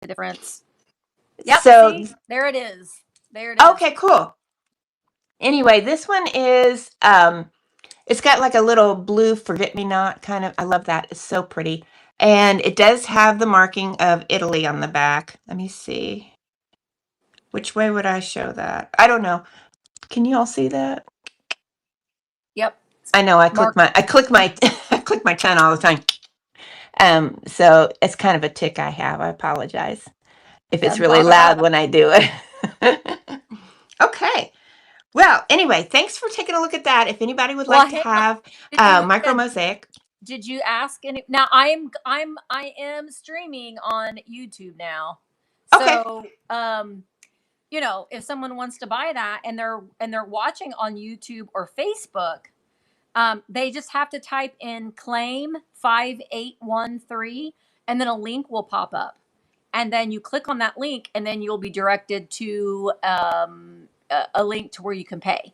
the difference. Yep. So see? There it is. There it is. Okay, cool. Anyway, this one is it's got like a little blue forget-me-not kind of. I love that. It's so pretty. And it does have the marking of Italy on the back. Let me see. Which way would I show that? I don't know. Can you all see that? Yep. I know I click my I click my tongue all the time. So it's kind of a tick I have. I apologize if it's really loud when I do it. Okay. Well, anyway, thanks for taking a look at that. If anybody would like to have micro mosaic. Did you ask any? Now I am streaming on YouTube now. So, Okay. you know, if someone wants to buy that and they're watching on YouTube or Facebook, they just have to type in claim 5813 and then a link will pop up. And then you click on that link and then you'll be directed to a link to where you can pay.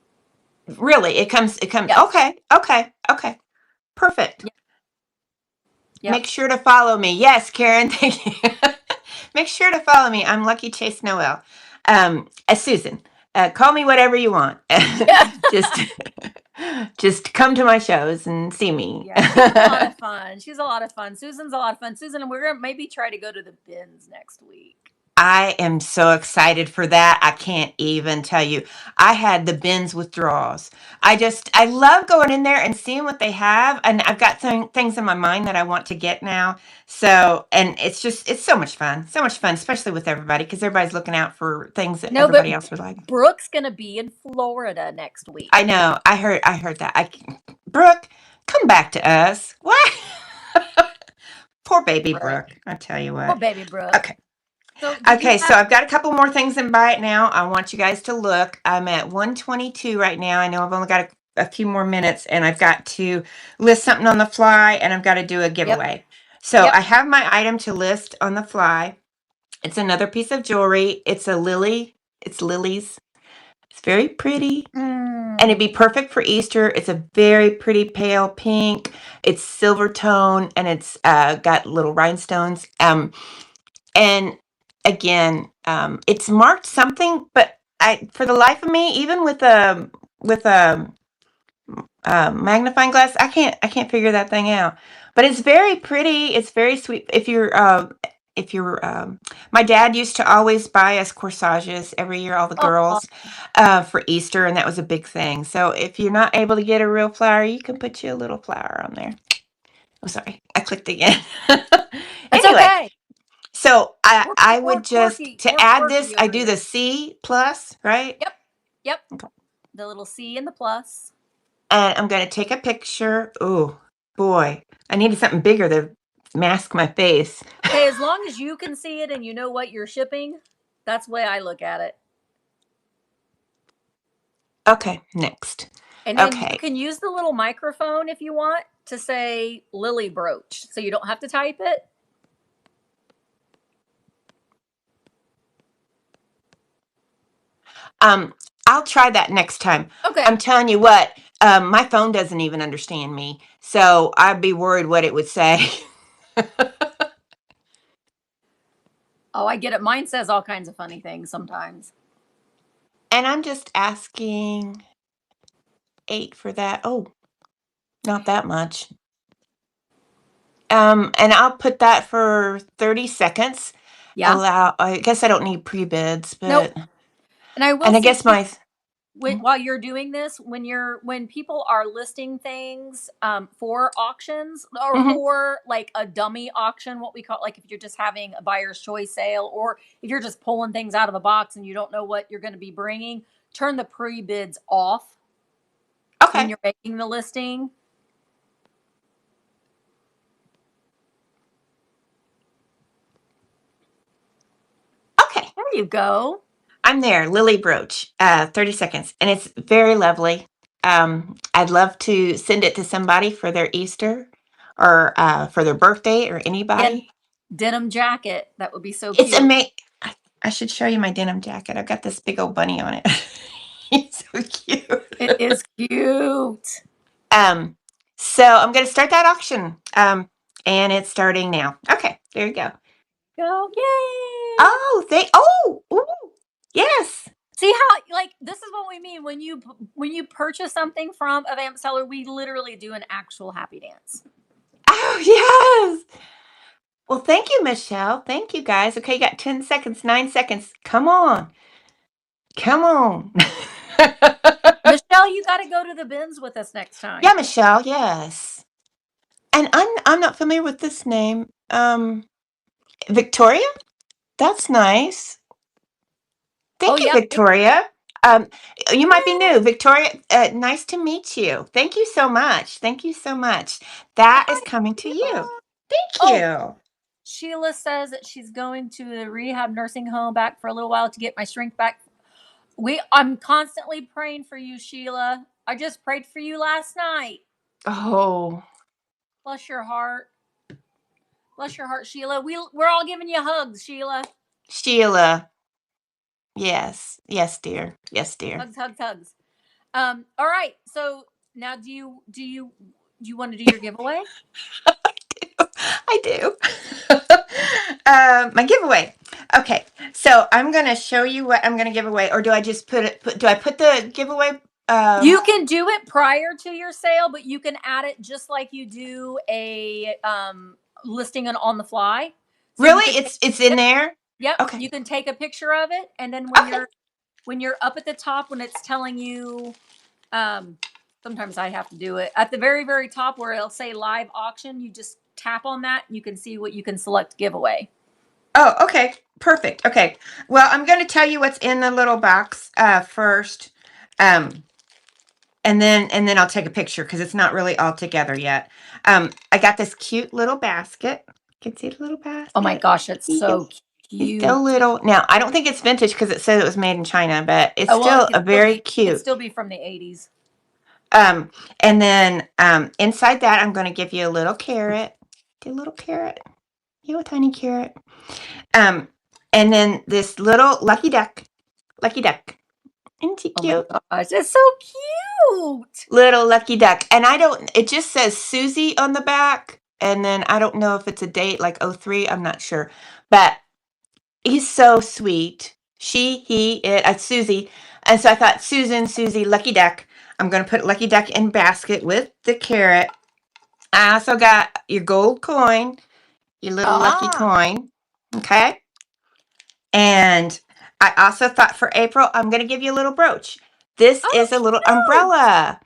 Really? It comes. Yes. Okay. Perfect. Yep. Make sure to follow me. Yes, Karen, thank you. Make sure to follow me. I'm Lucky Chase Noel. As Susan. Call me whatever you want. Just come to my shows and see me. Yeah, she's a lot of fun. She's a lot of fun. Susan's a lot of fun. Susan, and we're going to maybe try to go to the bins next week. I am so excited for that. I can't even tell you. I had the bins withdrawals. I love going in there and seeing what they have. And I've got some things in my mind that I want to get now. So, and it's so much fun. So much fun, especially with everybody, because everybody's looking out for things that everybody else would like. Brooke's going to be in Florida next week. I know. I heard that. Brooke, come back to us. What? Poor baby Brooke. I tell you what. Poor baby Brooke. Okay. So I've got a couple more things in Buy It Now. I want you guys to look. I'm at 122 right now. I know I've only got a few more minutes, and I've got to list something on the fly, and I've got to do a giveaway. Yep. So I have my item to list on the fly. It's another piece of jewelry. It's a lily. It's lilies. It's very pretty. And it'd be perfect for Easter. It's a very pretty pale pink. It's silver tone, and it's got little rhinestones. And again, it's marked something, but for the life of me, even with a magnifying glass, I can't figure that thing out. But it's very pretty. It's very sweet. If you're my dad used to always buy us corsages every year, all the girls, for Easter, and that was a big thing. So if you're not able to get a real flower, you can put you a little flower on there. Oh, sorry, I clicked again. It's okay. So I would just, to add this, I do the C plus, right? Yep. Okay. The little C and the plus. And I'm going to take a picture. Oh, boy. I needed something bigger to mask my face. Okay, as long as you can see it and you know what you're shipping, that's the way I look at it. Okay, next. And then you can use the little microphone if you want to say Lily brooch, so you don't have to type it. I'll try that next time. Okay. I'm telling you what, my phone doesn't even understand me, so I'd be worried what it would say. Oh, I get it. Mine says all kinds of funny things sometimes. And I'm just asking 8 for that. Oh, not that much. And I'll put that for 30 seconds. Yeah. I guess I don't need pre-bids, but nope. And I guess my while you're doing this, when people are listing things for auctions or for like a dummy auction, what we call, like if you're just having a buyer's choice sale, or if you're just pulling things out of a box and you don't know what you're going to be bringing, turn the pre-bids off. Okay. When you're making the listing. Okay. There you go. I'm there, Lily brooch, 30 seconds, and it's very lovely. I'd love to send it to somebody for their Easter or for their birthday or anybody. And denim jacket, that would be so cute. It's amazing. I should show you my denim jacket. I've got this big old bunny on it. He's so cute. It is cute. So I'm going to start that auction, and it's starting now. Okay, there you go. go. Yay! Oh, ooh, yes. See how, like, this is what we mean when you purchase something from a VAMP seller. We literally do an actual happy dance. Oh, yes. Well, thank you, Michelle. Thank you, guys. Okay, you got 10 seconds, 9 seconds. Come on. Come on. Michelle, you got to go to the bins with us next time. Yeah, Michelle, yes. And I'm not familiar with this name. Victoria? That's nice. Thank you, yeah. Victoria. You might be new. Victoria, nice to meet you. Thank you so much. Thank you so much. That is coming to you. Thank you. Sheila says that she's going to the rehab nursing home back for a little while to get my strength back. I'm constantly praying for you, Sheila. I just prayed for you last night. Oh. Bless your heart. Bless your heart, Sheila. We're all giving you hugs, Sheila. Sheila. Yes. Yes, dear. Yes, dear. Hugs, hugs, hugs. All right. So now do you want to do your giveaway? I do. My giveaway. Okay. So I'm going to show you what I'm going to give away, or do I just do I put the giveaway? You can do it prior to your sale, but you can add it just like you do a listing on the fly. So really? It's in there? Yep. Okay. You can take a picture of it, and then when you're up at the top, when it's telling you, sometimes I have to do it at the very, very top where it'll say live auction. You just tap on that, and you can see what you can select giveaway. Oh, okay. Perfect. Okay. Well, I'm going to tell you what's in the little box first. And then I'll take a picture because it's not really all together yet. I got this cute little basket. You can see the little basket. Oh my gosh, it's so cute. It's still little. Now, I don't think it's vintage because it said it was made in China, but it's cute. It could still be from the 80s. And then inside that, I'm going to give you a little carrot. A little carrot. You know, a tiny carrot. And then this little lucky duck. Lucky duck. Isn't he cute? Oh my gosh, it's so cute. Little lucky duck. And it just says Susie on the back. And then I don't know if it's a date like 03. I'm not sure. But he's so sweet. She, he, it, Susie. And so I thought, Susie, lucky duck. I'm going to put lucky duck in basket with the carrot. I also got your gold coin, your little lucky coin. Okay. And I also thought for April, I'm going to give you a little brooch. This is a little umbrella.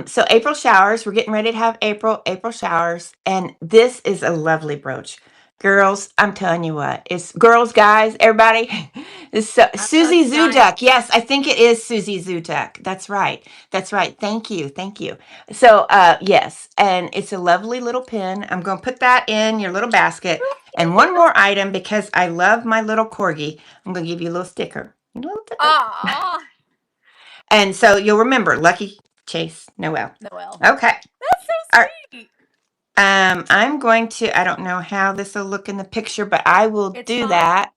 So April showers, we're getting ready to have April showers. And this is a lovely brooch. Girls, I'm telling you what, it's girls, guys, everybody. It's Susie Zuduck. Yes, I think it is Susie Zuduck. That's right. That's right. Thank you. Thank you. So, yes, and it's a lovely little pin. I'm going to put that in your little basket. And one more item, because I love my little corgi, I'm going to give you a little sticker. And so you'll remember, Lucky Chase Noel. Okay. That's so sweet. I'm going to, I don't know how this will look in the picture, but I will do that.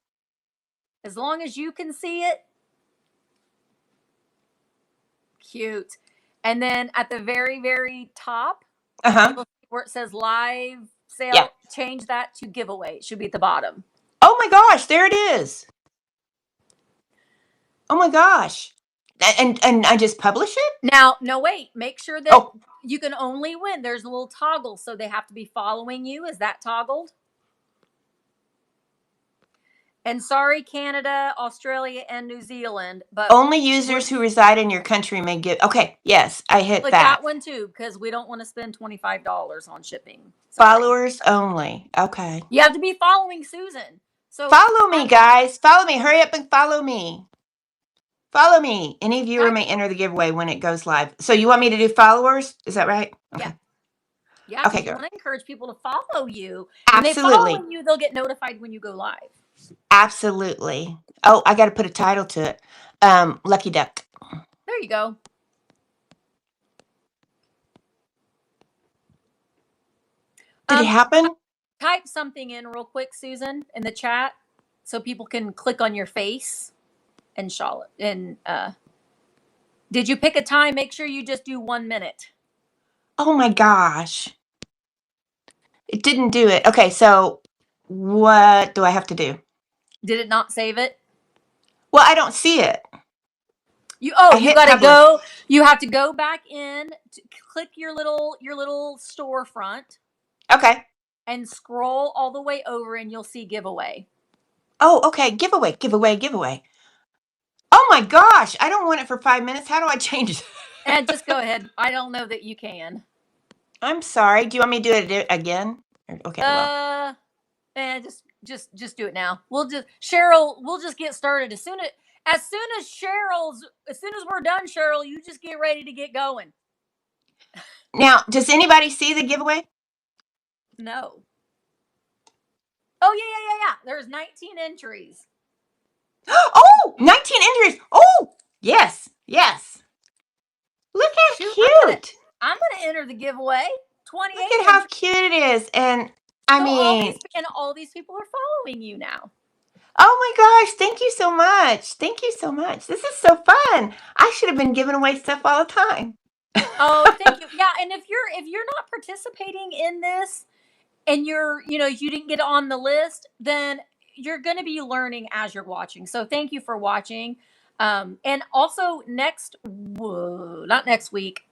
As long as you can see it. Cute. And then at the very, very top, where it says live sale, change that to giveaway. It should be at the bottom. Oh my gosh, there it is. Oh my gosh. And I just publish it? Now, no, wait. Make sure that you can only win. There's a little toggle, so they have to be following you. Is that toggled? And sorry, Canada, Australia, and New Zealand, but only users who reside in your country may get. Okay, yes, I hit that. That one too, because we don't want to spend $25 on shipping. Sorry. Followers only. Okay. You have to be following Susan. So follow me, guys. Follow me. Hurry up and follow me. Follow me. Any viewer may enter the giveaway when it goes live. So you want me to do followers? Is that right? Okay. Yeah. Okay. You want to encourage people to follow you. Absolutely. When they follow you, they'll get notified when you go live. Absolutely. Oh, I got to put a title to it. Lucky Duck. There you go. Did it happen? Type something in real quick, Susan, in the chat so people can click on your face and Charlotte. And did you pick a time? Make sure you just do 1 minute. Oh my gosh. It didn't do it. Okay, so What do I have to do? Did it not save it? Well, I don't see it. You hit gotta publish. go. You have to go back in, click your little storefront, Okay. and scroll all the way over, and you'll see giveaway. Oh, okay. Giveaway. Oh my gosh. I don't want it for 5 minutes. How do I change it? And just go ahead. I don't know that you can. I'm sorry. Do you want me to do it again? Okay. Well. Just do it now. We'll just get started as soon as we're done, Cheryl, you just get ready to get going. Now, does anybody see the giveaway? No. Oh, yeah. There's 19 entries. Oh, 19 entries. Oh, yes. Look how cute. I'm gonna enter the giveaway. 28. Look at how cute it is. And I mean, all these people are following you now. Oh my gosh, thank you so much. This is so fun. I should have been giving away stuff all the time. Oh, thank you. Yeah, and if you're not participating in this and you didn't get on the list, then you're going to be learning as you're watching. So thank you for watching. And also not next week,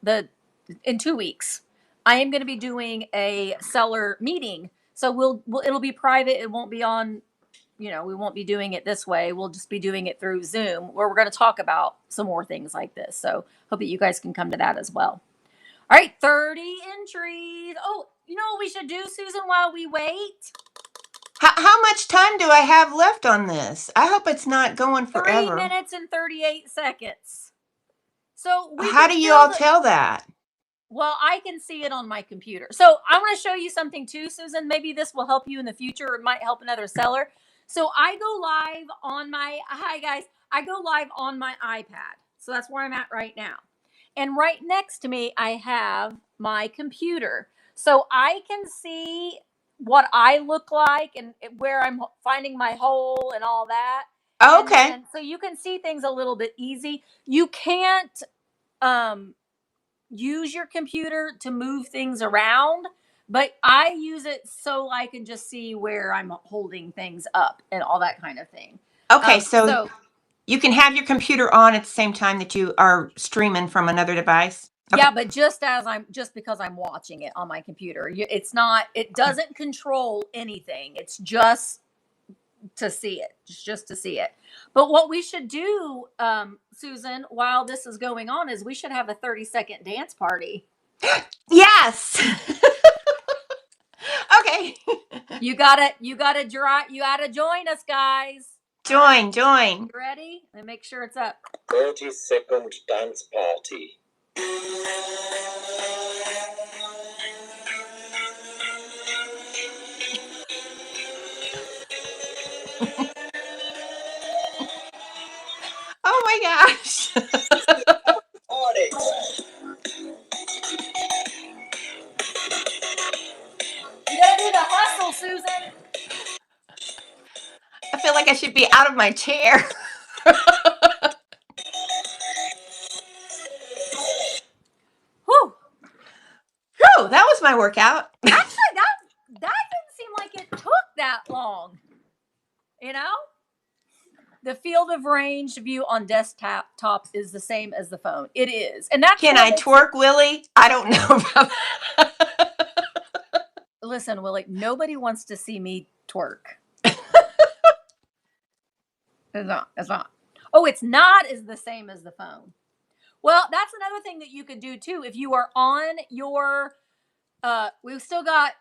in 2 weeks, I am going to be doing a seller meeting. So it'll be private. It won't be on, we won't be doing it this way. We'll just be doing it through Zoom, where we're going to talk about some more things like this. So hope that you guys can come to that as well. All right, 30 entries. Oh, you know what we should do, Susan, while we wait? How much time do I have left on this? I hope it's not going forever. 3 minutes and 38 seconds. So how do you all tell that? Well, I can see it on my computer. So I want to show you something too, Susan. Maybe this will help you in the future, or it might help another seller. So I go live on my, hi guys, I go live on my iPad. So that's where I'm at right now. And right next to me, I have my computer. So I can see what I look like and where I'm finding my hole and all that. Okay. And so you can see things a little bit easy. You can't use your computer to move things around, but I use it so I can just see where I'm holding things up and all that kind of thing. Okay, so you can have your computer on at the same time that you are streaming from another device? Okay. Yeah, but just because I'm watching it on my computer. It doesn't control anything. It's just to see it, just to see it. But what we should do, Susan, while this is going on, is we should have a 30-second dance party. Yes. Okay. You gotta join us, guys. Join. You ready? Let me make sure it's up. 30-second dance party. Oh my gosh. You gotta do the hustle, Susan. I feel like I should be out of my chair. Whew. Whew, that was my workout. Actually, that didn't seem like it took that long. The field of range view on desktop is the same as the phone. It is. And that's Can I twerk, Willie? I don't know about that. Listen, Willie, nobody wants to see me twerk. It's not. Oh, it's not is the same as the phone. Well, that's another thing that you could do too. If you are on your, we've still got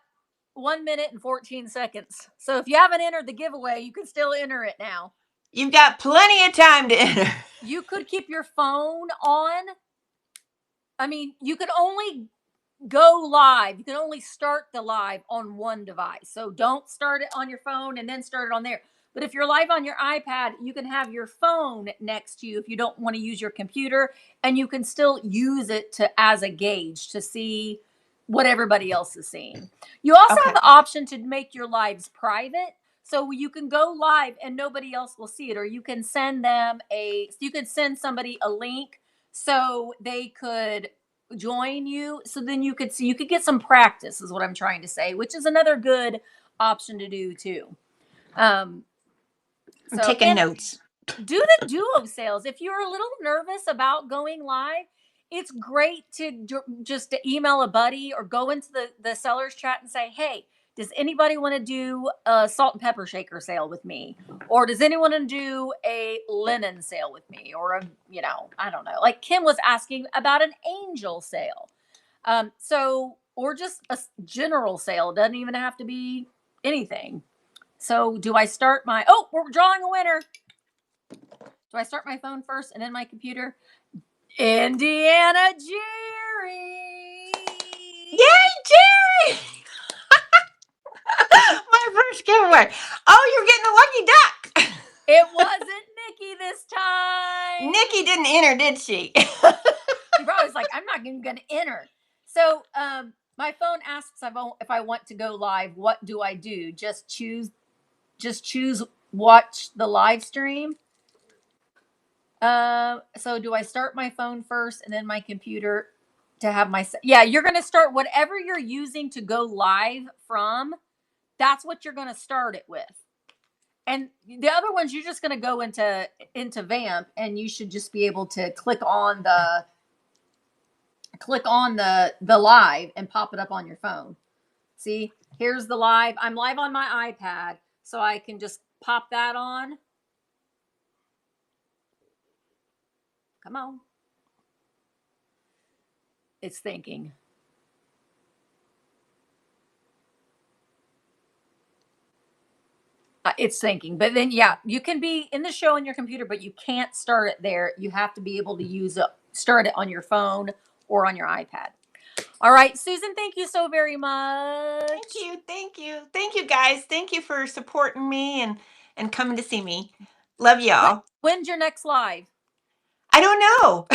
1 minute and 14 seconds. So if you haven't entered the giveaway, you can still enter it now. You've got plenty of time to enter. You could keep your phone on. I mean, you could only go live. You can only start the live on one device. So don't start it on your phone and then start it on there. But if you're live on your iPad, you can have your phone next to you if you don't want to use your computer, and you can still use it as a gauge to see what everybody else is seeing. You also have the option to make your lives private. So you can go live and nobody else will see it, or you can send somebody a link so they could join you. So then you could get some practice, is what I'm trying to say, which is another good option to do too. I'm So taking notes. Do the duo sales. If you're a little nervous about going live, it's great to just to email a buddy or go into the sellers chat and say, hey, does anybody want to do a salt and pepper shaker sale with me? Or does anyone want to do a linen sale with me? Or a, you know, I don't know. Like Kim was asking about an angel sale. So, or just a general sale. It doesn't even have to be anything. So do I start my, oh, we're drawing a winner. Do I start my phone first and then my computer? Indiana Jerry. Yay, Jerry! My first giveaway. Oh, you're getting a lucky duck. It wasn't Nikki this time. Nikki didn't enter, did she? She probably was like, I'm not even going to enter. So my phone asks if I want to go live. What do I do? Just choose watch the live stream. So do I start my phone first and then my computer to have my, yeah, you're going to start whatever you're using to go live from. That's what you're going to start it with. And the other ones, you're just going to go into VAMP and you should just be able to click on the live and pop it up on your phone. See, here's the live. I'm live on my iPad, so I can just pop that on. Come on. It's thinking. It's thinking. But then, yeah, you can be in the show on your computer, but you can't start it there. You have to be able to start it on your phone or on your iPad. All right, Susan, thank you so very much. Thank you, guys. Thank you for supporting me and coming to see me. Love y'all. When's your next live? I don't know.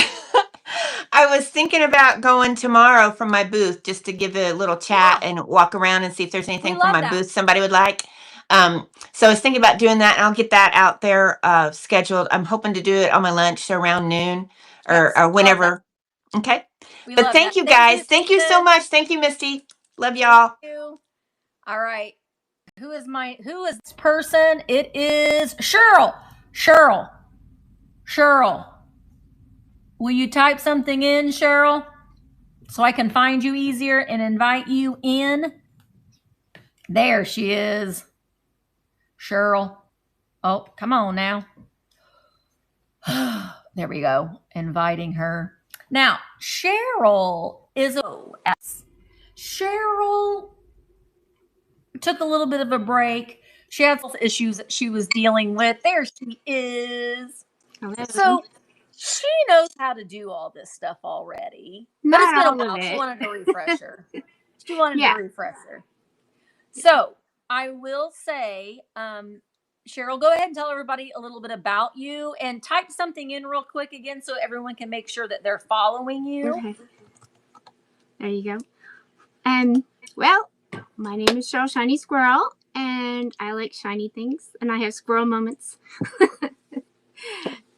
I was thinking about going tomorrow from my booth just to give a little chat and walk around and see if there's anything from my booth somebody would like. So I was thinking about doing that, and I'll get that out there scheduled. I'm hoping to do it on my lunch, so around noon or whenever. Okay. But thank you, guys. Thank you so much. Thank you, Misty. Love y'all. Thank you. All right. Who is this person? It is Cheryl. Cheryl. Will you type something in, Cheryl, so I can find you easier and invite you in? There she is. Cheryl. Oh, come on now. There we go. Inviting her. Now, Cheryl is Cheryl took a little bit of a break. She had some issues that she was dealing with. There she is. Hello. So she knows how to do all this stuff already. Not but it's been all a while. of it. She wanted a refresher. So I will say, Cheryl, go ahead and tell everybody a little bit about you and type something in real quick again so everyone can make sure that they're following you. Okay. There you go. Well, my name is Cheryl Shiny Squirrel, and I like shiny things, and I have squirrel moments.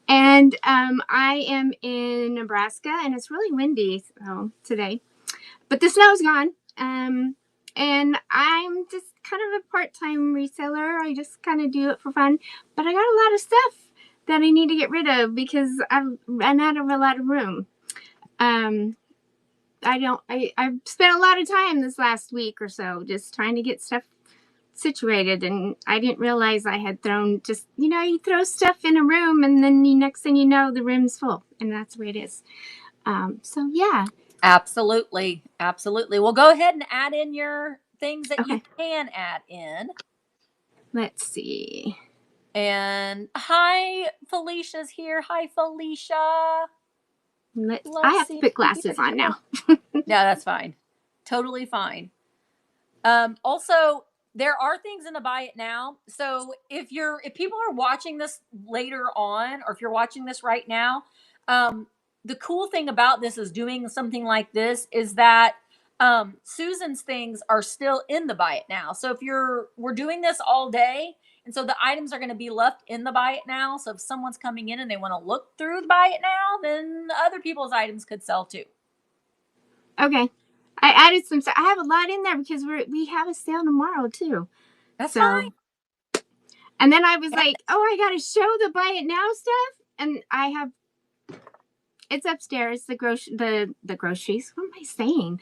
And I am in Nebraska, and it's really windy today, but the snow's gone. And I'm just kind of a part-time reseller. I just kind of do it for fun, but I got a lot of stuff that I need to get rid of because I've run out of a lot of room. I've spent a lot of time this last week or so just trying to get stuff situated, and I didn't realize I had thrown you throw stuff in a room and then the next thing you know the room's full, and that's the way it is. So yeah. Absolutely. Well, go ahead and add in your things that you can add in. Let's see. And hi, Felicia's here. Hi, Felicia. I have to put glasses on now. Yeah, that's fine. Totally fine. Also, there are things in the buy it now. So if people are watching this later on, or if you're watching this right now, the cool thing about this is doing something like this is that Susan's things are still in the buy it now. So we're doing this all day, and so the items are going to be left in the buy it now. So if someone's coming in and they want to look through the buy it now, then other people's items could sell too. Okay. I added some stuff. I have a lot in there because we have a sale tomorrow too. That's So, fine. and then I was like, oh, I got to show the buy it now stuff. And I have, it's upstairs, the groceries. What am I saying?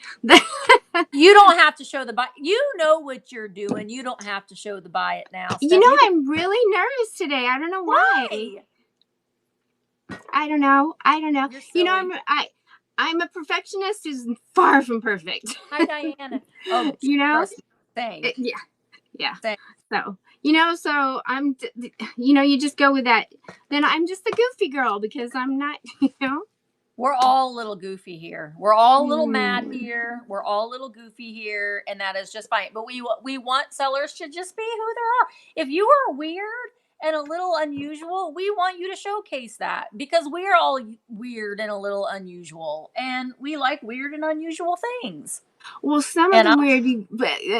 You don't have to show the buy. You know what you're doing. You don't have to show the buy it now stuff. You know, I'm really nervous today. I don't know why. I don't know. You know, I'm a perfectionist who's far from perfect. Hi, Diana. Oh, you know? Same. Yeah. Same. So, you know, I'm, you know, you just go with that. Then I'm just a goofy girl because I'm not, you know. We're all a little goofy here. We're all a little mad here. We're all a little goofy here, and that is just fine. But we want sellers to just be who they are. If you are weird and a little unusual, we want you to showcase that because we're all weird and a little unusual, and we like weird and unusual things. Well, some of the weird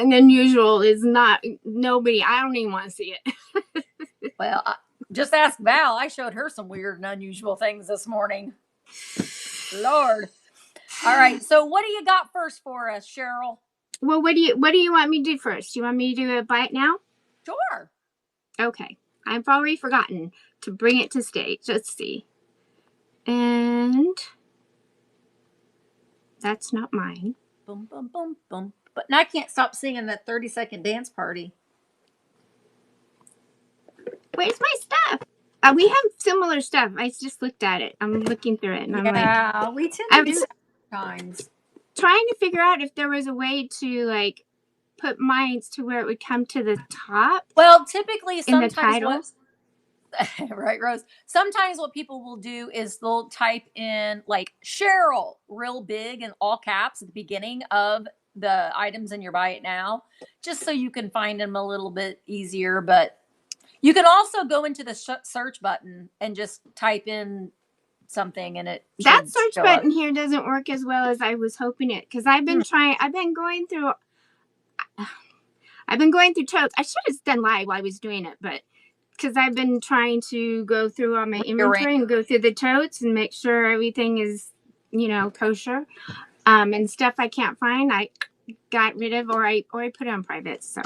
and unusual is not nobody. I don't even want to see it. Well, just ask Val. I showed her some weird and unusual things this morning. Lord. All right. So what do you got first for us, Cheryl? Well, what do you want me to do first? You want me to do a buy it now? Sure. Okay. I've already forgotten to bring it to stage. Let's see. And that's not mine. Boom, boom, boom, boom. But I can't stop singing that 30-second dance party. Where's my stuff? We have similar stuff. I just looked at it. I'm looking through it, and I'm like, we tend to do that sometimes. Trying to figure out if there was a way to like put mines to where it would come to the top. Well, typically, sometimes in the title. Right, Rose. Sometimes what people will do is they'll type in like Cheryl real big in all caps at the beginning of the items in your buy it now, just so you can find them a little bit easier. But you can also go into the search button and just type in something, and that search button here doesn't work as well as I was hoping it, because I've been going through totes. I should have done live while I was doing it, but because I've been trying to go through all my inventory and go through the totes and make sure everything is, you know, kosher. And stuff I can't find, I got rid of, or I put it on private. So,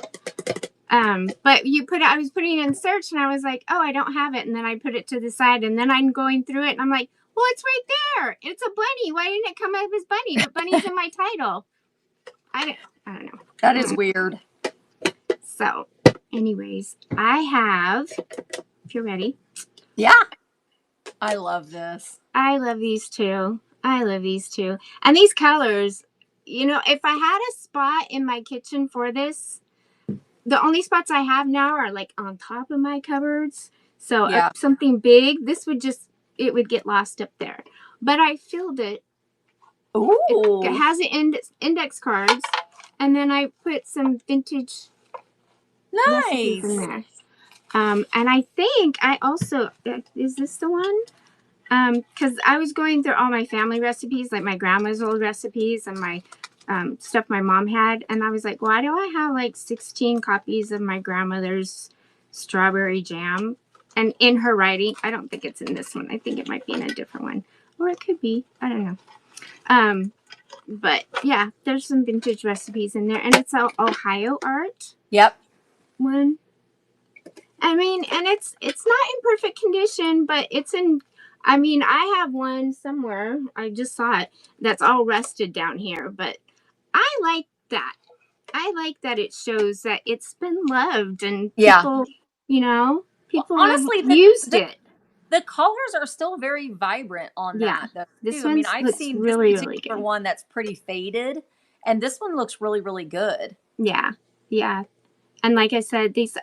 but I was putting it in search, and I was like, oh, I don't have it. And then I put it to the side, and then I'm going through it, and I'm like, well, it's right there. It's a bunny. Why didn't it come up as bunny? But bunny's in my title. I don't know. That is weird. So, anyways, I have, if you're ready. Yeah. I love this. I love these two. And these colors, you know, if I had a spot in my kitchen for this, the only spots I have now are like on top of my cupboards. So if something big, this would it would get lost up there. But I filled it. Ooh. It has index cards. And then I put some vintage recipes in there. And I think I also, is this the one? Because I was going through all my family recipes, like my grandma's old recipes and my stuff my mom had. And I was like, why do I have like 16 copies of my grandmother's strawberry jam? And in her writing, I don't think it's in this one. I think it might be in a different one. Or it could be. I don't know. But yeah, there's some vintage recipes in there. And it's all Ohio art. Yep. One. I mean, and it's not in perfect condition, but it's in... I mean, I have one somewhere. I just saw it. That's all rusted down here. But I like that. I like that it shows that it's been loved. And people, you know, people honestly have used it. The colors are still very vibrant on that. Though, this one I've seen really, really good. One that's pretty faded. And this one looks really, really good. Yeah. Yeah. And like I said, these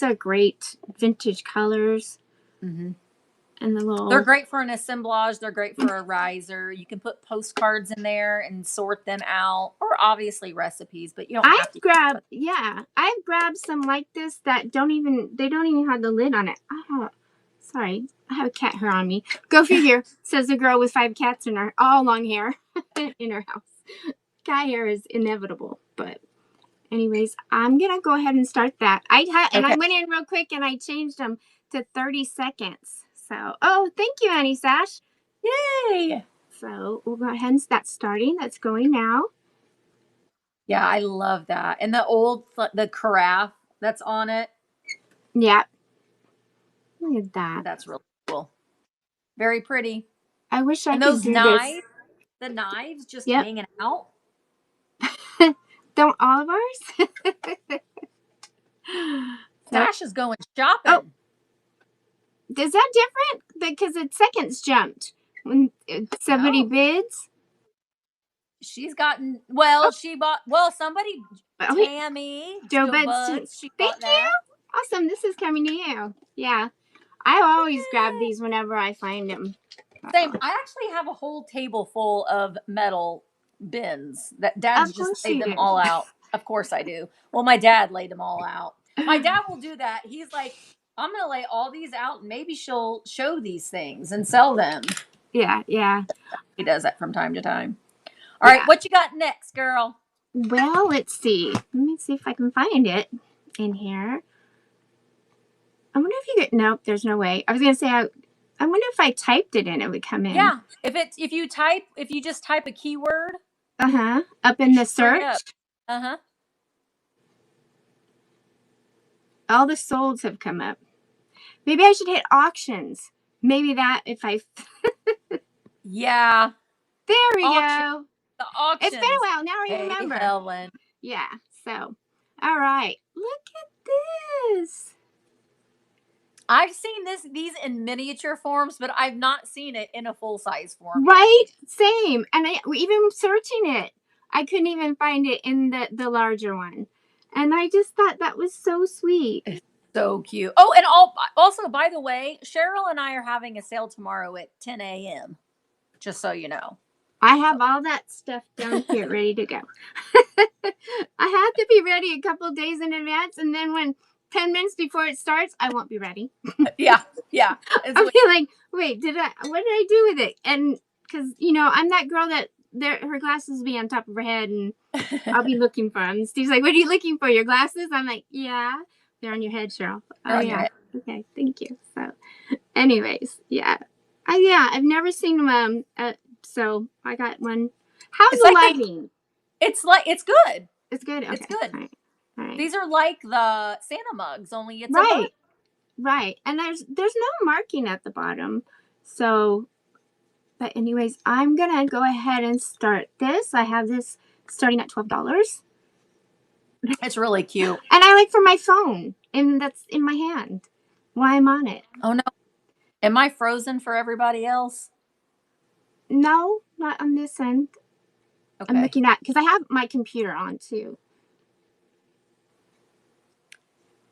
are great vintage colors. Mm-hmm. And they're great for an assemblage. They're great for a riser. You can put postcards in there and sort them out, or obviously recipes, but you don't have to. I've grabbed some like this that don't even have the lid on it. I have a cat hair on me. Go figure, says the girl with 5 cats in her, all long hair in her house. Cat hair is inevitable, but anyways, I'm going to go ahead and start that. And I went in real quick and I changed them to 30 seconds. So, thank you, Annie Sash. Yay! So, we'll go ahead and that's starting. That's going now. Yeah, I love that. And the carafe that's on it. Yeah. Look at that. That's really cool. Very pretty. I wish I And could those do knives, the knives just Yep. hanging out. Don't all of ours? Dash is going shopping. Oh. Is that different? Because it's seconds jumped when somebody bids. She's gotten, well, she bought, well, somebody, Tammy, Joe Buds, she bought that. Awesome. This is coming to you. Yeah. I always grab these whenever I find them. Same. I actually have a whole table full of metal bins that Dad's just laid them all out. Of course I do. Well, my dad laid them all out. My dad will do that. He's like, I'm going to lay all these out and maybe she'll show these things and sell them. Yeah, yeah. He does that from time to time. All right, what you got next, girl? Well, let's see. Let me see if I can find it in here. I wonder if you could, nope, there's no way. I was going to say, I wonder if I typed it in, it would come in. Yeah, if you just type a keyword. Up in the search. All the solds have come up. Maybe I should hit auctions. Maybe that if I... Yeah. There we go. The auctions. It's been a while. Now I remember. Helen. Yeah. So, all right. Look at this. I've seen these in miniature forms, but I've not seen it in a full-size form. Right? Same. And even searching it, I couldn't even find it in the larger one. And I just thought that was so sweet. It's so cute. Oh, and also, by the way, Cheryl and I are having a sale tomorrow at 10 a.m., just so you know. I have all that stuff down here ready to go. I have to be ready a couple days in advance, and then when 10 minutes before it starts, I won't be ready. Yeah. I'll be like, wait, what did I do with it? And because, I'm that girl that her glasses will be on top of her head, and I'll be looking for them. Steve's like, what are you looking for, your glasses? I'm like, yeah, they're on your head, Cheryl. Oh, yeah. Okay, thank you. So, anyways, yeah. I've never seen them, so I got one. How's the lighting? It's good. It's good? Okay. It's good. All right. These are like the Santa mugs, only it's right. Right. And there's no marking at the bottom. So, but anyways, I'm going to go ahead and start this. I have this starting at $12. It's really cute. And I like for my phone, and that's in my hand while I'm on it. Oh, no. Am I frozen for everybody else? No, not on this end. Okay. I'm looking at, because I have my computer on too.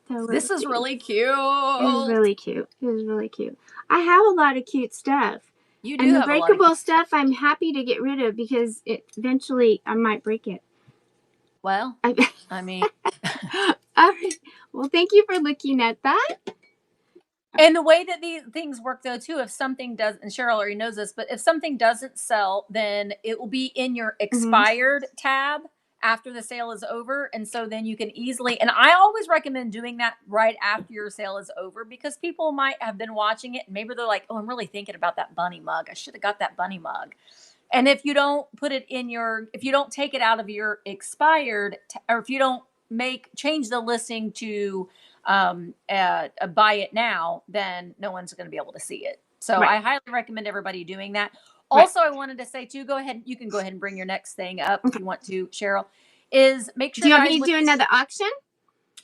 So this is really cute. It is really cute. It is really cute. I have a lot of cute stuff. You do and the have breakable stuff I'm happy to get rid of because eventually I might break it. Well, I mean. All right. Well, thank you for looking at that. And the way that these things work, though, too, if something does, and Cheryl already knows this, but if something doesn't sell, then it will be in your expired tab after the sale is over. And so then you can easily, and I always recommend doing that right after your sale is over, because people might have been watching it and maybe they're like, oh, I'm really thinking about that bunny mug. I should have got that bunny mug. And if you don't put it in if you don't take it out of your expired, or if you don't change the listing to buy it now, then no one's going to be able to see it. So I highly recommend everybody doing that. Also, I wanted to say too, you can go ahead and bring your next thing up if you want to, Cheryl, is make sure. Do you want me to do another auction?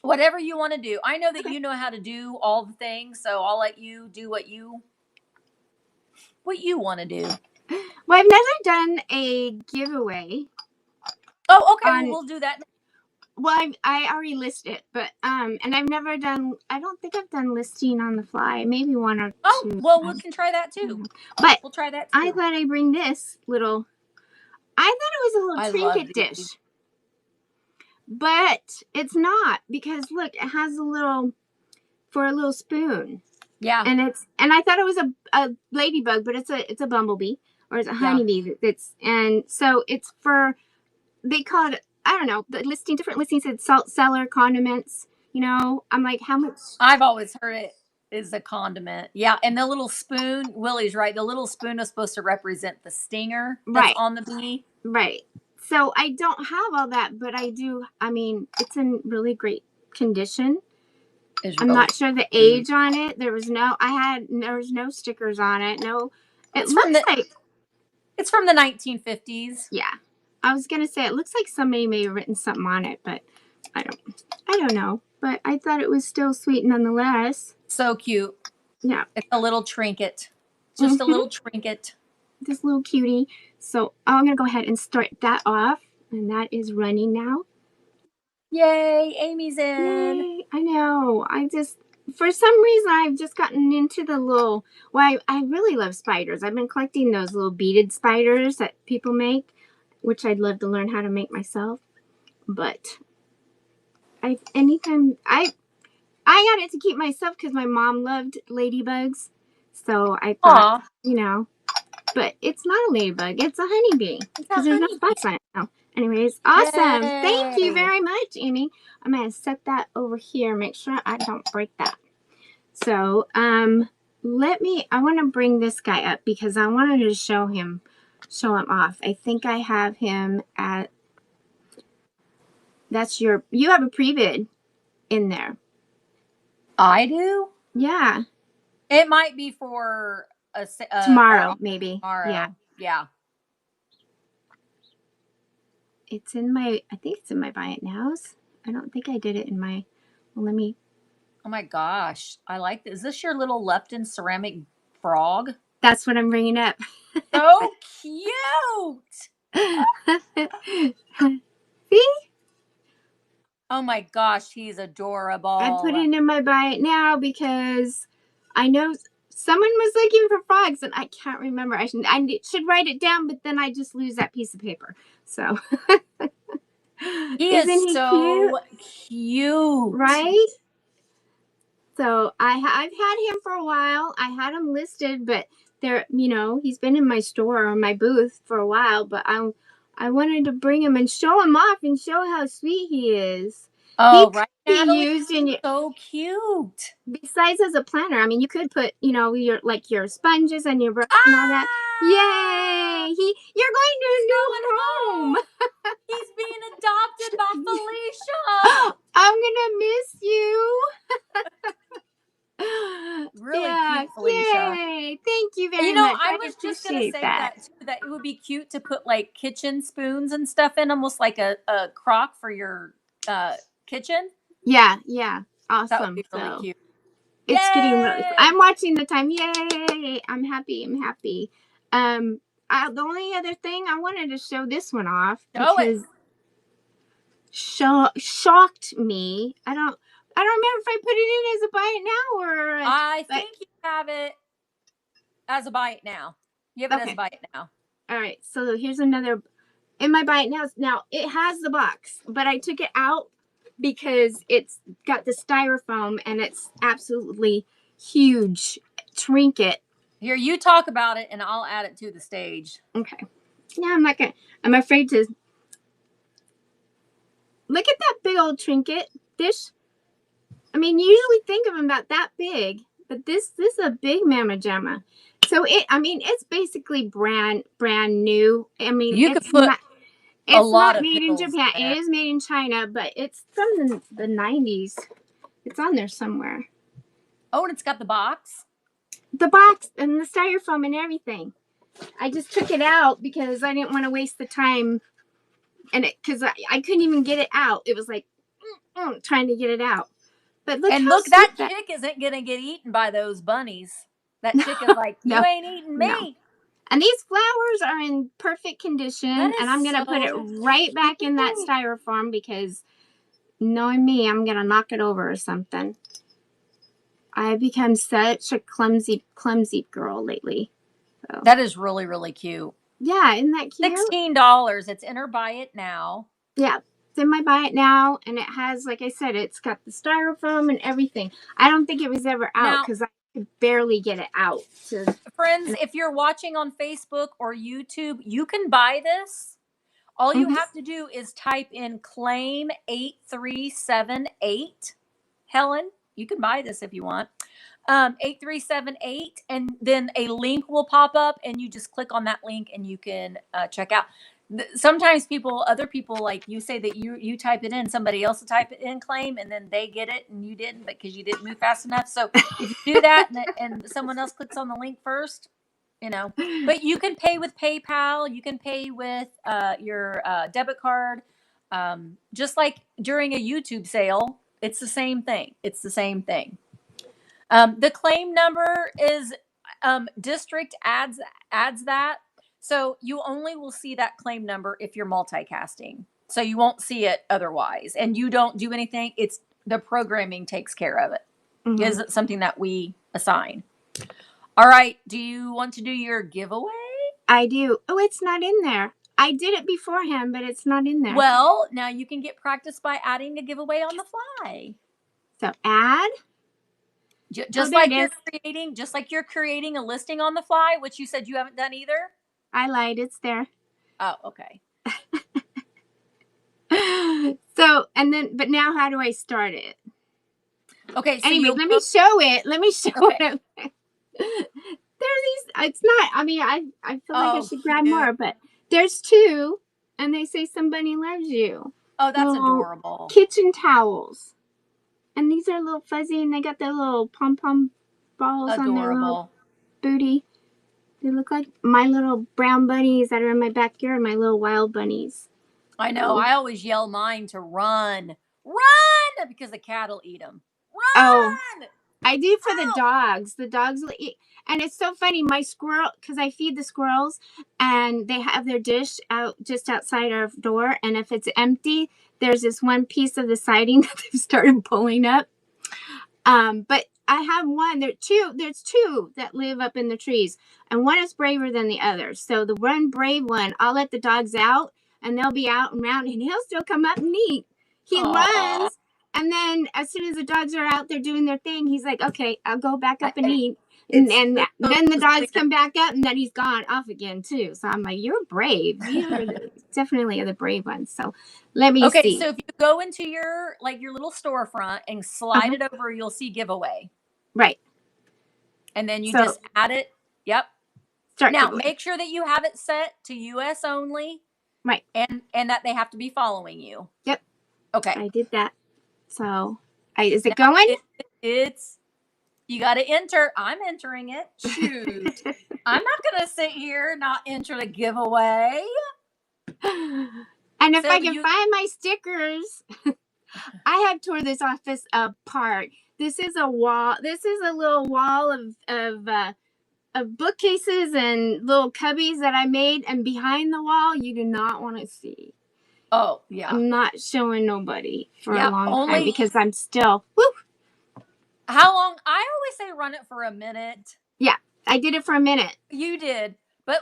Whatever you want to do. I know that you know how to do all the things, so I'll let you do what you want to do. Well, I've never done a giveaway. Oh, okay. We'll do that. Well, I already listed it, but and I've never done. I don't think I've done listing on the fly. Maybe one or two. Oh, well, we can try that too. But we'll try that too. I thought I'd bring this little. I thought it was a little trinket dish, but it's not, because look, it has a little spoon. Yeah. And I thought it was a ladybug, but it's a bumblebee, or it's a honeybee. And so it's for, they call it, I don't know, the different listings said salt cellar, condiments, I'm like, how much? I've always heard it is a condiment. Yeah. And the little spoon, Willie's right. The little spoon is supposed to represent the stinger that's on the bee. Right. So I don't have all that, but I do. I mean, it's in really great condition. Is I'm really not sure the age on it. There was no stickers on it. No, it looks like it's from the 1950s. Yeah, I was gonna say it looks like somebody may have written something on it, but I don't know. But I thought it was still sweet nonetheless. So cute. Yeah, it's a little trinket. Just a little trinket. This little cutie. So I'm gonna go ahead and start that off, and that is running now. Yay, Amy's in. Yay, I know. For some reason, I've just gotten into the little, well, I really love spiders. I've been collecting those little beaded spiders that people make, which I'd love to learn how to make myself. But I got it to keep myself because my mom loved ladybugs. So I thought, but it's not a ladybug. It's a honeybee because there's no spots on it now. Anyways, awesome. Yay. Thank you very much, Amy. I'm going to set that over here. Make sure I don't break that. So, I want to bring this guy up because I wanted to show him off. I think I have him at, you have a pre-bid in there. I do? Yeah. It might be for tomorrow, maybe. Tomorrow. Yeah. It's in my, I think it's in my buy it nows. I don't think I did it in my, well, let me. Oh my gosh. I like this. Is this your little Lefton ceramic frog? That's what I'm bringing up. So cute. See? Oh my gosh, he's adorable. I put it in my buy it now because I know someone was looking for frogs and I can't remember. I should write it down, but then I just lose that piece of paper. So Isn't he so cute? Right? So I've had him for a while. I had him listed, but he's been in my store or my booth for a while, but I wanted to bring him and show him off and show how sweet he is. Oh, right. Used in so cute. Besides as a planner, I mean, you could put, your sponges and your brush and all that. Yay! You're going to his new home. He's being adopted by Felicia. I'm gonna miss you. Really cute, Felicia. Yay! Thank you very much. I was just gonna say that too, that it would be cute to put like kitchen spoons and stuff in, almost like a crock for your kitchen. Yeah. Awesome. That would be really cute. It's getting really, I'm watching the time. Yay! I'm happy. The only other thing I wanted to show this one off because shocked me. I don't remember if I put it in as a buy it now or I think you have it as a buy it now. You have it as a buy it now. All right. So here's another in my buy it now. Now it has the box, but I took it out because it's got the styrofoam and it's absolutely huge trinket. Here, you talk about it and I'll add it to the stage. Okay. Yeah, I'm afraid to. Look at that big old trinket dish. I mean, you usually think of them about that big, but this is a big mamma jamma. So it's basically brand new. I mean, you could put it's not made in Japan. It is made in China, but it's from the 90s. It's on there somewhere. Oh, and it's got the box? The box and the styrofoam and everything. I just took it out because I didn't want to waste the time. And because I couldn't even get it out. It was like trying to get it out. But look, that chick isn't going to get eaten by those bunnies. That chick is like, you ain't eating me. No. And these flowers are in perfect condition. And I'm going to put it right back in that styrofoam because knowing me, I'm going to knock it over or something. I've become such a clumsy girl lately. So. That is really, really cute. Yeah, isn't that cute? $16. It's in her buy it now. Yeah, it's in my buy it now. And it has, like I said, it's got the styrofoam and everything. I don't think it was ever out because I could barely get it out. Friends, if you're watching on Facebook or YouTube, you can buy this. All you have to do is type in claim 8378. Helen, you can buy this if you want. 8378, and then a link will pop up and you just click on that link and you can check out. sometimes other people, like you say that you type it in, somebody else will type it in, claim, and then they get it and you didn't because you didn't move fast enough. So if you do that and someone else clicks on the link first, but you can pay with PayPal, you can pay with your debit card, just like during a YouTube sale. It's the same thing. The claim number is district adds that. So you only will see that claim number if you're multicasting. So you won't see it otherwise. And you don't do anything. It's the programming takes care of it. Mm-hmm. Is it something that we assign? All right. Do you want to do your giveaway? I do. Oh, it's not in there. I did it beforehand, but it's not in there. Well, now you can get practice by adding a giveaway on the fly. So add. Just like you're creating a listing on the fly, which you said you haven't done either. I lied. It's there. Oh, okay. So, but now how do I start it? Okay. So anyway, let me show it. Okay. There's these, it's not, I mean, I feel like I should grab more, but there's 2 and they say somebody loves you. Oh, that's adorable. Kitchen towels. And these are a little fuzzy, and they got their little pom-pom balls on their little booty. They look like my little brown bunnies that are in my backyard, my little wild bunnies. I know. I always yell mine to run, because the cat will eat them. Run! Oh, I do for the dogs. The dogs will eat. And it's so funny. My squirrel, because I feed the squirrels, and they have their dish out just outside our door. And if it's empty, there's this one piece of the siding that they've started pulling up. But I have one. There's 2 that live up in the trees, and one is braver than the other. So the one brave one, I'll let the dogs out, and they'll be out and around, and he'll still come up and eat. He runs, and then as soon as the dogs are out there doing their thing, he's like, "Okay, I'll go back up and eat." And then the dogs come back up, and then he's gone off again too. So I'm like, "You're brave. You're definitely the brave ones." So let me see. Okay, so if you go into your little storefront and slide it over, you'll see giveaway. Right. And then you just add it. Yep. Now make sure that you have it set to US only. Right. And that they have to be following you. Yep. Okay. I did that. So is it going? It's you got to enter. I'm entering it. Shoot. I'm not going to sit here not enter the giveaway. And if I can find my stickers, I have tore this office apart. This is a wall. This is a little wall of bookcases and little cubbies that I made. And behind the wall, you do not want to see. Oh, yeah. I'm not showing nobody for a long time because I'm still, woo. How long? I always say run it for a minute. Yeah, I did it for a minute. You did. But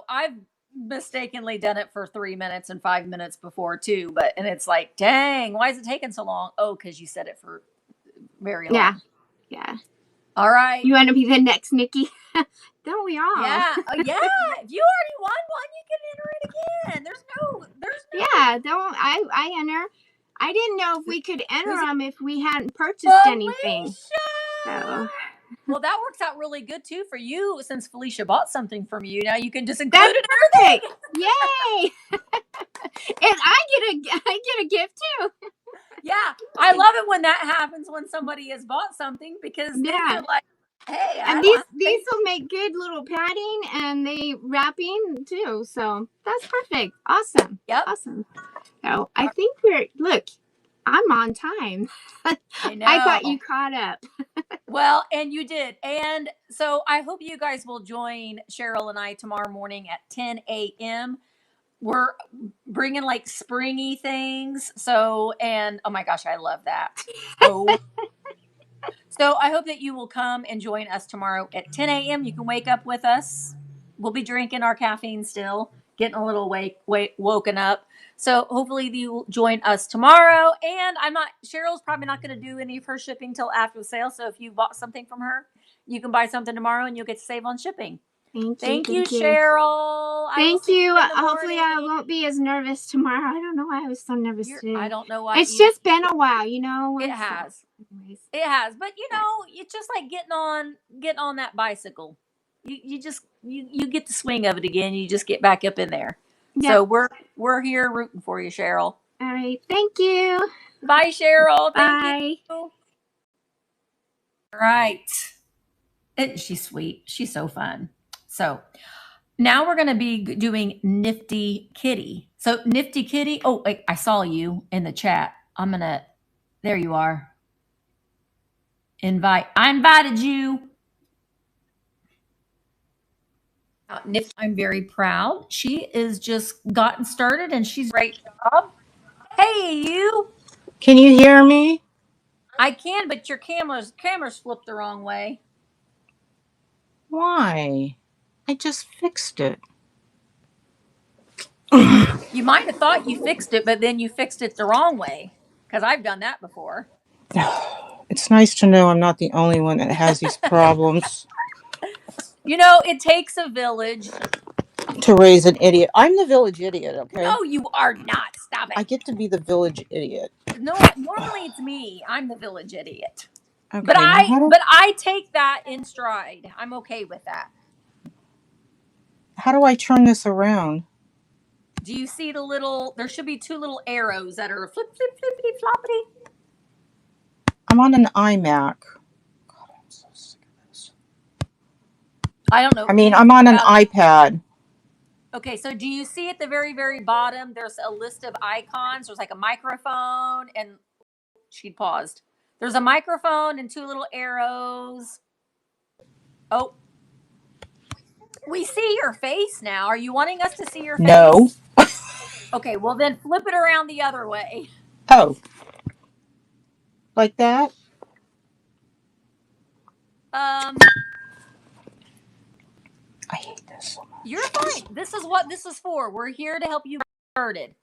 I've mistakenly done it for 3 minutes and 5 minutes before too. And it's like, dang, why is it taking so long? Oh, because you said it for very long. Yeah. All right. You want to be the next Nicki? Don't we all? Yeah. Yeah. If you already won one, you can enter it again. There's no. Yeah. I enter. I didn't know if we could enter them if we hadn't purchased anything. So. Well, that works out really good too for you since Felicia bought something from you. Now you can just include it in everything. Yay! And I get a gift too. Yeah, I love it when that happens when somebody has bought something because they're like, hey, and these will make good little padding and they wrapping too. So that's perfect. Awesome. Yep. Awesome. So I think I'm on time. I know. I thought you caught up. Well, and you did. And so I hope you guys will join Cheryl and I tomorrow morning at 10 a.m. We're bringing springy things. So, and oh my gosh, I love that. So I hope that you will come and join us tomorrow at 10 a.m. You can wake up with us. We'll be drinking our caffeine still, getting a little woken up. So hopefully you will join us tomorrow. And Cheryl's probably not going to do any of her shipping till after the sale. So if you bought something from her, you can buy something tomorrow and you'll get to save on shipping. Thank you, Cheryl. Thank you. Hopefully I won't be as nervous tomorrow. I don't know why I was so nervous today. I don't know why. It's just been a while, It has. It has. But it's just like getting on that bicycle. You get the swing of it again. You just get back up in there. Yep. So we're here rooting for you, Cheryl. All right. Thank you. Bye, Cheryl. Bye. Thank you. All right. Isn't she sweet? She's so fun. So now we're going to be doing Nifty Kitty. So Nifty Kitty. Oh, wait, I saw you in the chat. There you are. I invited you. I'm very proud. She is just gotten started and she's great job. Hey, you. Can you hear me? I can, but your camera's flipped the wrong way. Why? I just fixed it. You might have thought you fixed it, but then you fixed it the wrong way. Because I've done that before. It's nice to know I'm not the only one that has these problems. You know, it takes a village to raise an idiot. I'm the village idiot, okay? No, you are not. Stop it. I get to be the village idiot. No, normally it's me. I'm the village idiot. Okay, But I take that in stride. I'm okay with that. How do I turn this around? Do you see there should be two little arrows that are flip, flip, flippity, floppity. I'm on an iMac. God, I'm so sick of this. I don't know. I mean, I'm on an iPad. Okay, so do you see at the very, very bottom, there's a list of icons. There's like a microphone and she paused. There's a microphone and two little arrows. Oh. We see your face now. Are you wanting us to see your face? No. Okay, well then flip it around the other way. Oh. Like that? I hate this so much. You're fine. This is what this is for. We're here to help you get started.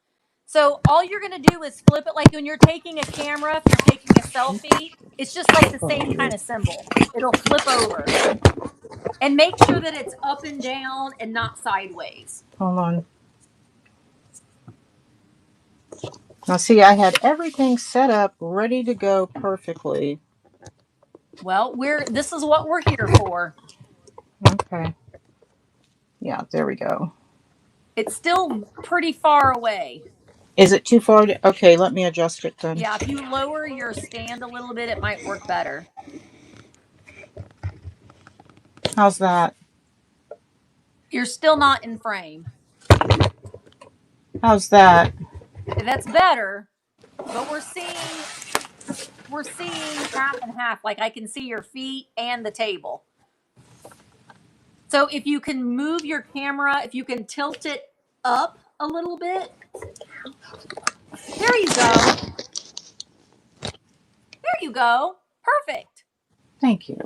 So all you're going to do is flip it like when you're taking a camera, if you're taking a selfie, it's just like the same kind of symbol. It'll flip over. And make sure that it's up and down and not sideways. Hold on. Now see, I had everything set up, ready to go perfectly. Well, this is what we're here for. Okay. Yeah, there we go. It's still pretty far away. Is it too far? Okay, let me adjust it then. Yeah, if you lower your stand a little bit, it might work better. How's that? You're still not in frame. How's that? That's better, but we're seeing half and half. Like I can see your feet and the table. So if you can move your camera, if you can tilt it up a little bit. There you go. There you go. Perfect. Thank you.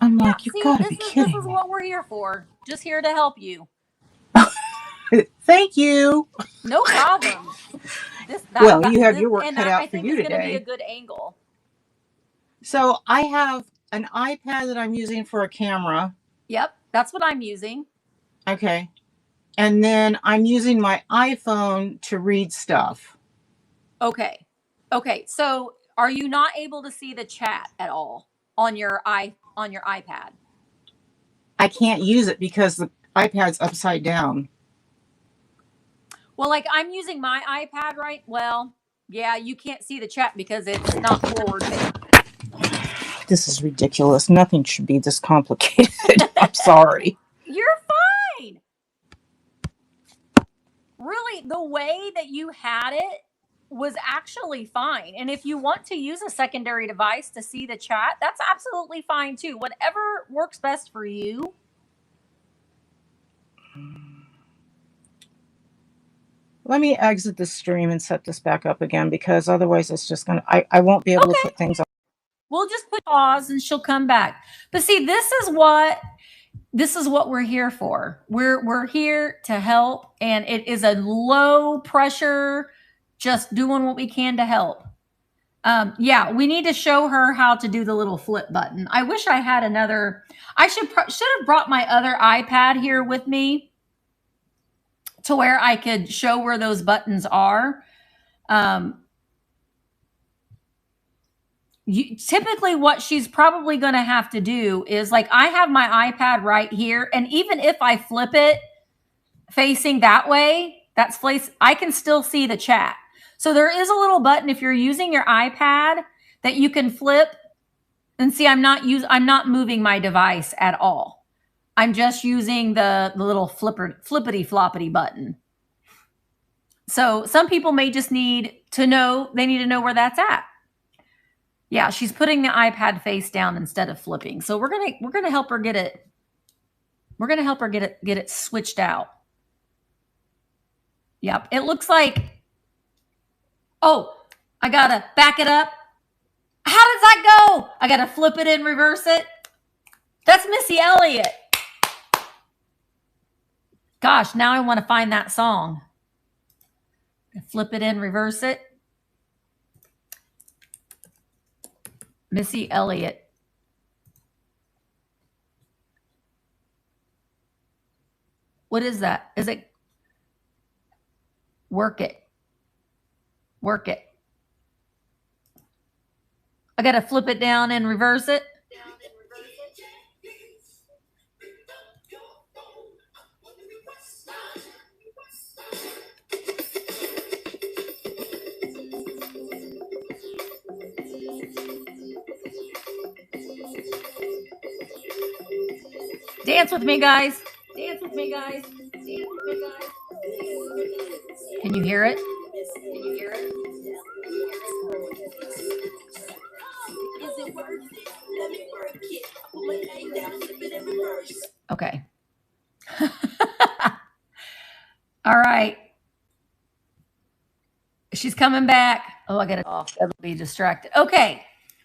I'm like, you gotta be kidding. This is what we're here for. Just here to help you. Thank you. No problem. You have your work cut out for you today. I think it's going to be a good angle. So I have an iPad that I'm using for a camera. Yep, that's what I'm using. Okay. And then I'm using my iPhone to read stuff. Okay. Okay. So are you not able to see the chat at all on your iPad? I can't use it because the iPad's upside down. Well, like I'm using my iPad, right? Well, yeah, you can't see the chat because it's not forward facing. This is ridiculous. Nothing should be this complicated. I'm sorry. You're fine. Really, the way that you had it was actually fine. And if you want to use a secondary device to see the chat, that's absolutely fine too. Whatever works best for you. Let me exit the stream and set this back up again because otherwise it's just going to, I won't be able to put things on. We'll just put pause and she'll come back. But see, this is what we're here for. We're here to help, and it is a low pressure, just doing what we can to help. Yeah, we need to show her how to do the little flip button. I wish I had another. I should have brought my other iPad here with me to where I could show where those buttons are. Typically what she's probably going to have to do is, like, I have my iPad right here, and even if I flip it facing that way, That's place. I can still see the chat. So there is a little button if you're using your iPad that you can flip and see. I'm not moving my device at all. I'm just using the little flippity floppity button. So some people may just need to know, they need to know where that's at. Yeah, she's putting the iPad face down instead of flipping. So we're gonna help her get it. We're gonna help her get it switched out. Yep, it looks like. Oh, I gotta back it up. How does that go? I gotta flip it and reverse it. That's Missy Elliott. Gosh, now I want to find that song. Flip it in, reverse it. Missy Elliott. What is that? Is it work it? Work it. I got to flip it down and reverse it. Dance with me, guys. Dance with me, guys. Dance with me, guys. Can you hear it? Can you hear it? Okay. All right. She's coming back. Oh, I got it off. That'll be distracted. Okay.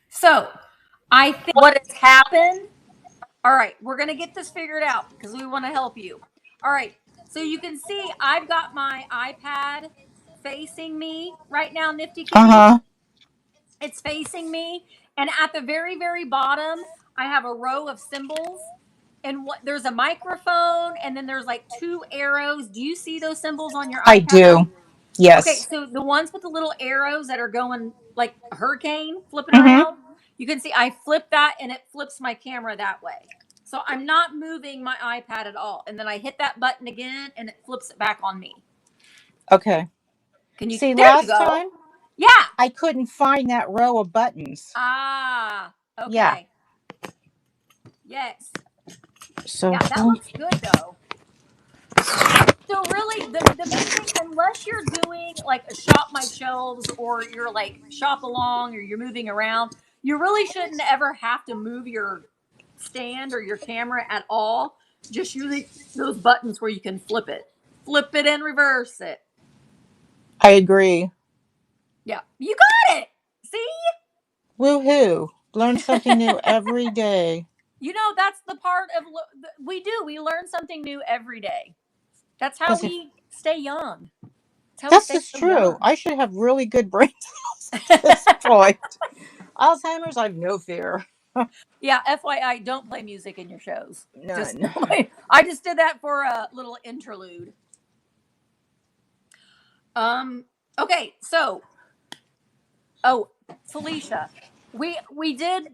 So I think what has happened. All right. We're going to get this figured out because we want to help you. All right. So you can see I've got my iPad facing me right now, Nifty Kitty. Uh-huh. It's facing me. And at the very, very bottom, I have a row of symbols. And there's a microphone, and then there's like 2 arrows. Do you see those symbols on your iPad? I do. Yes. Okay, so the ones with the little arrows that are going like a hurricane, flipping around, you can see I flip that, and it flips my camera that way. So I'm not moving my iPad at all. And then I hit that button again, and it flips it back on me. Okay. Can you see? There Last you go. time, yeah, I couldn't find that row of buttons. Ah, okay. Yeah. Yes. So yeah, that looks good though. So really, the main thing, unless you're doing like a shop my shelves or you're like shop along or you're moving around, you really shouldn't ever have to move your stand or your camera at all. Just using those buttons where you can flip it and reverse it. I agree. Yeah, you got it. See? Woohoo! Learn something new every day. You know, that's the part of we learn something new every day. That's how we stay young. That's just true. Young. I should have really good brain cells at this point. Alzheimer's, I have no fear. Yeah, FYI, don't play music in your shows. None. I just did that for a little interlude. Okay, so Felicia, we did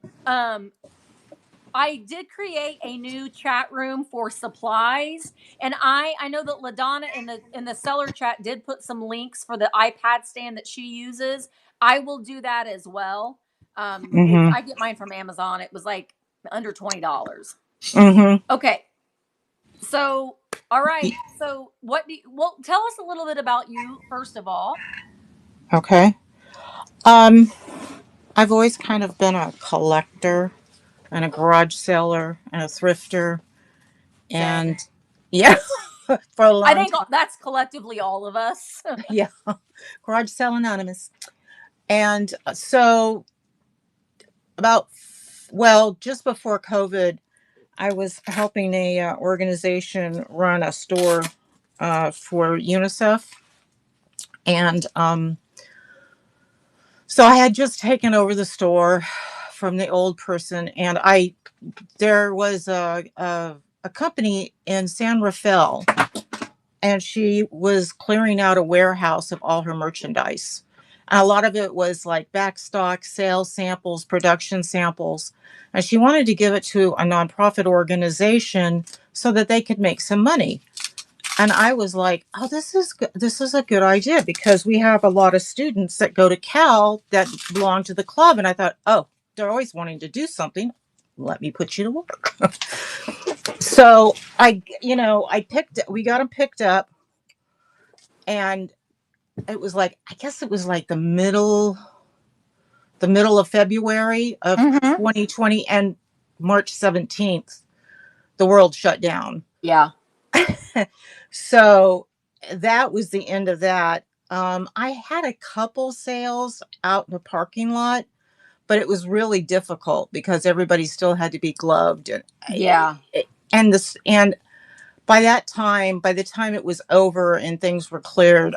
I did create a new chat room for supplies, and I know that LaDonna in the seller chat did put some links for the iPad stand that she uses. I will do that as well. I get mine from Amazon. It was like under $20. Okay. So, all right. So tell us a little bit about you, first of all. Okay. I've always kind of been a collector and a garage seller and a thrifter. And yeah, for a long time. I think that's collectively all of us. Yeah. Garage Sale Anonymous. And so just before COVID, I was helping a organization run a store for UNICEF. And so I had just taken over the store from the old person. And there was a company in San Rafael, and she was clearing out a warehouse of all her merchandise. And a lot of it was like backstock, sales samples, production samples. And she wanted to give it to a nonprofit organization so that they could make some money. And I was like, oh, this is a good idea, because we have a lot of students that go to Cal that belong to the club. And I thought, oh, they're always wanting to do something. Let me put you to work. So we got them picked up, and it was like, I guess it was like the middle of February of 2020, and March 17th, the world shut down. Yeah. So that was the end of that. I had a couple sales out in the parking lot, but it was really difficult because everybody still had to be gloved. Yeah. And by the time it was over and things were cleared,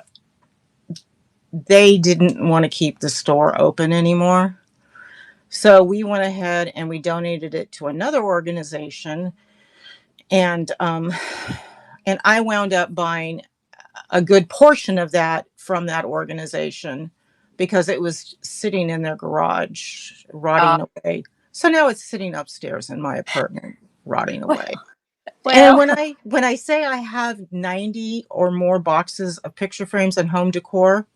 they didn't want to keep the store open anymore. So we went ahead and we donated it to another organization. And I wound up buying a good portion of that from that organization because it was sitting in their garage, rotting away. So now it's sitting upstairs in my apartment, rotting away. Well, And when I say I have 90 or more boxes of picture frames and home decor,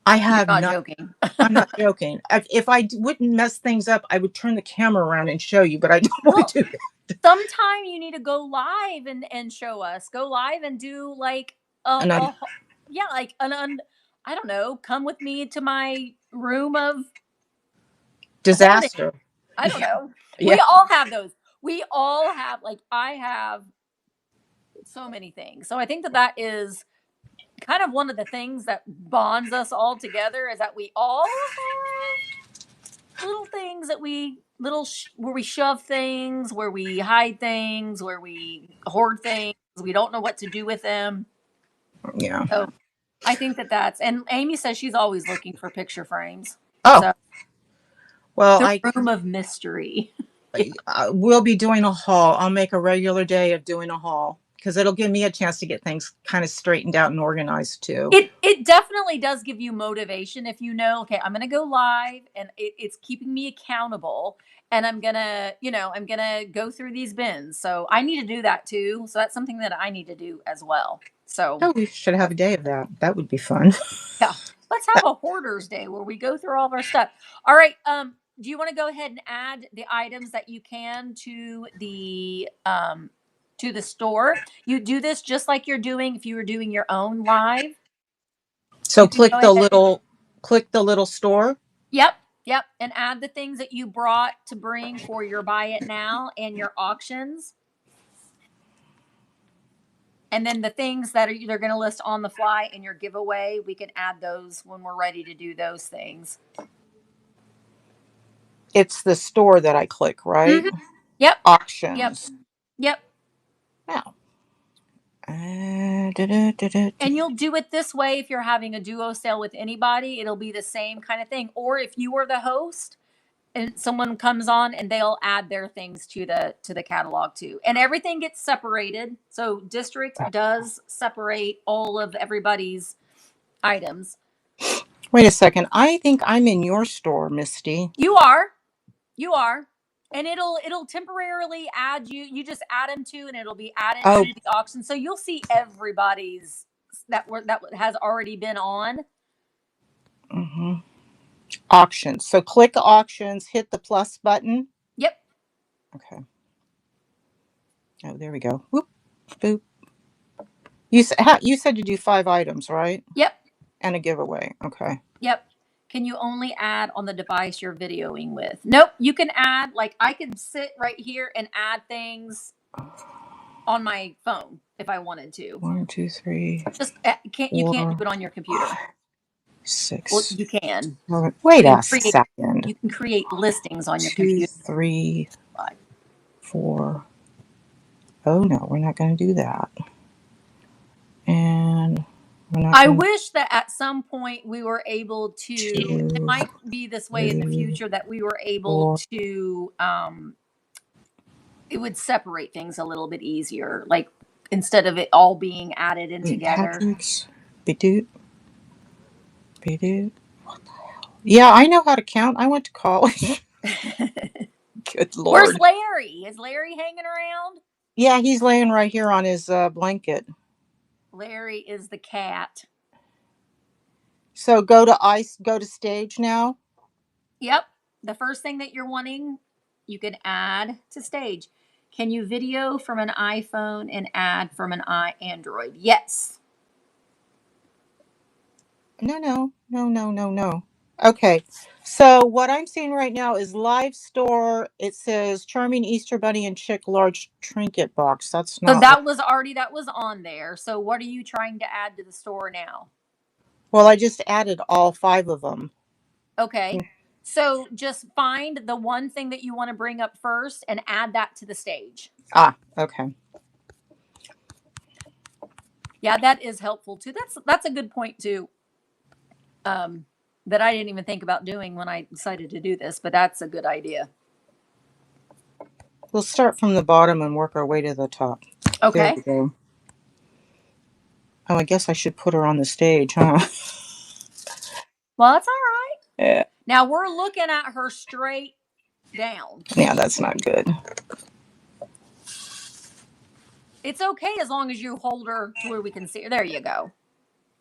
I have not joking. I'm not joking. If I wouldn't mess things up, I would turn the camera around and show you, but I don't want to do that. Sometime you need to go live and show us. Go live and do like I don't know. Come with me to my room of Disaster. I don't know. Yeah. We all have those. We all have, like, I have so many things. So I think that is kind of one of the things that bonds us all together, is that we all have little things that where we shove things, where we hide things, where we hoard things. We don't know what to do with them. Yeah. So I think that's, and Amy says she's always looking for picture frames. Oh, so, well, the room of mystery. We'll be doing a haul. I'll make a regular day of doing a haul because it'll give me a chance to get things kind of straightened out and organized too. It definitely does give you motivation if you know, okay, I'm going to go live and it's keeping me accountable, and I'm going to go through these bins. So I need to do that too. So that's something that I need to do as well. So we should have a day of that. That would be fun. Yeah. Let's have a hoarders day where we go through all of our stuff. All right. Do you want to go ahead and add the items that you can to the store? You do this just like you're doing if you were doing your own live. So click the little store. Yep. And add the things that you brought to bring for your buy it now and your auctions. And then the things that are either going to list on the fly in your giveaway, we can add those when we're ready to do those things. It's the store that I click, right? Mm-hmm. Yep. Auctions. Yep. Now. And you'll do it this way if you're having a duo sale with anybody. It'll be the same kind of thing. Or if you were the host and someone comes on and they'll add their things to the catalog too. And everything gets separated. So District does separate all of everybody's items. Wait a second. I think I'm in your store, Misty. You are. And it'll temporarily add you. You just add them to, and it'll be added to the auction. So you'll see everybody's that has already been on. Mm-hmm. Auctions. So click auctions, hit the plus button. Yep. Okay. Oh, there we go. Whoop, boop. You said you do 5 items, right? Yep. And a giveaway. Okay. Yep. Can you only add on the device you're videoing with? Nope. You can add, like, I can sit right here and add things on my phone if I wanted to. 1, 2, 3. Just you can't do it on your computer. 6. Well, you can. Wait a second. You can create listings on your 2, computer. 3, 4. Oh no, we're not going to do that. And I wish that at some point we were able to, it might be this way in the future, that we were able to, it would separate things a little bit easier. Like, instead of it all being added in together. Be-doot. What the hell? Yeah, I know how to count. I went to college. Good Lord. Where's Larry? Is Larry hanging around? Yeah, he's laying right here on his blanket. Larry is the cat. So go to stage now. Yep. The first thing that you're wanting, you can add to stage. Can you video from an iPhone and add from an Android? Yes. No. Okay. So what I'm seeing right now is live store. It says charming Easter bunny and chick large trinket box. That's So not that was on there. So what are you trying to add to the store now? well, I just added all 5 of them. Okay. So just find the one thing that you want to bring up first and add that to the stage. Okay. Yeah, that is helpful too. That's a good point too. That I didn't even think about doing when I decided to do this, but that's a good idea. We'll start from the bottom and work our way to the top. There Okay. we go. Oh, I guess I should put her on the stage, huh? Well, that's all right. Yeah. Now we're looking at her straight down. Yeah, that's not good. It's okay as long as you hold her to where we can see her. There you go.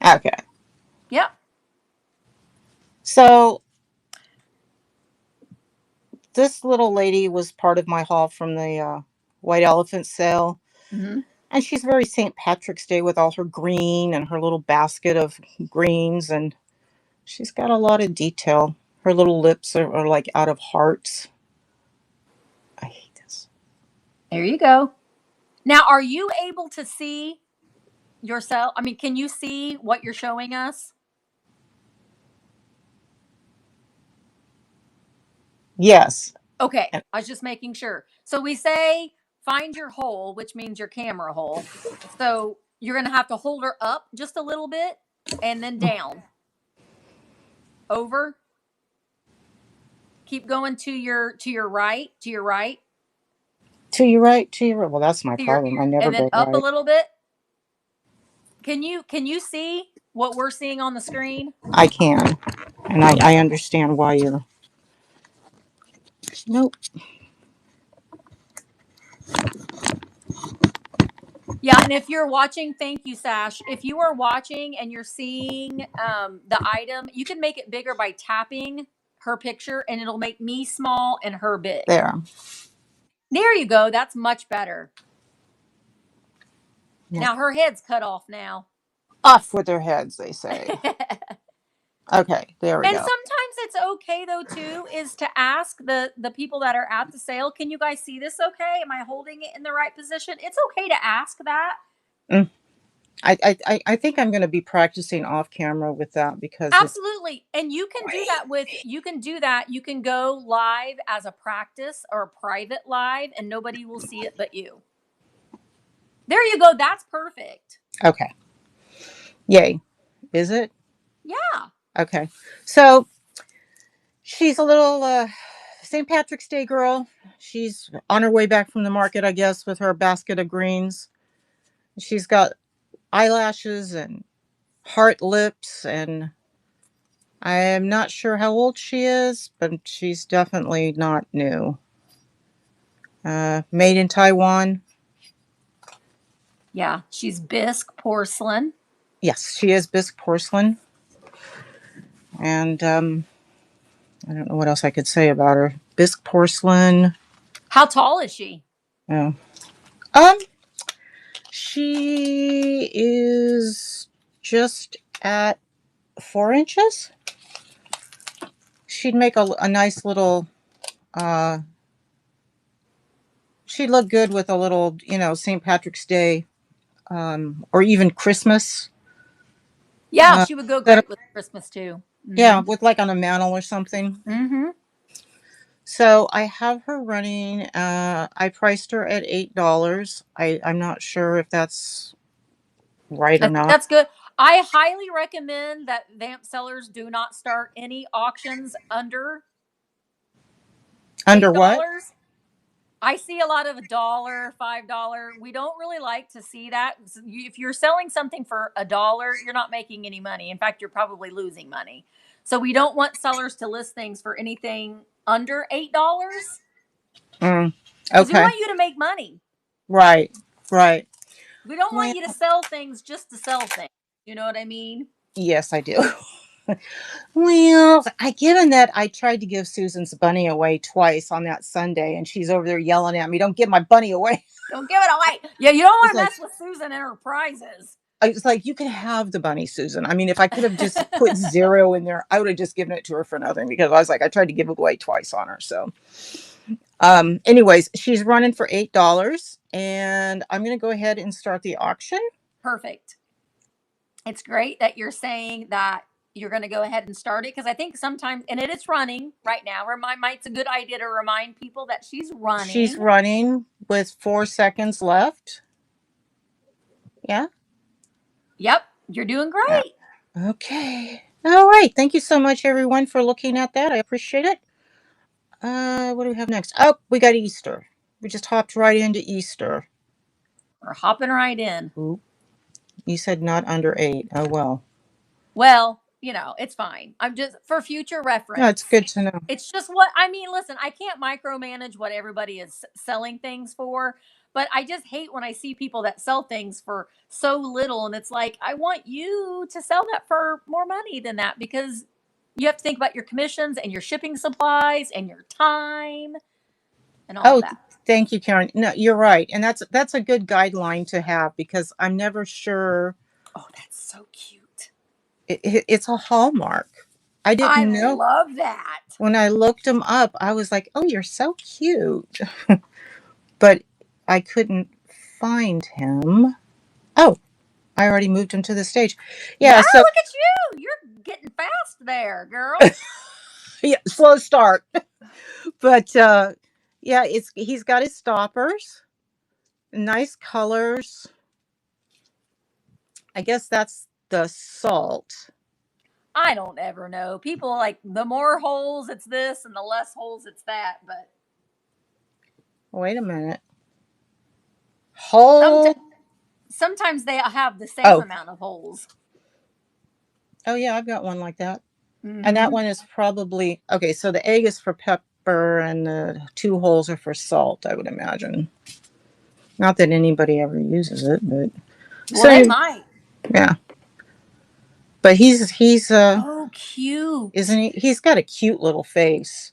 Okay. Yep. So this little lady was part of my haul from the White Elephant sale. Mm-hmm. And she's very St. Patrick's Day with all her green and her little basket of greens. And she's got a lot of detail. Her little lips are like out of hearts. I hate this. There you go. Now, are you able to see yourself? I mean, can you see what you're showing us? Yes. Okay. I was just making sure. So we say find your hole, which means your camera hole. So you're going to have to hold her up just a little bit and then down. Over. Keep going to your right, to your right. To your right, to your right. Well, that's my problem. I never and then go up right. a little bit. Can you see what we're seeing on the screen? I can. And I understand why you're... Nope. Yeah, and if you're watching, thank you, Sash. If you are watching and you're seeing the item, you can make it bigger by tapping her picture, and it'll make me small and her big. There. There you go. That's much better. Yeah. Now her head's cut off now. Off with their heads, they say. Okay, there we And go. sometimes it's okay though too, is to ask the people that are at the sale, can you guys see this okay? Am I holding it in the right position? It's okay to ask that. I think I'm going to be practicing off camera with that because absolutely. And you can do that you can go live as a practice or a private live and nobody will see it but you. There you go. That's perfect. Okay. Yay. Is it? Yeah. Okay. So she's a little St. Patrick's Day girl. She's on her way back from the market, I guess, with her basket of greens. She's got eyelashes and heart lips, and I am not sure how old she is, but she's definitely not new. Made in Taiwan. Yeah, she's bisque porcelain. Yes, she is bisque porcelain. And I don't know what else I could say about her. Bisque porcelain. How tall is she? Oh. She is just at 4 inches. She'd make a nice little, she'd look good with a little, St. Patrick's Day, or even Christmas. Yeah, she would go great with Christmas too. Mm-hmm. Yeah, with like on a mantle or something. Mm-hmm. So I have her running. I priced her at $8. I'm not sure if that's right or not. That's good. I highly recommend that VAMP sellers do not start any auctions under $8. What? I see a lot of $1, $5. We don't really like to see that. If you're selling something for $1, you're not making any money. In fact, you're probably losing money. So we don't want sellers to list things for anything under $8. Okay. We want you to make money. Right. We don't Well, want you to sell things just to sell things. You know what I mean? yes, I do. Well, given that I tried to give Susan's bunny away twice on that Sunday, and she's over there yelling at me, "Don't give my bunny away." Don't give it away. Yeah, you don't want It's to like, mess with Susan and her prizes. it's like, you can have the bunny, Susan. I mean, if I could have just put 0 in there, I would have just given it to her for nothing, because I was like, I tried to give it away twice on her. So, anyways, she's running for $8, and I'm going to go ahead and start the auction. Perfect. It's great that you're saying that you're going to go ahead and start it, because I think sometimes, and it is running right now. It's a good idea to remind people that she's running. She's running with 4 seconds left. Yeah. Yep, you're doing great. Yeah. Okay. All right. Thank you so much, everyone, for looking at that. I appreciate it. What do we have next? Oh, we got Easter. We just hopped right into Easter. We're hopping right in. Ooh. You said not under 8. Oh, well. Well, it's fine. I'm just for future reference. No, it's good to know. It's just listen, I can't micromanage what everybody is selling things for, but I just hate when I see people that sell things for so little. And it's like, I want you to sell that for more money than that, because you have to think about your commissions and your shipping supplies and your time and all that. Thank you, Karen. No, you're right. And that's a good guideline to have, because I'm never sure. Oh, that's so cute. It's a Hallmark. I didn't know. I love that. When I looked him up, I was like, oh, you're so cute. But I couldn't find him. Oh, I already moved him to the stage. Yeah. Wow, So look at you. You're getting fast there, girl. yeah, slow start. But yeah, he's got his stoppers. Nice colors. I guess that's the salt. I don't ever know. People like the more holes it's this and the less holes it's that, but wait a minute. Hole. Sometimes they have the same amount of holes. Oh yeah, I've got one like that. Mm-hmm. And that one is probably okay. So the egg is for pepper, and the 2 holes are for salt, I would imagine. Not that anybody ever uses it, but they might. Yeah. But he's oh, cute. Isn't he? He's got a cute little face.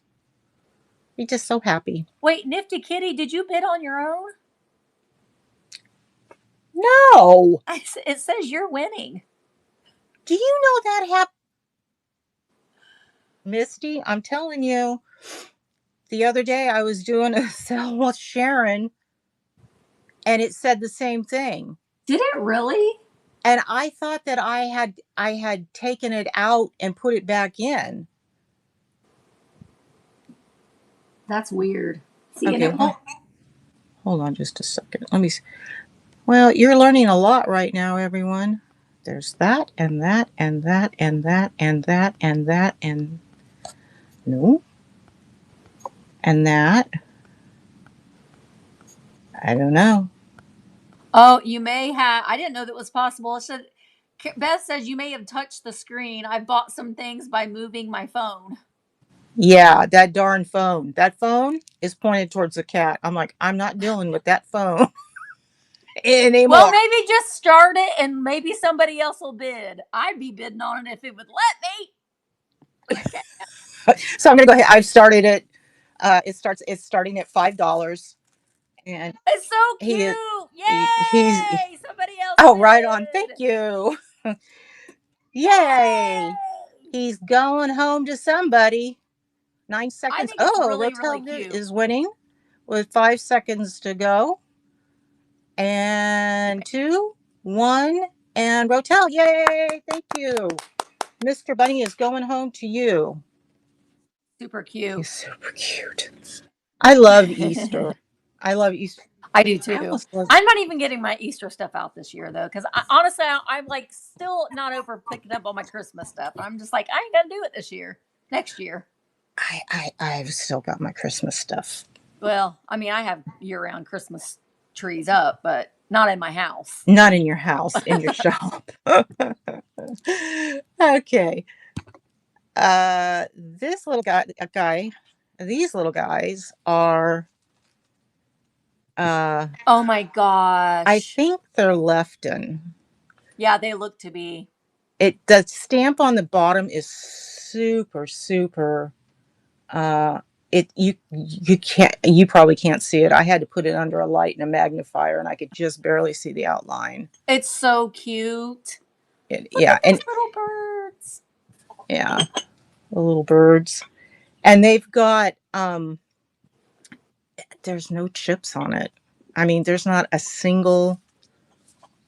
He's just so happy. Wait, Nifty Kitty, did you bid on your own? No. It says you're winning. Do you know that happened? Misty, I'm telling you, the other day I was doing a sale with Sharon, and it said the same thing. Did it really? And I thought that I had taken it out and put it back in. That's weird. See, okay, hold on just a second. Let me see. Well, you're learning a lot right now, everyone. There's that and that and that and that and that and that and no. And that. I don't know. Oh, you may have. I didn't know that was possible. It said, Beth says you may have touched the screen. I bought some things by moving my phone. Yeah, that darn phone. That phone is pointed towards the cat. I'm like, I'm not dealing with that phone anymore. Well, maybe just start it and maybe somebody else will bid. I'd be bidding on it if it would let me. So I'm going to go ahead. I've started it. It's starting at $5. And it's so cute. Yay! Somebody else. Oh, bid. Right on. Thank you. Yay! He's going home to somebody. 9 seconds. I think it's really cute. Is winning with 5 seconds to go. And 2, 1, and Rotel. Yay! Thank you. Mr. Bunny is going home to you. Super cute. He's super cute. I love Easter. I love Easter. I do too. I'm not even getting my Easter stuff out this year though, because honestly, I'm like still not over picking up all my Christmas stuff. I'm just like, I ain't gonna do it this year. Next year. I've still got my Christmas stuff. Well, I mean, I have year-round Christmas trees up, but not in my house. Not in your house, in your shop. Okay. This little guy. These little guys are Oh my I gosh. think they're Lefton. Yeah, they look to be. The stamp on the bottom is super, super. You probably can't see it. I had to put it under a light and a magnifier, and I could just barely see the outline. It's so cute. Look Yeah, at those little birds. yeah, the little birds, and they've got there's no chips on it. I mean, there's not a single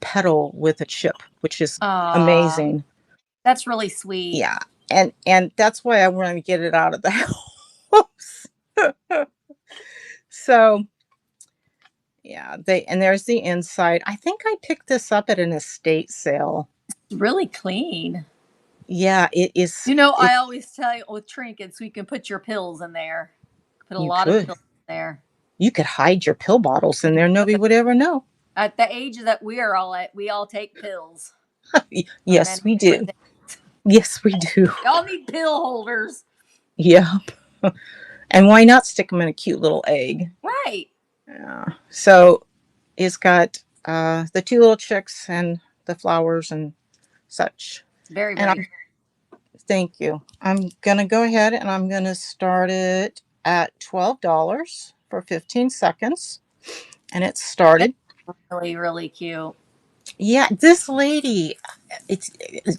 petal with a chip, which is amazing. That's really sweet. Yeah, and that's why I want to get it out of the house. So yeah, there's the inside. I think I picked this up at an estate sale. It's really clean. Yeah, it is. You know, I always tell you with trinkets, you can put your pills in there. Put a lot of pills in there. You could hide your pill bottles in there. Nobody would ever know. At the age that we are all at, we all take pills. Yes, we do. Yes, we do. Y'all need pill holders. Yeah. And why not stick them in a cute little egg? Right. Yeah. So it's got the two little chicks and the flowers and such. Very, very. Thank you. I'm going to go ahead and I'm going to start it at $12 for 15 seconds. And it started. That's really, really cute. Yeah, this lady,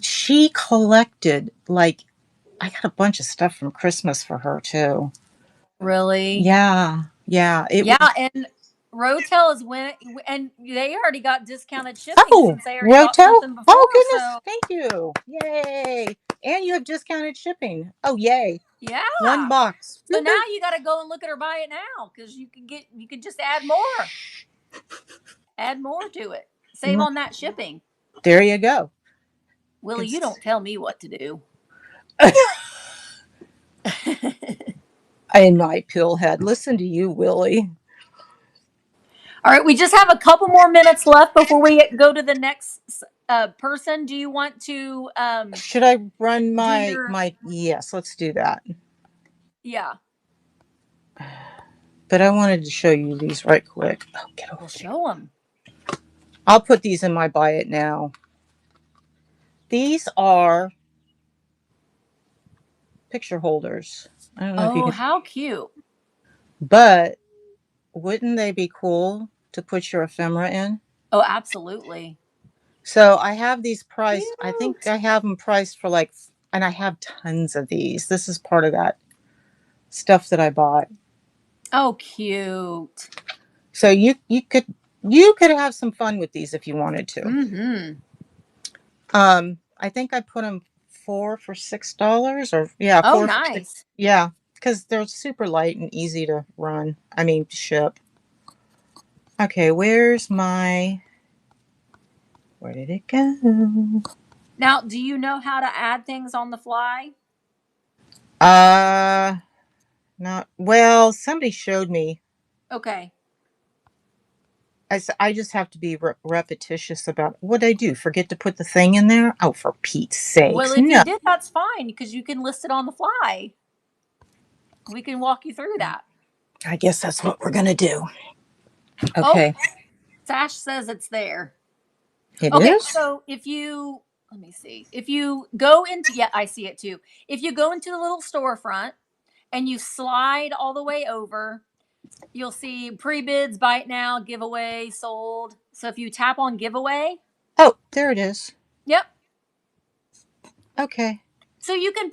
she collected, like, I got a bunch of stuff from Christmas for her too. Really? Yeah. And Rotel is and they already got discounted shipping since they already got Rotel? something before. Oh goodness, thank you. Yay. And you have discounted shipping. Oh yay. Yeah. One box. So now you got to go and look at her buy it now because you can just add more. Add more to it. Save on that shipping. There you go. Willie, you don't tell me what to do. I my pillhead. Listen to you, Willie. All right, we just have a couple more minutes left before we go to the next person. Do you want to? Should I run my? Yes, let's do that. Yeah. But I wanted to show you these right quick. Oh, get over. Show them. I'll put these in my buy it now. These are picture holders. I don't know if you can... how cute. But wouldn't they be cool to put your ephemera in? Oh, absolutely. So I have these priced. Cute. I think I have them priced for and I have tons of these. This is part of that stuff that I bought. Oh, cute. So you could have some fun with these if you wanted to. Mm-hmm. I think I put them 4 for $6 or yeah. Oh, nice. Yeah, because they're super light and easy to run. I mean, ship. Okay, where did it go? Now, do you know how to add things on the fly? Not well. Somebody showed me. Okay. I just have to be repetitious about what I do. Forget to put the thing in there? Oh, for Pete's sake. Well, if you did, that's fine because you can list it on the fly. We can walk you through that. I guess that's what we're going to do. Okay. Oh, Sash says it's there. It is? So if you, let me see. If you go into, yeah, I see it too. If you go into the little storefront and you slide all the way over, you'll see pre-bids, bite now, giveaway, sold. So if you tap on giveaway. Oh, there it is. Yep. Okay. So you can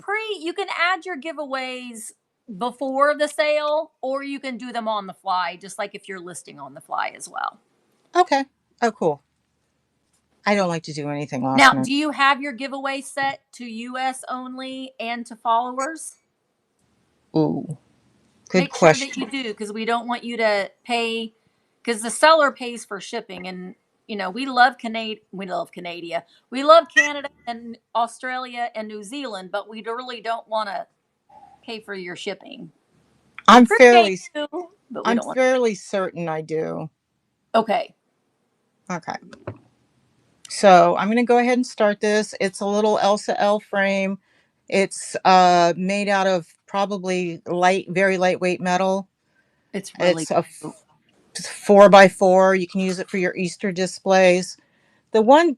add your giveaways before the sale, or you can do them on the fly, just like if you're listing on the fly as well. Okay. Oh, cool. I don't like to do anything last minute. Now, do you have your giveaway set to US only and to followers? Ooh. Good Make question. sure that you do, because we don't want you to pay, because the seller pays for shipping, and we love Canada, we love Canada and Australia and New Zealand, but we really don't want to pay for your shipping. I'm fairly certain I do. Okay. So I'm going to go ahead and start this. It's a little Elsa L frame. It's made out of probably very lightweight metal. It's really 4x4. You can use it for your Easter displays. The one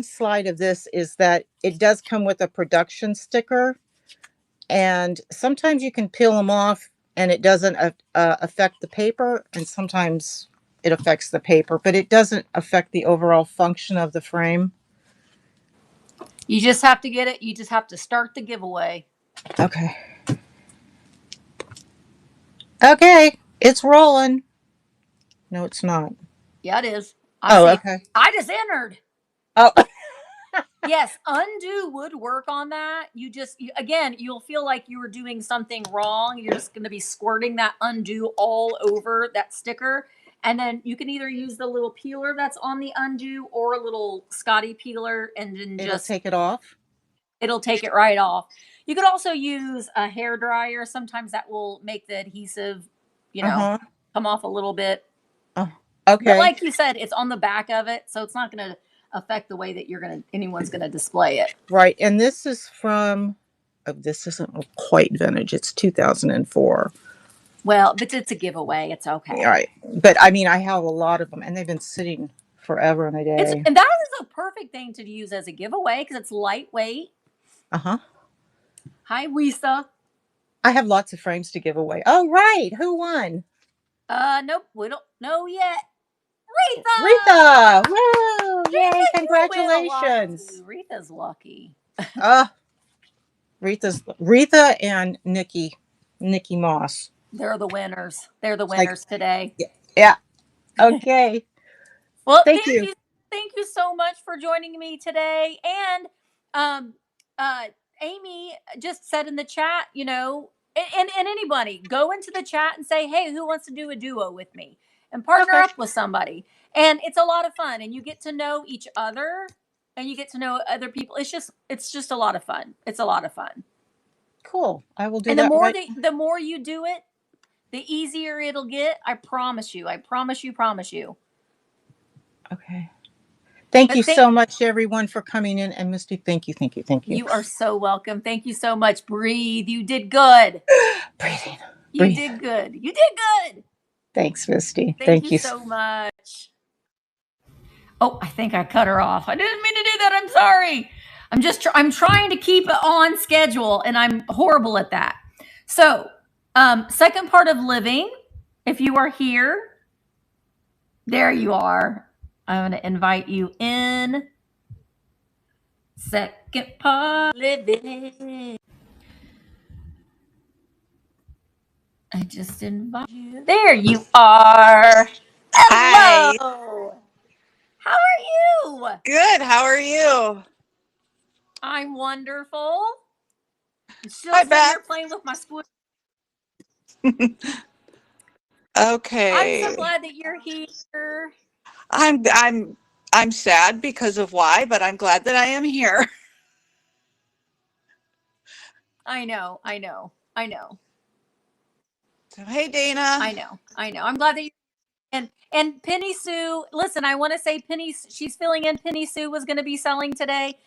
slide of this is that it does come with a production sticker, and sometimes you can peel them off and it doesn't affect the paper, and sometimes it affects the paper, but it doesn't affect the overall function of the frame. You just have to get it. You just have to start the giveaway. Okay. Okay, it's rolling. No, it's not. Yeah, it is. Okay. I just entered. Oh. Yes, undo would work on that. Again, you'll feel like you were doing something wrong. You're just going to be squirting that undo all over that sticker. And then you can either use the little peeler that's on the undo or a little Scotty peeler and then It'll take it off. It'll take it right off. You could also use a hair dryer. Sometimes that will make the adhesive, come off a little bit. Okay. But like you said, it's on the back of it, so it's not going to affect the way that anyone's going to display it. Right. And this is from, this isn't quite vintage. It's 2004. Well, but it's a giveaway. It's okay. All right. But I mean, I have a lot of them and they've been sitting forever and a day. And that is a perfect thing to use as a giveaway because it's lightweight. Uh-huh. Hi, Wisa. I have lots of frames to give away. Oh, right. Who won? Nope. We don't know yet. Rita! Woo! Yay! Congratulations. Rita's lucky. Rita and Nicki Moss. They're the winners. They're the winners today. Yeah. Okay. Well, thank you. Thank you so much for joining me today. And Amy just said in the chat, and anybody, go into the chat and say, hey, who wants to do a duo with me? And partner up with somebody. And it's a lot of fun. And you get to know each other and you get to know other people. It's just a lot of fun. It's a lot of fun. Cool. I will do and that. And the more you do it, the easier it'll get. I promise you. I promise you. Okay. Thank you so much, everyone, for coming in. And Misty, thank you. You are so welcome. Thank you so much. Breathe. You did good. Breathing. You did good. You did good. Thanks, Misty. Thank you so much. Oh, I think I cut her off. I didn't mean to do that. I'm sorry. I'm trying to keep it on schedule, and I'm horrible at that. So, second part of living. If you are here, there you are. I'm going to invite you in. Second part living. I just invite you. There you are. Hello. Hi. How are you? Good. How are you? I'm wonderful. I'm still Hi, sitting here playing with my squish. Okay. I'm so glad that you're here. I'm sad because of why, but I'm glad that I am here. I know. So, hey, Dana. I know. I'm glad that you and Penny Sue. Listen, I want to say she's filling in. Penny Sue was going to be selling today,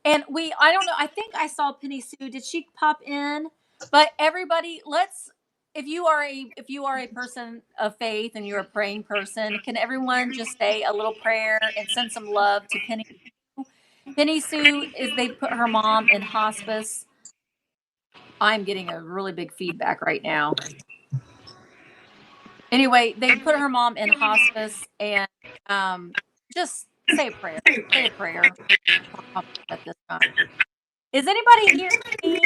and I don't know. I think I saw Penny Sue. Did she pop in? But everybody, if you are a person of faith and you're a praying person, can everyone just say a little prayer and send some love to Penny Sue? Penny Sue they put her mom in hospice. I'm getting a really big feedback right now. Anyway, they put her mom in hospice and just say a prayer. Say a prayer at this time. Is anybody hearing me?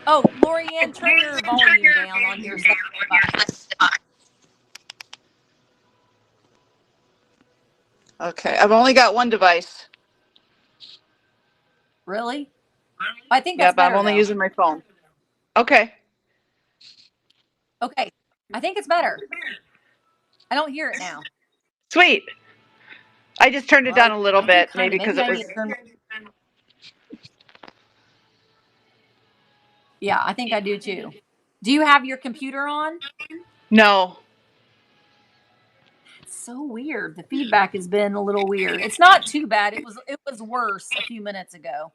Oh, Lorianne, turn your volume down on your stuff. Okay, I've only got one device. Really? I think that's better. I'm only using my phone. Okay. Okay, I think it's better. I don't hear it now. Sweet. I just turned it down a little bit, maybe because it was. Yeah, I think I do too. Do you have your computer on? No. It's so weird. The feedback has been a little weird. It's not too bad. It was worse a few minutes ago.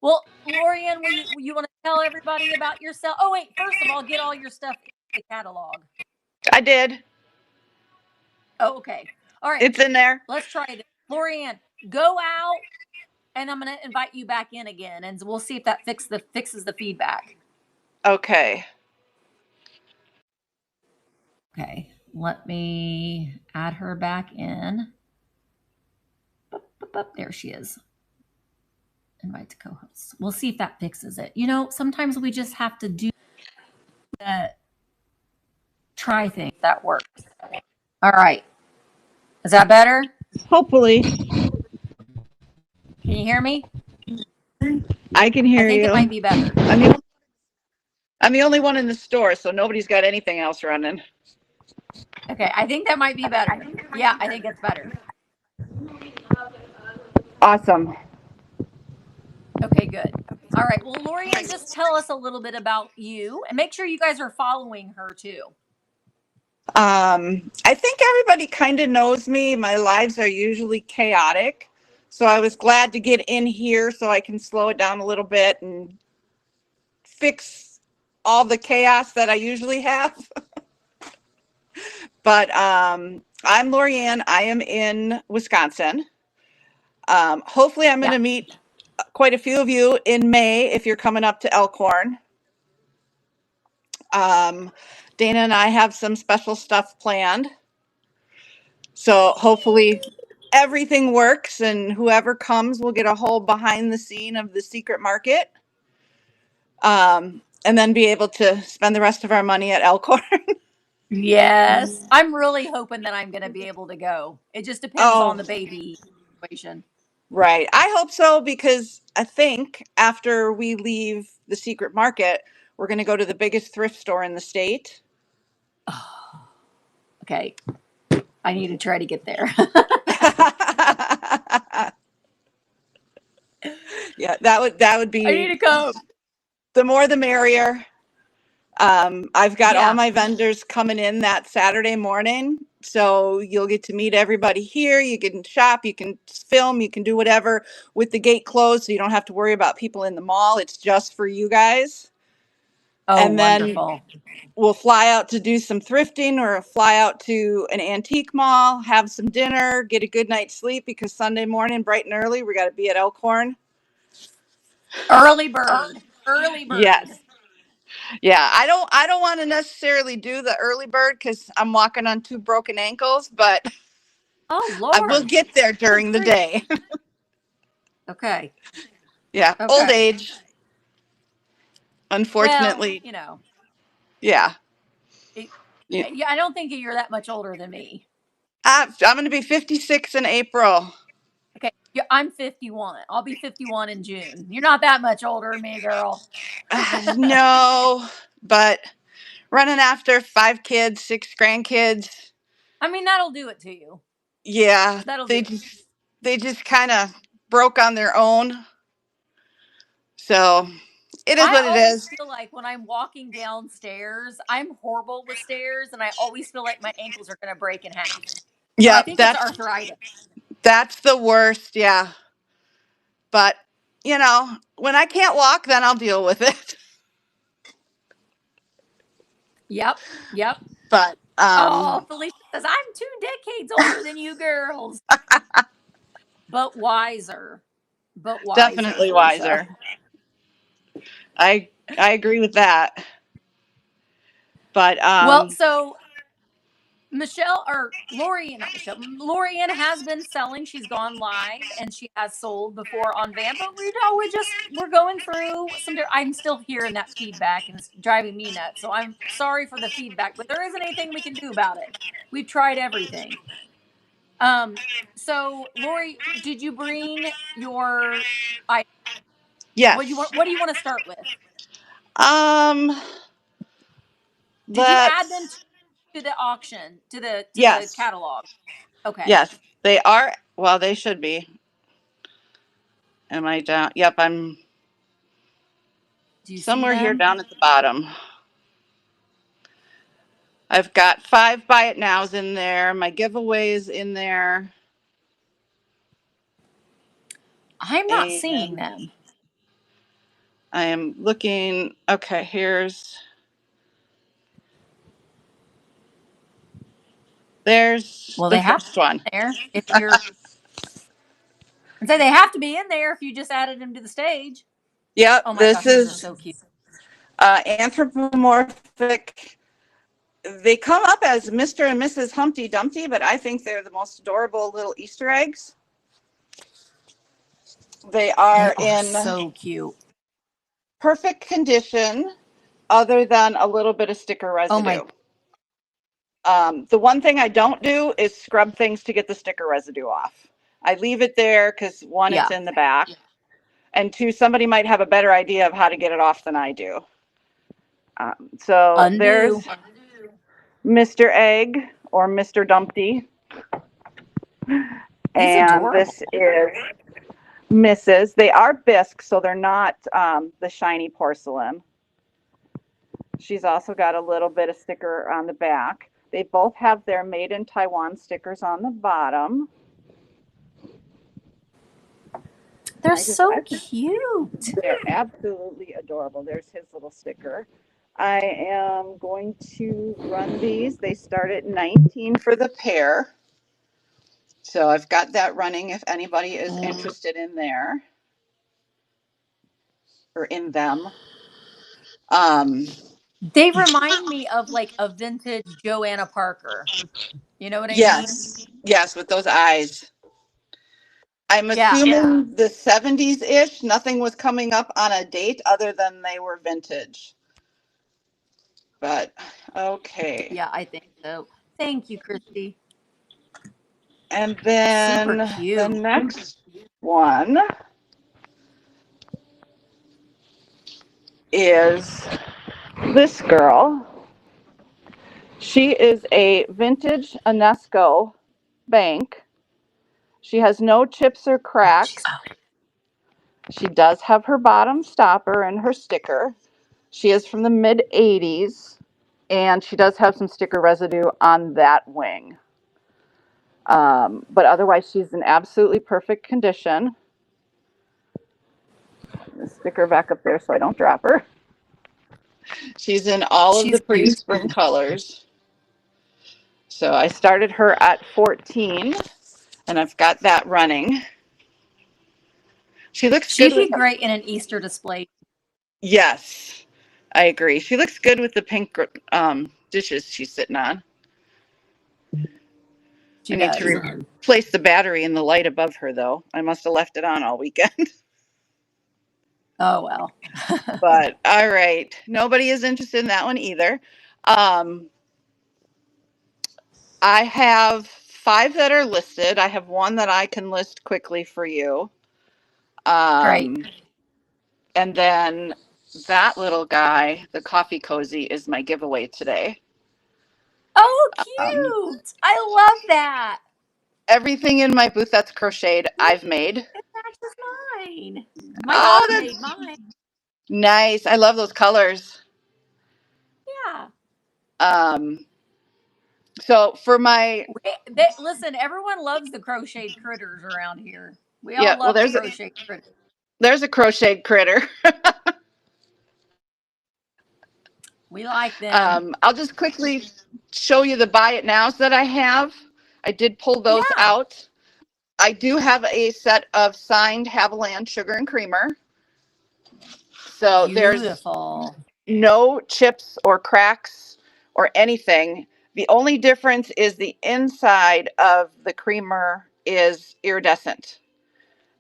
Well, Lorianne, you want to tell everybody about yourself? Oh wait, first of all, get all your stuff in the catalog. I did. Oh, okay. All right. It's in there. Let's try this. Lorianne, go out, and I'm gonna invite you back in again, and we'll see if that fixes the feedback. Okay. Okay. Let me add her back in. There she is. Invite to co-host. We'll see if that fixes it. You know, sometimes we just have to do the try thing. That works. All right. Is that better? Hopefully. Can you hear me? I can hear I think you. it might be better. I'm the only one in the store, so nobody's got anything else running. Okay, I think that might be better. Yeah, I think it's better. Awesome. Okay, good. All right. Well, Lorianne, just tell us a little bit about you, and make sure you guys are following her too. I think everybody kind of knows me. My lives are usually chaotic. So I was glad to get in here so I can slow it down a little bit and fix all the chaos that I usually have. But I'm Lorianne. I am in Wisconsin. Hopefully I'm going to meet quite a few of you in May if you're coming up to Elkhorn. Dana and I have some special stuff planned. So hopefully everything works and whoever comes will get a whole behind the scene of the secret market. And then be able to spend the rest of our money at Elkhorn. Yes. I'm really hoping that I'm going to be able to go. It just depends on the baby situation. Right. I hope so, because I think after we leave the secret market, we're going to go to the biggest thrift store in the state. Oh, okay. I need to try to get there. Yeah, that would be. I need to come. The more the merrier. I've got all my vendors coming in that Saturday morning. So you'll get to meet everybody here. You can shop, you can film, you can do whatever with the gate closed. So you don't have to worry about people in the mall. It's just for you guys. Oh, and wonderful. Then we'll fly out to do some thrifting or fly out to an antique mall, have some dinner, get a good night's sleep, because Sunday morning, bright and early, we got to be at Elkhorn. Early bird. Early bird. Yes. Yeah, I don't want to necessarily do the early bird because I'm walking on 2 broken ankles, but oh I Lord, will get there during the day. Okay. Yeah, Okay. old age. Unfortunately. Well, Yeah. Yeah, I don't think you're that much older than me. I'm going to be 56 in April. Okay, I'm 51. I'll be 51 in June. You're not that much older than me, girl. No, but running after 5 kids, 6 grandkids. I mean, that'll do it to you. Yeah, they just kind of broke on their own. So it is what it is. I feel like when I'm walking downstairs, I'm horrible with stairs, and I always feel like my ankles are going to break in half. Yeah, so I think it's arthritis. That's the worst. Yeah. But, when I can't walk, then I'll deal with it. Yep. But, Felicia says, I'm 2 decades older than you girls. But wiser. Definitely wiser. I agree with that. But, well, so Lorianne has been selling. She's gone live and she has sold before on VAMP, but we're going through I'm still hearing that feedback and it's driving me nuts. So I'm sorry for the feedback, but there isn't anything we can do about it. We've tried everything. So Lori, did you bring your item? Yes. What do you want to start with? Did you add them to the auction, to the catalog? Okay. Yes, they are. Well, they should be. Am I down? Yep, I'm somewhere here down at the bottom. I've got 5 buy it nows in there. My giveaway is in there. I'm not seeing them. I am looking. Okay, there's Well, the they have to first be one. in there if you're. And say they have to be in there if you just added them to the stage. Yep, Oh my this gosh, these are is so cute. anthropomorphic. They come up as Mr. and Mrs. Humpty Dumpty, but I think they're the most adorable little Easter eggs. They are in so cute. perfect condition, other than a little bit of sticker residue. The one thing I don't do is scrub things to get the sticker residue off. I leave it there because one, it's in the back, and two, somebody might have a better idea of how to get it off than I do. So there's Mr. Egg or Mr. Dumpty. And this is Mrs. They are bisque, so they're not the shiny porcelain. She's also got a little bit of sticker on the back. They both have their Made in Taiwan stickers on the bottom. They're so cute. They're absolutely adorable. There's his little sticker. I am going to run these. They start at $19 for the pair. So I've got that running if anybody is interested in there or in them. They remind me of like a vintage Joanna Parker. You know what I mean? Yes, with those eyes. I'm assuming the 70s-ish, nothing was coming up on a date other than they were vintage. But, okay. Yeah, I think so. Thank you, Christy. And then the next one is this girl. She is a vintage Anesco bank. She has no chips or cracks. She does have her bottom stopper and her sticker. She is from the mid-80s, and she does have some sticker residue on that wing. But otherwise, she's in absolutely perfect condition. The sticker back up there so I don't drop her. She's in all of the pretty spring colors. So I started her at 14, and I've got that running. She looks good. She'd be great in an Easter display. Yes, I agree. She looks good with the pink dishes she's sitting on. I need to replace the battery in the light above her, though. I must have left it on all weekend. Oh, well. But, all right. Nobody is interested in that one either. I have 5 that are listed. I have one that I can list quickly for you. Great. And then that little guy, the coffee cozy, is my giveaway today. Oh, cute. I love that. Everything in my booth that's crocheted, I've made. That's mine. My daughter made mine. Nice. I love those colors. Yeah. So for my... listen, everyone loves the crocheted critters around here. We all love the crocheted critters. There's a crocheted critter. We like them. I'll just quickly show you the buy it nows that I have. I did pull those out. I do have a set of signed Haviland sugar and creamer. So there's no chips or cracks or anything. The only difference is the inside of the creamer is iridescent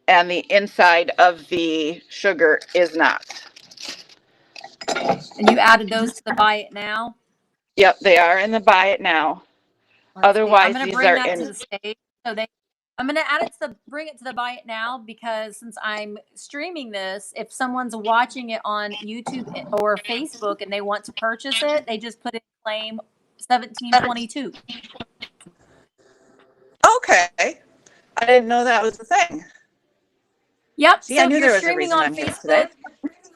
and the inside of the sugar is not. And you added those to the buy it now? Yep, they are in the buy it now. Otherwise, I'm going to bring that to the stage. I'm going to add it to bring it to the buy it now, because since I'm streaming this, if someone's watching it on YouTube or Facebook and they want to purchase it, they just put in claim 1722. Okay. I didn't know that was the thing. Yep. See, so I knew if there you're was a streaming reason on I'm here Facebook, today.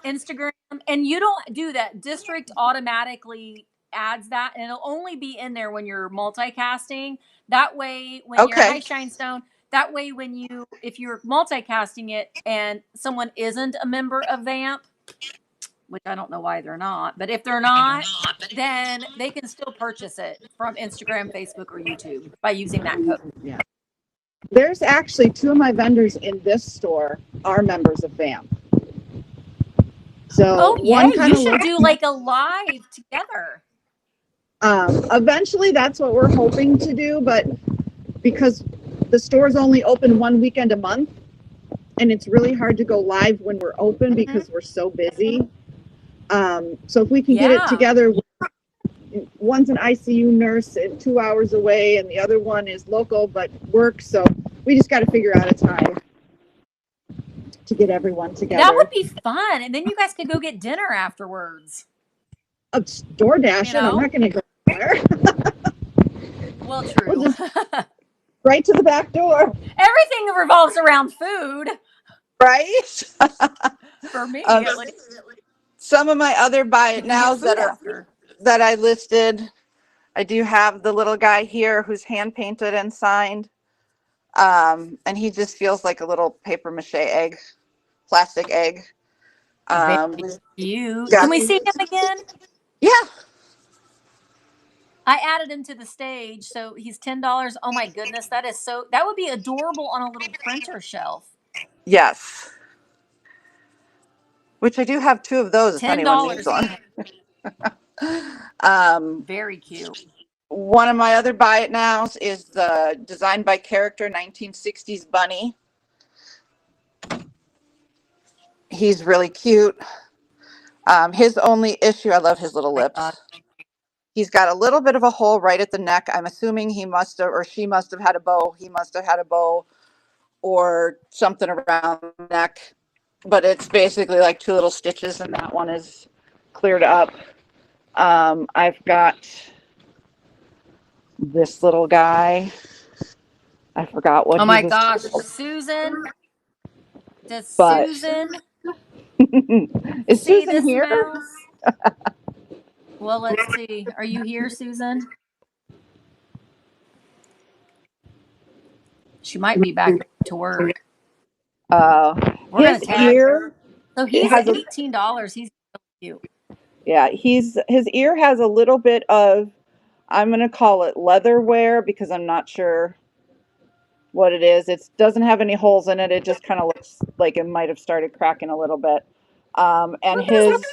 Instagram, and you don't do that, District automatically adds that, and it'll only be in there when you're multicasting. That way, when you're High Shine Stone, if you're multicasting it and someone isn't a member of VAMP, which I don't know why they're not. But if they're not, then they can still purchase it from Instagram, Facebook, or YouTube by using that code. Yeah. There's actually 2 of my vendors in this store are members of VAMP. So yeah, you should do like a live together. Eventually, that's what we're hoping to do, but because the store's only open 1 weekend a month, and it's really hard to go live when we're open because we're so busy. So if we can get it together, one's an ICU nurse and 2 hours away, and the other one is local but works. So we just got to figure out a time to get everyone together. That would be fun, and then you guys could go get dinner afterwards. DoorDash, you know? I'm not going to go there. Well, true. We'll right to the back door. Everything revolves around food, right? For me, some of my other buy it nows that I listed. I do have the little guy here who's hand painted and signed. And he just feels like a little paper mache egg, plastic egg. Cute. Can we see him again? Yeah. I added him to the stage, so he's $10. Oh my goodness, that would be adorable on a little printer shelf. Yes. Which I do have 2 of those if anyone needs one. Very cute. One of my other buy it nows is the designed by character 1960s bunny. He's really cute. His only issue, I love his little lips. He's got a little bit of a hole right at the neck. I'm assuming he must have, or she must have had a bow. He must have had a bow or something around the neck. But it's basically like 2 little stitches, and that one is cleared up. I've got this little guy. I forgot what. Oh my gosh, Susan. Susan? Is Susan here? Well, let's see. Are you here, Susan? She might be back to work. His ear. So he's at $18. He's cute. Yeah, his ear has a little bit of, I'm going to call it leather wear because I'm not sure what it is. It doesn't have any holes in it. It just kind of looks like it might have started cracking a little bit. And his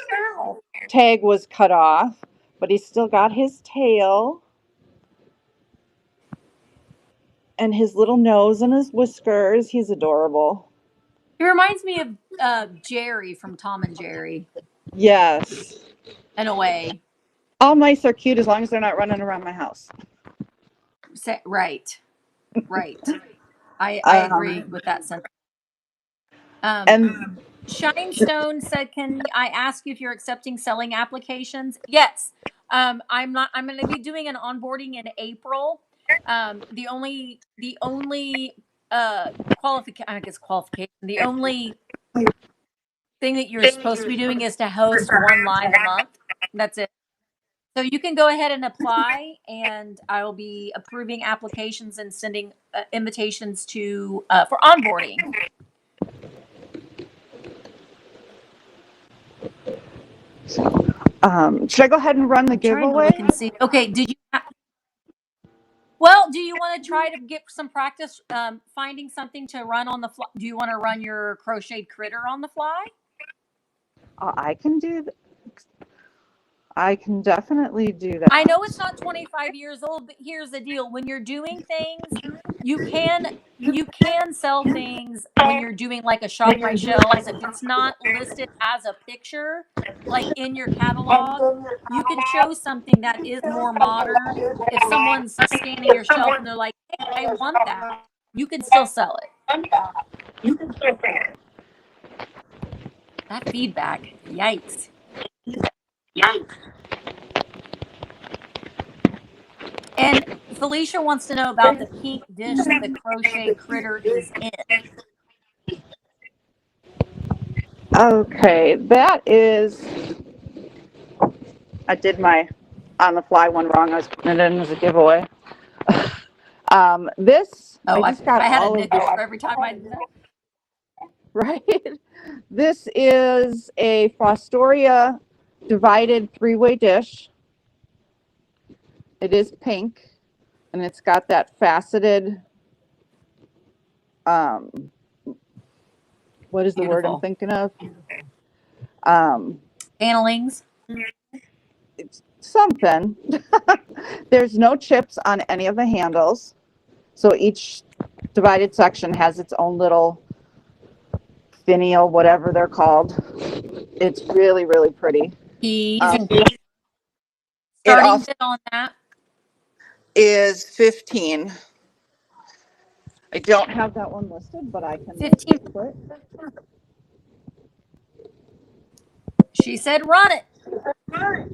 tag was cut off, but he's still got his tail and his little nose and his whiskers. He's adorable. He reminds me of Jerry from Tom and Jerry. Yes. In a way. All mice are cute as long as they're not running around my house. Right. I agree with that sentence. And Shinestone said, "Can I ask you if you're accepting selling applications?" Yes. I'm going to be doing an onboarding in April. The only qualification. The only thing that you're supposed to be doing is to host 1 live a month. That's it. So you can go ahead and apply, and I will be approving applications and sending invitations to for onboarding. Should I go ahead and run the giveaway? Okay. Did you? Well, do you want to try to get some practice finding something to run on the fly? Do you want to run your crocheted critter on the fly? I can do that. I can definitely do that. I know it's not 25 years old, but here's the deal. When you're doing things, you can sell things when you're doing like a shop my shelves. If it's not listed as a picture, like in your catalog, you can show something that is more modern. If someone's scanning your shelf and they're like, hey, I want that, you can still sell it. That feedback, yikes. And Felicia wants to know about the pink dish that the crochet critter is in. Okay, that is, I did my on the fly one wrong. I was putting it in as a giveaway. I had a nickel every time I did that. right? This is a Fostoria divided three-way dish. It is pink, and it's got that faceted, what is the word I'm Beautiful. thinking of? Panelings. It's something. There's no chips on any of the handles. So each divided section has its own little finial, whatever they're called. It's really, really pretty. Keys and It starting also bid on that. is 15. I don't have that one listed, but I can 15. put. She said run it. All right.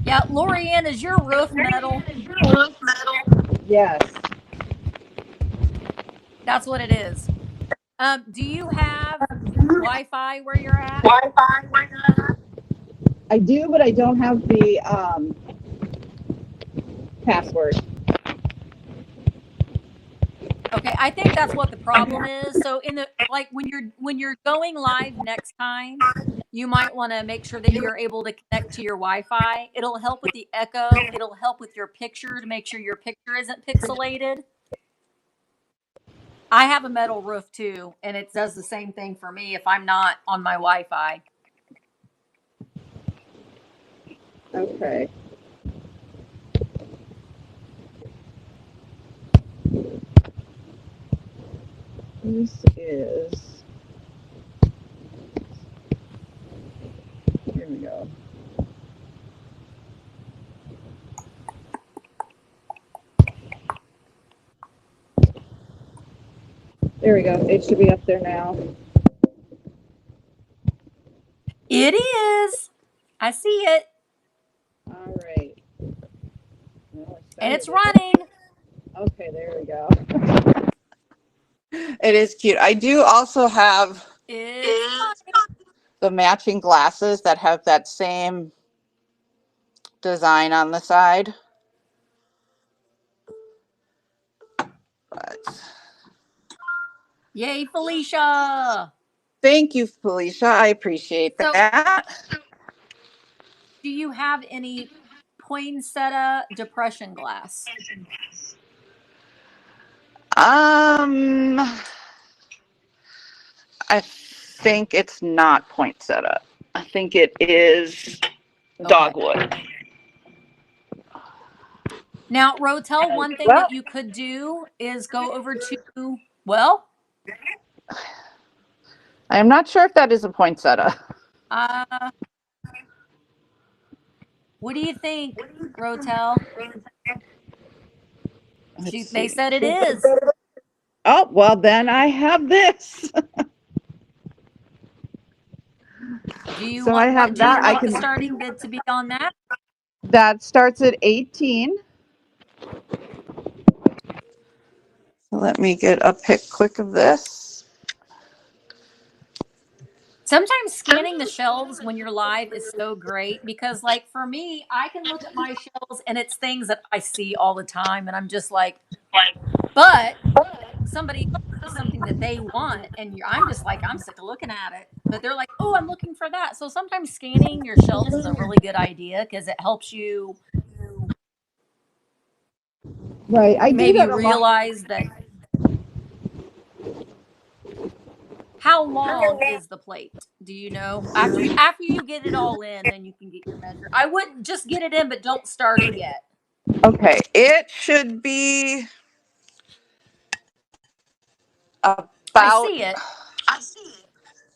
Yeah, Lorianne, is your roof metal? Yes. That's what it is. Do you have Wi-Fi where you're at? I do, but I don't have the password. Okay, I think that's what the problem is. So when you're going live next time, you might want to make sure that you're able to connect to your Wi-Fi. It'll help with the echo. It'll help with your picture to make sure your picture isn't pixelated. I have a metal roof too, and it does the same thing for me if I'm not on my Wi-Fi. Okay. This is, here we go. There we go. It should be up there now. It is. I see it. All right. Well, And it's running. Okay, there we go. It is cute. I do also have the matching glasses that have that same design on the side. But Yay, Felicia. thank you, Felicia. I appreciate that. Do you have any poinsettia depression glass? I think it's not poinsettia. I think it is dogwood. Now, Rotel, one thing that you could do is go over to, well, I'm not sure if that is a poinsettia. What do you think, Rotel? They said it is. Oh, well, then I have this. Do you So want, I have do you that. want the starting bid to be on that? That starts at 18. So let me get a pic quick of this. Sometimes scanning the shelves when you're live is so great because, like, for me, I can look at my shelves and it's things that I see all the time, and I'm just like, but somebody else sees something that they want, and I'm just like, I'm sick of looking at it. But they're like, oh, I'm looking for that. So sometimes scanning your shelves is a really good idea because it helps you, right? I maybe realize that. How long is the plate? Do you know? After you get it all in, then you can get your measure. I wouldn't just get it in, but don't start it yet. Okay, it should be about I see it.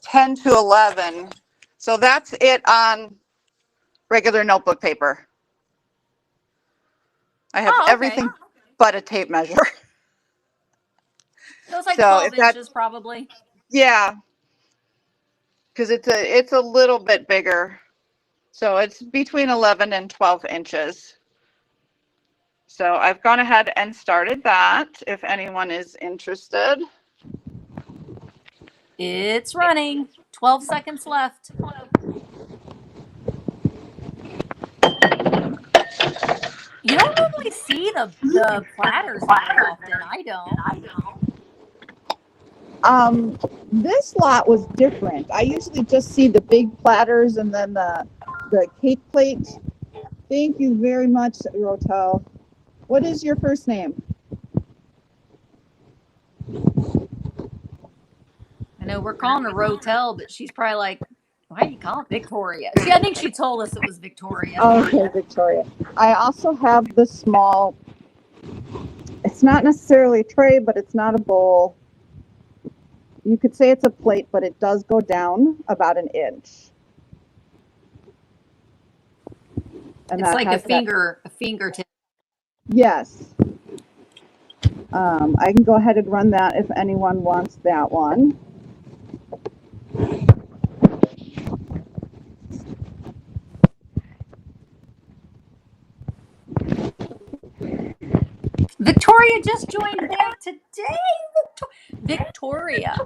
10 to 11. So that's it on regular notebook paper. I have everything but a tape measure. So it's like 12 inches probably. Yeah, because it's a little bit bigger. So it's between 11 and 12 inches. So I've gone ahead and started that if anyone is interested. It's running. 12 seconds left. always see the platters very often. I don't. This lot was different. I usually just see the big platters and then the cake plate. Thank you very much, Rotel. What is your first name? I know we're calling her Rotel, but she's probably like, why do you call it Victoria? I think she told us it was Victoria. Okay, Victoria. I also have the small, it's not necessarily a tray, but it's not a bowl. You could say it's a plate, but it does go down about an inch. And it's like a fingertip. Yes. I can go ahead and run that if anyone wants that one. Victoria just joined back today. Victoria.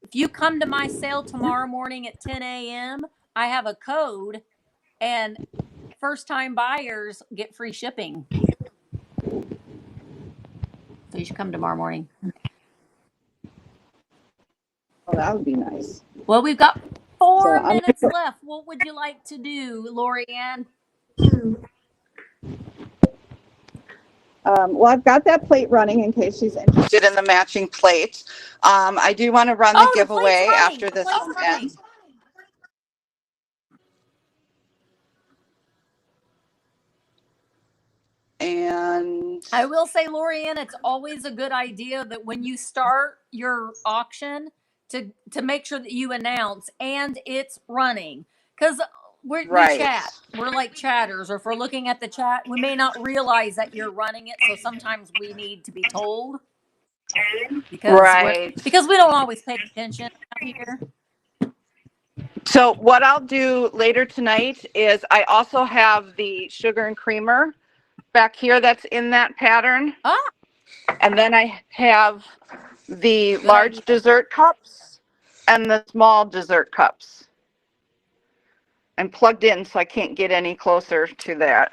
If you come to my sale tomorrow morning at 10 a.m., I have a code, and first-time buyers get free shipping. So you should come tomorrow morning. Oh, that would be nice. Well, we've got 4 minutes left. What would you like to do, Lorianne? Well, I've got that plate running in case she's interested in the matching plate. I do want to run the giveaway after this ends. And I will say, Lorianne, it's always a good idea that when you start your auction to make sure that you announce and it's running, because we chat. We're like chatters, or if we're looking at the chat, we may not realize that you're running it. So sometimes we need to be told because we don't always pay attention out here. So what I'll do later tonight is I also have the sugar and creamer back here that's in that pattern. And then I have the large dessert cups and the small dessert cups. I'm plugged in, so I can't get any closer to that.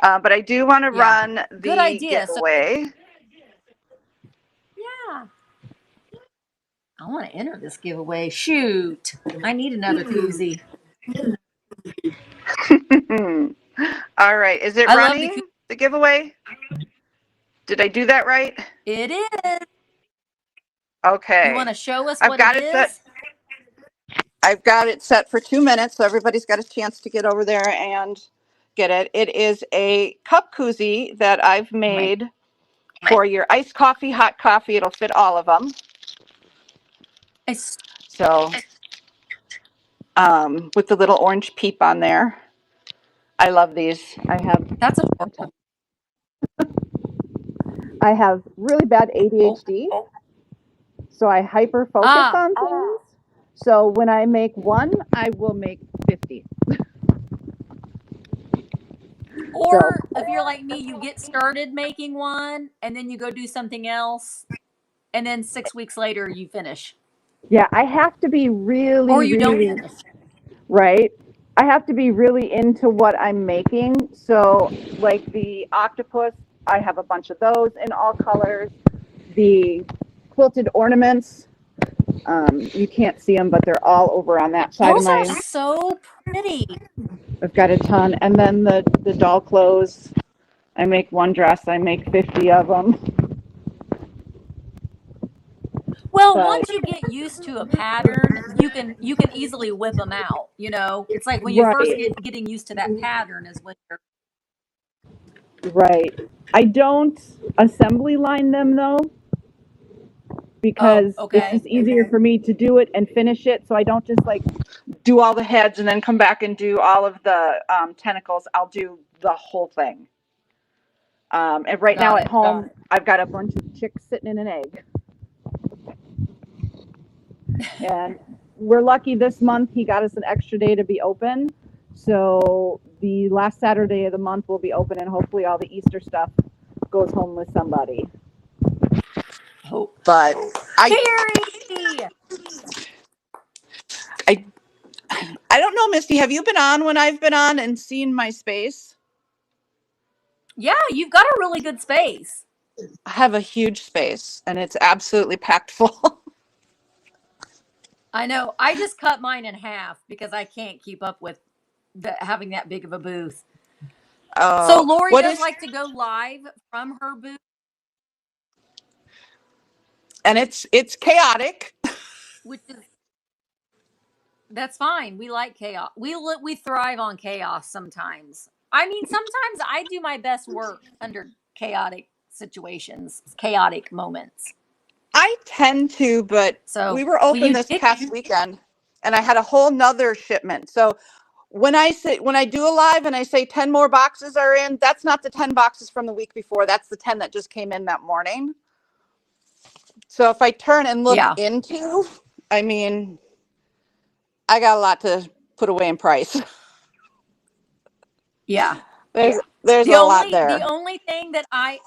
But I do want to run the giveaway. Yeah. I want to enter this giveaway. Shoot. I need another koozie. All right. Is it running, the giveaway? Did I do that right? It is. Okay. You want to show us what it is? I've got it set for 2 minutes, so everybody's got a chance to get over there and get it. It is a cup koozie that I've made for your iced coffee, hot coffee. It'll fit all of them. So, with the little orange peep on there. I love these. That's adorable. I have really bad ADHD, so I hyper focus on things. So when I make one, I will make 50. Or if you're like me, you get started making one and then you go do something else, and then 6 weeks later you finish. Yeah, I have to be really, or you don't finish. Right? I have to be really into what I'm making. So like the octopus, I have a bunch of those in all colors. The quilted ornaments, you can't see them, but they're all over on that side of mine. Those are so pretty. I've got a ton. And then the doll clothes, I make one dress, I make 50 of them. Well, once you get used to a pattern, you can easily whip them out. You know, it's like when you first getting used to that pattern is when you're. Right. I don't assembly line them though, because it's just easier for me to do it and finish it. So I don't just like do all the heads and then come back and do all of the tentacles. I'll do the whole thing. And right now at home, I've got a bunch of chicks sitting in an egg. And we're lucky this month he got us an extra day to be open. So the last Saturday of the month will be open, and hopefully all the Easter stuff goes home with somebody. But I don't know, Misty, have you been on when I've been on and seen my space? Yeah, you've got a really good space. I have a huge space and it's absolutely packed full. I know. I just cut mine in half because I can't keep up with having that big of a booth. So Lori What does is, like to go live from her booth, and it's chaotic. which is that's fine. We like chaos. We thrive on chaos sometimes. I mean, sometimes I do my best work under chaotic situations, chaotic moments. I tend to, but So we were well, open you this did. past weekend and I had a whole nother shipment. So when I do a live and I say 10 more boxes are in, that's not the 10 boxes from the week before. That's the 10 that just came in that morning. So if I turn and look Yeah, into, I mean, I got a lot to put away in price. yeah. There's a lot The there. only thing that I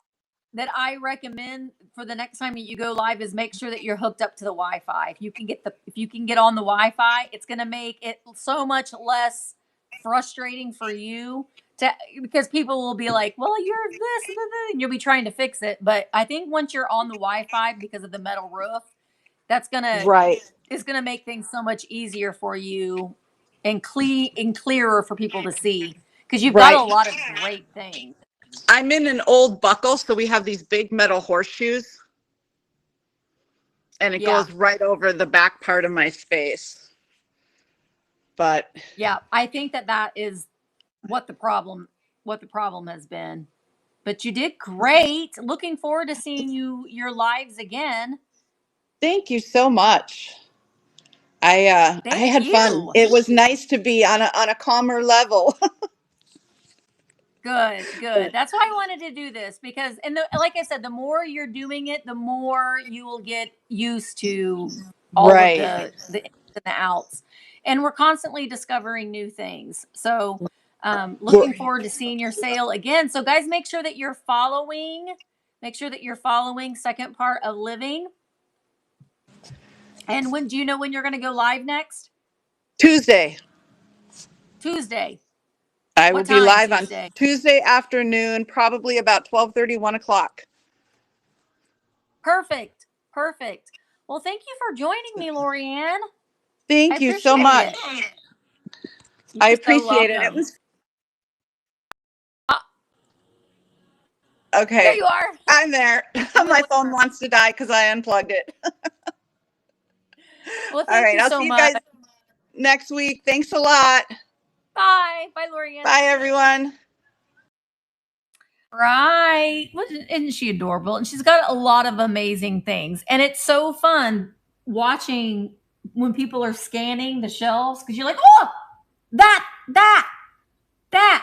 recommend for the next time that you go live is make sure that you're hooked up to the Wi-Fi. If you can get on the Wi-Fi, it's going to make it so much less frustrating for you to because people will be like, "Well, you're this," and you'll be trying to fix it. But I think once you're on the Wi-Fi because of the metal roof, that's gonna Right. it's gonna make things so much easier for you and clearer for people to see because you've got Right. a lot of great things. I'm in an old buckle, so we have these big metal horseshoes, and it Yeah. goes right over the back part of my space. But Yeah, I think that is what the problem has been. But you did great. Looking forward to seeing your lives again. thank you so much. I Thank had fun. you. It was nice to be on a calmer level. Good, good. That's why I wanted to do this because like I said, the more you're doing it, the more you will get used to all of Right. the ins and the outs. And we're constantly discovering new things. So looking forward to seeing your sale again. So guys, make sure that you're following second part of living. And when do you know when you're going to go live next? Tuesday. Tuesday. I will What be time live on Tuesday? Tuesday afternoon, probably about 12:30, 1 o'clock. Perfect. Perfect. Well, thank you for joining me, Lorianne. I Thank you so appreciate much. it. I You're so appreciate it. It welcome. was Uh, there okay. you are. I'm there. You went My away phone for wants to die because I unplugged it. Well, All thank right. you I'll so see you much. guys next week. Thanks a lot. Bye. Bye, Lorianne. Bye, everyone. Right. Isn't she adorable? And she's got a lot of amazing things. And it's so fun watching when people are scanning the shelves because you're like, oh, that,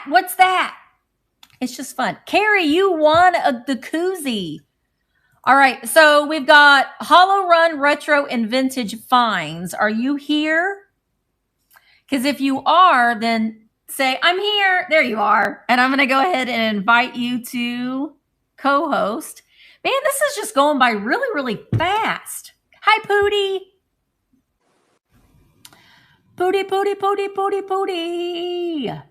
what's that? It's just fun. Carrie, you won the koozie. All right. So we've got Hollow Run Retro and Vintage Finds. Are you here? Because if you are, then say, I'm here. There you are. And I'm going to go ahead and invite you to co host. Man, this is just going by really, really fast. Hi, Pootie. Pootie, Pootie, Pootie, Pootie, Pootie.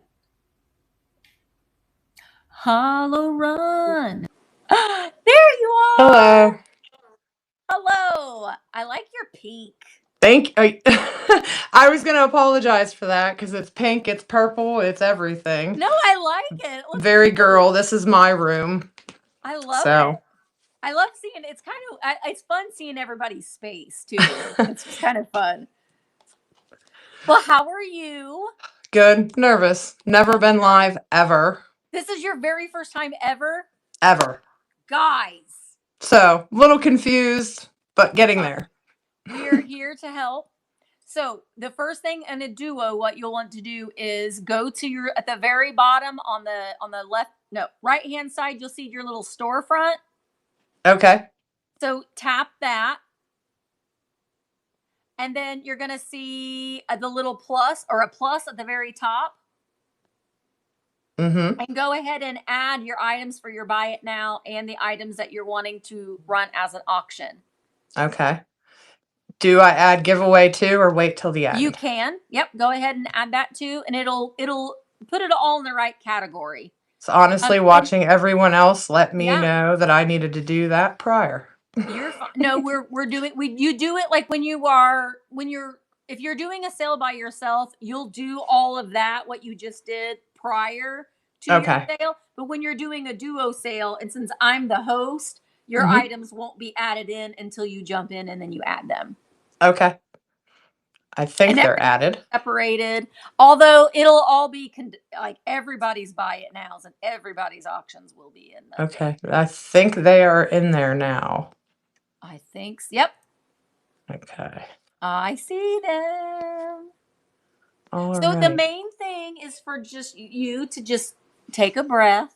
Hollow Run. There you are. Hello. Hello. I like your pink. I was going to apologize for that because it's pink, it's purple, it's everything. No, I like it. It looks Very cute. girl. This is my room. I love it. So, I love seeing it's kind of it's fun seeing everybody's space too. It's just kind of fun. Well, how are you? good. Nervous. Never been live ever. This is your very first time ever, Ever. guys. So, a little confused, but getting there. We are here to help. So the first thing in a duo, what you'll want to do is go to your at the very bottom on the left, no, right hand side. You'll see your little storefront. Okay. So tap that. And then you're going to see the little plus or a plus at the very top. Mm-hmm. And go ahead and add your items for your buy it now and the items that you're wanting to run as an auction. Okay. Do I add giveaway too or wait till the end? You can. Yep. Go ahead and add that too. And it'll put it all in the right category. So honestly, And watching everyone else let me yeah, know that I needed to do that prior. you're fine. No, we're doing you do it like when you're if you're doing a sale by yourself, you'll do all of that what you just did prior to your Okay. sale. But when you're doing a duo sale, and since I'm the host, your Hmm. items won't be added in until you jump in and then you add them. Okay. I think And they're everything added. separated. Although it'll all be like everybody's buy it nows and everybody's auctions will be in the Okay. I think they are in there now. I think. Yep. Okay. I see them. All So the right. main thing is for just you to just take a breath.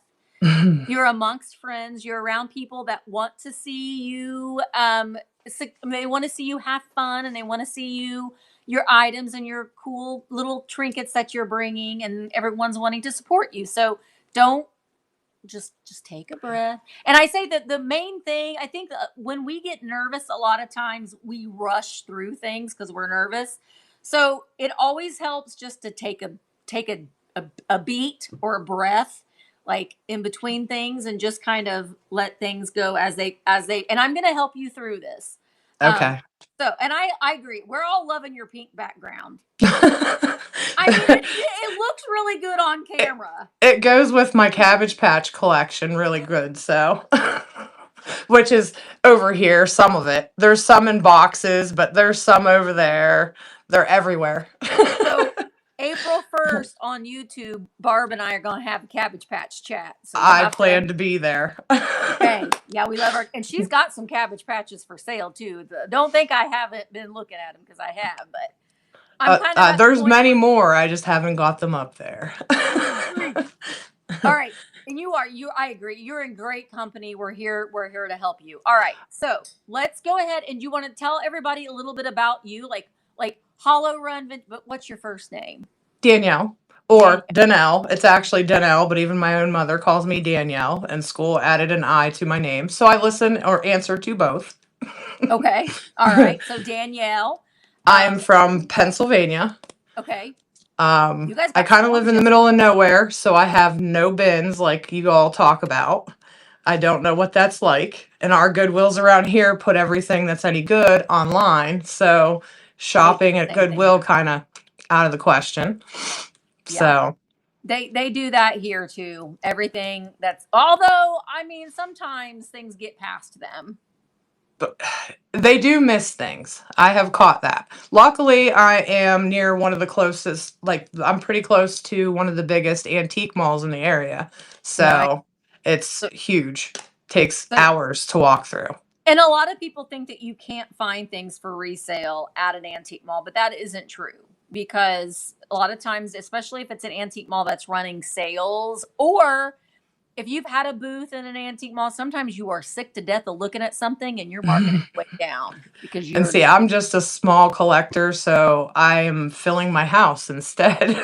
You're amongst friends. You're around people that want to see you. They want to see you have fun, and they want to see your items and your cool little trinkets that you're bringing, and everyone's wanting to support you. So don't just take a breath. And I say that the main thing, I think when we get nervous, a lot of times we rush through things because we're nervous. So it always helps just to take a beat or a breath, like in between things, and just kind of let things go as they and I'm going to help you through this. Okay. So, and I agree, we're all loving your pink background. I mean, it looks really good on camera. It goes with my Cabbage Patch collection really good, so. Which is over here, some of it. There's some in boxes, but there's some over there. They're everywhere. So April 1st on YouTube, Barb and I are going to have a Cabbage Patch chat. So I plan to be there. Okay. Yeah, we love her. And she's got some Cabbage Patches for sale, too. Don't think I haven't been looking at them because I have, but I'm kind of at the there's point many more. I just haven't got them up there. All right. And I agree. You're in great company. We're here to help you. All right. So let's go ahead. And you want to tell everybody a little bit about you, like Hollow Run, but what's your first name? Danielle. Or Danielle. It's actually Danielle, but even my own mother calls me Danielle, and school added an I to my name. So I listen or answer to both. Okay. All right. So Danielle. I am from Pennsylvania. Okay. I kind of live in the middle of nowhere, so I have no bins like you all talk about. I don't know what that's like. And our Goodwills around here put everything that's any good online. So shopping at Goodwill kind of out of the question. Yeah. So they do that here too. Everything although I mean sometimes things get past them. But they do miss things. I have caught that. Luckily, I am near one of the closest, I'm pretty close to one of the biggest antique malls in the area. So it's huge. Takes hours to walk through. And a lot of people think that you can't find things for resale at an antique mall, but that isn't true. Because a lot of times, especially if it's an antique mall that's running sales, or if you've had a booth in an antique mall, sometimes you are sick to death of looking at something and you're marking it way down because and see, I'm just a small collector, so I am filling my house instead.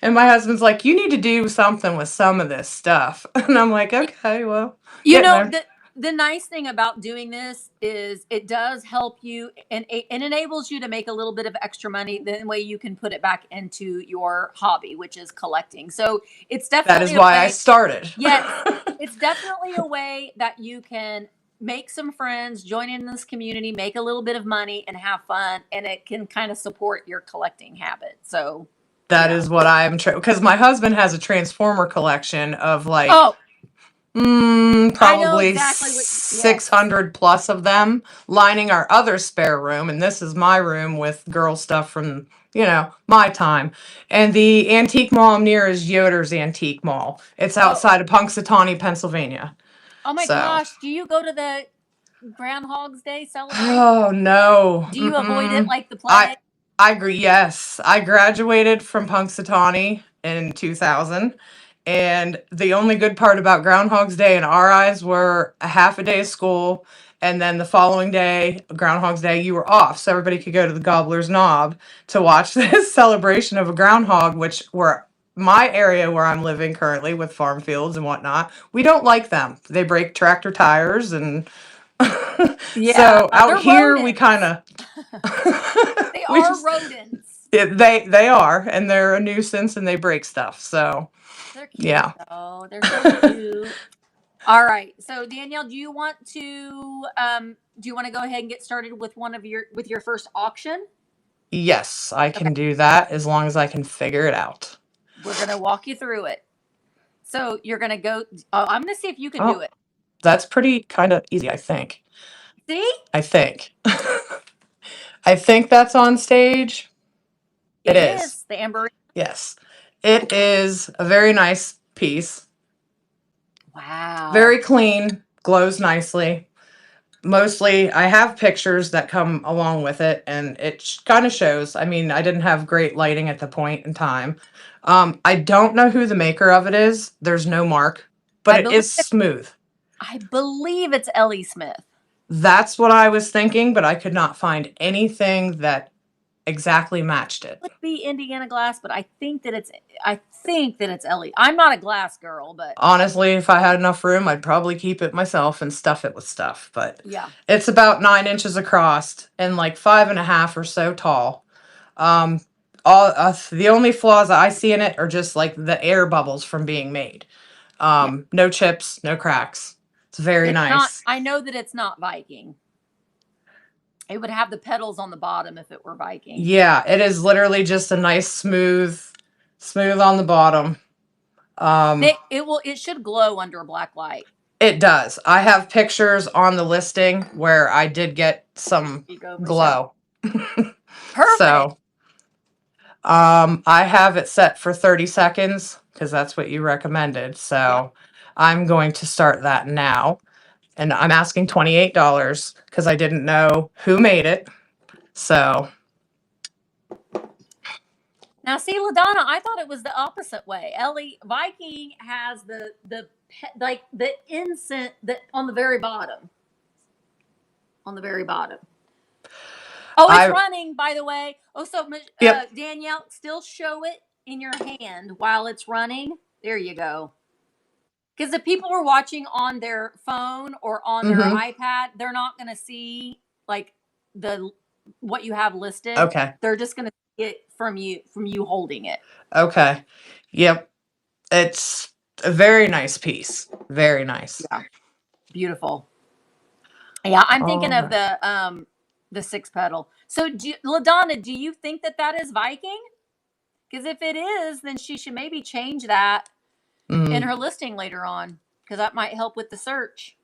And my husband's like, "You need to do something with some of this stuff," and I'm like, "Okay, well." You know, the nice thing about doing this is it does help you and it enables you to make a little bit of extra money. The way you can put it back into your hobby, which is collecting. So it's definitely that is why I started. Yes, it's definitely a way that you can make some friends, join in this community, make a little bit of money, and have fun, and it can kind of support your collecting habit. So that is what I'm because my husband has a Transformer collection of probably exactly 600 plus of them lining our other spare room. And this is my room with girl stuff from, my time. And the antique mall I'm near is Yoder's Antique Mall. It's outside of Punxsutawney, Pennsylvania. Oh my gosh. Do you go to the Groundhog's Day celebration? Oh, no. Do you avoid it like the plague? I agree. Yes. I graduated from Punxsutawney in 2000. And the only good part about Groundhog's Day in our eyes were a half a day of school. And then the following day, Groundhog's Day, you were off. So everybody could go to the Gobbler's Knob to watch this celebration of a groundhog, which my area where I'm living currently with farm fields and whatnot, we don't like them. They break tractor tires and so out here rodents. We kind of... They are rodents. They are, and they're a nuisance, and they break stuff. So They're cute yeah. though. They're so cute. All right. So Danielle, do you want to go ahead and get started with your first auction? Yes, I Okay. can do that as long as I can figure it out. We're gonna walk you through it. So you're gonna go. Oh, I'm gonna see if you can do it. That's pretty kind of easy, I think. See? I think. I think that's on stage. It is. The amber. Yes. It is a very nice piece. Wow. Very clean, glows nicely. Mostly, I have pictures that come along with it, and it kind of shows. I mean, I didn't have great lighting at the point in time. I don't know who the maker of it is. There's no mark, but it is smooth. I believe it's Ellie Smith. That's what I was thinking, but I could not find anything that exactly matched it. It would be Indiana glass, but I think that it's Ellie. I'm not a glass girl, but honestly, if I had enough room, I'd probably keep it myself and stuff it with stuff. But yeah, it's about 9 inches across and like 5.5 or so tall. The only flaws I see in it are just like the air bubbles from being made. No chips, no cracks. It's very nice. I know that it's not Viking. It would have the petals on the bottom if it were Viking. Yeah, it is literally just a nice smooth on the bottom. It should glow under a black light. It does. I have pictures on the listing where I did get some glow. Perfect. So I have it set for 30 seconds because that's what you recommended. So I'm going to start that now. And I'm asking $28 because I didn't know who made it. So now, see, LaDonna, I thought it was the opposite way. Ellie Viking has the incense that on the very bottom. On the very bottom. Oh, it's running, by the way. Oh, so Danielle, still show it in your hand while it's running. There you go. Because if people were watching on their phone or on their iPad, they're not going to see like what you have listed. Okay. They're just going to see it from you holding it. Okay. Yep. It's a very nice piece. Very nice. Yeah. Beautiful. Yeah, I'm thinking of the 6 petal. So, LaDonna, do you think that is Viking? Because if it is, then she should maybe change that in her listing later on, because that might help with the search.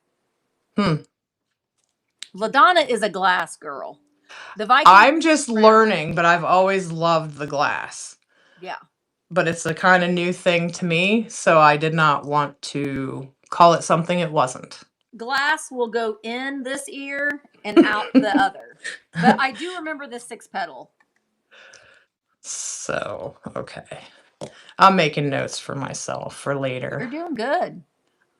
LaDonna is a glass girl. The Viking. I'm just learning, but I've always loved the glass. Yeah. But it's a kind of new thing to me, so I did not want to call it something it wasn't. Glass will go in this ear and out the other. But I do remember the 6 petal. So, okay. I'm making notes for myself for later. You're doing good.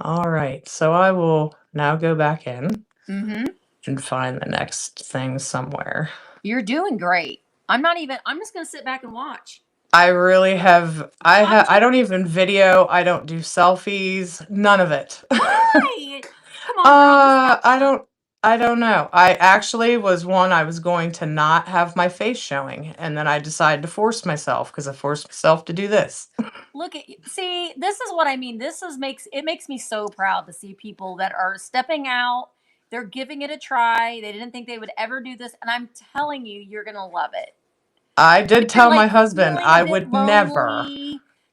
All right. So I will now go back in and find the next thing somewhere. You're doing great. I'm just going to sit back and watch. I really have. I don't even video. I don't do selfies. None of it. Why? Come on. I don't know. I actually was I was going to not have my face showing, and then I decided to force myself because I forced myself to do this. Look at you. See, this is what I mean. It makes me so proud to see people that are stepping out. They're giving it a try. They didn't think they would ever do this, and I'm telling you, you're gonna love it. I did tell my husband I would never.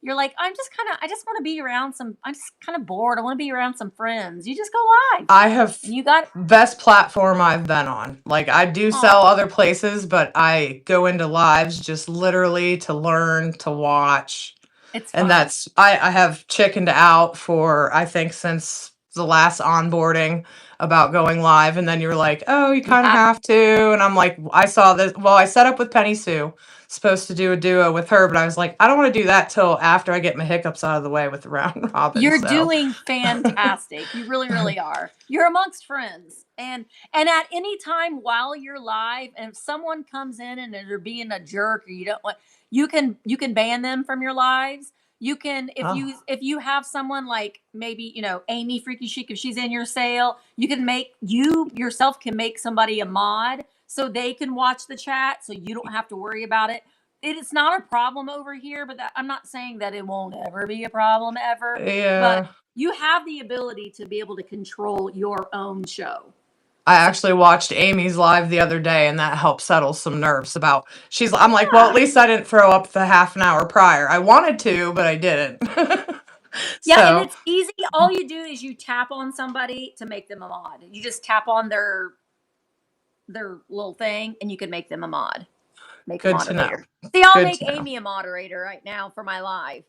You're like, I just want to be around I'm just kind of bored. I want to be around some friends. You just go live. I have you got best platform I've been on. Like I do sell other places, but I go into lives just literally to learn, to watch. It's fun. And I have chickened out for, I think, since the last onboarding about going live. And then you're like, oh, you kind of have to. And I'm like, I saw this. Well, I set up with Penny Sue, supposed to do a duo with her, but I was like, I don't want to do that till after I get my hiccups out of the way with the round robin. You're doing fantastic. You really, really are. You're amongst friends. And at any time while you're live, and if someone comes in and they're being a jerk or you don't want, you can ban them from your lives. You can, if you have someone like maybe, Amy Freaky Chic, if she's in your sale, you yourself can make somebody a mod so they can watch the chat so you don't have to worry about it. it's not a problem over here, but I'm not saying that it won't ever be a problem ever. Yeah. But you have the ability to be able to control your own show. I actually watched Amy's live the other day, and that helped settle some nerves about. I'm like, well, at least I didn't throw up the half an hour prior. I wanted to, but I didn't. Yeah, and it's easy. All you do is you tap on somebody to make them a mod. You just tap on their little thing, and you can make them a mod. Make good a moderator. to know. See, I'll Good make to know. Amy a moderator right now for my live.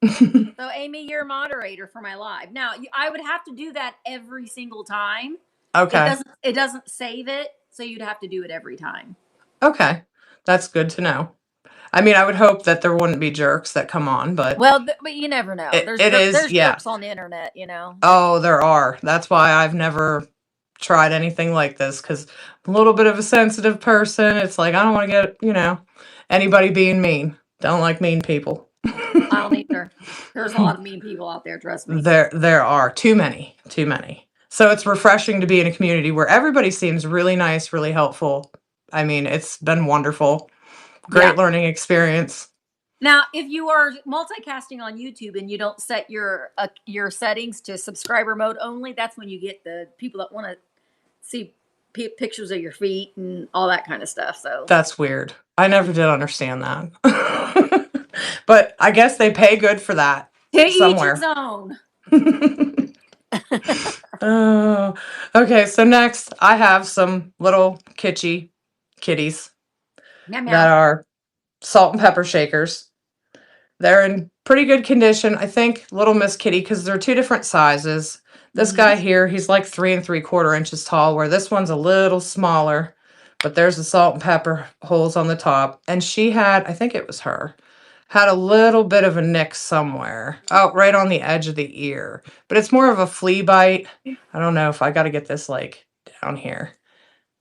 So, Amy, you're a moderator for my live. Now, I would have to do that every single time. Okay. It doesn't save it, so you'd have to do it every time. Okay, that's good to know. I mean, I would hope that there wouldn't be jerks that come on, but well, but you never know. There's jerks on the internet, you know. Oh, there are. That's why I've never tried anything like this, because I'm a little bit of a sensitive person. It's like I don't want to get anybody being mean. Don't like mean people. I don't either. There's a lot of mean people out there. Trust me. There are too many. So it's refreshing to be in a community where everybody seems really nice, really helpful. I mean, it's been wonderful. Great learning experience. Now, if you are multicasting on YouTube and you don't set your settings to subscriber mode only, that's when you get the people that want to see pictures of your feet and all that kind of stuff. So that's weird. I never did understand that. But I guess they pay good for that. To somewhere. each his own. Oh, okay. So next, I have some little kitties that are salt and pepper shakers. They're in pretty good condition. I think Little Miss Kitty, because they're two different sizes. This guy here, he's like 3 3/4 inches tall, where this one's a little smaller. But there's the salt and pepper holes on the top. And she had, I think it was her, had a little bit of a nick somewhere. Oh, right on the edge of the ear. But it's more of a flea bite. I don't know if I got to get this like down here.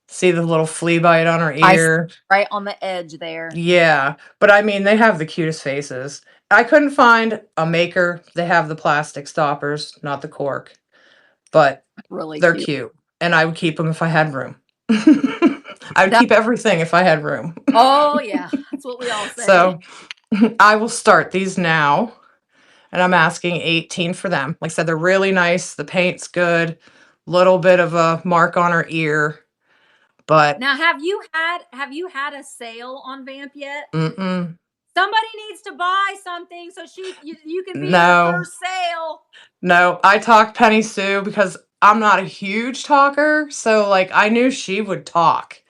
See the little flea bite on her ear? Right on the edge there. Yeah. But I mean, they have the cutest faces. I couldn't find a maker. They have the plastic stoppers, not the cork. But really they're cute. And I would keep them if I had room. I would keep everything if I had room. Oh, yeah. That's what we all say. So I will start these now. And I'm asking 18 for them. Like I said, they're really nice. The paint's good. Little bit of a mark on her ear. But now, have you had a sale on VAMP yet? Mm-mm. Somebody needs to buy something so you can be her first sale. No, I talked Penny Sue because I'm not a huge talker. So like I knew she would talk.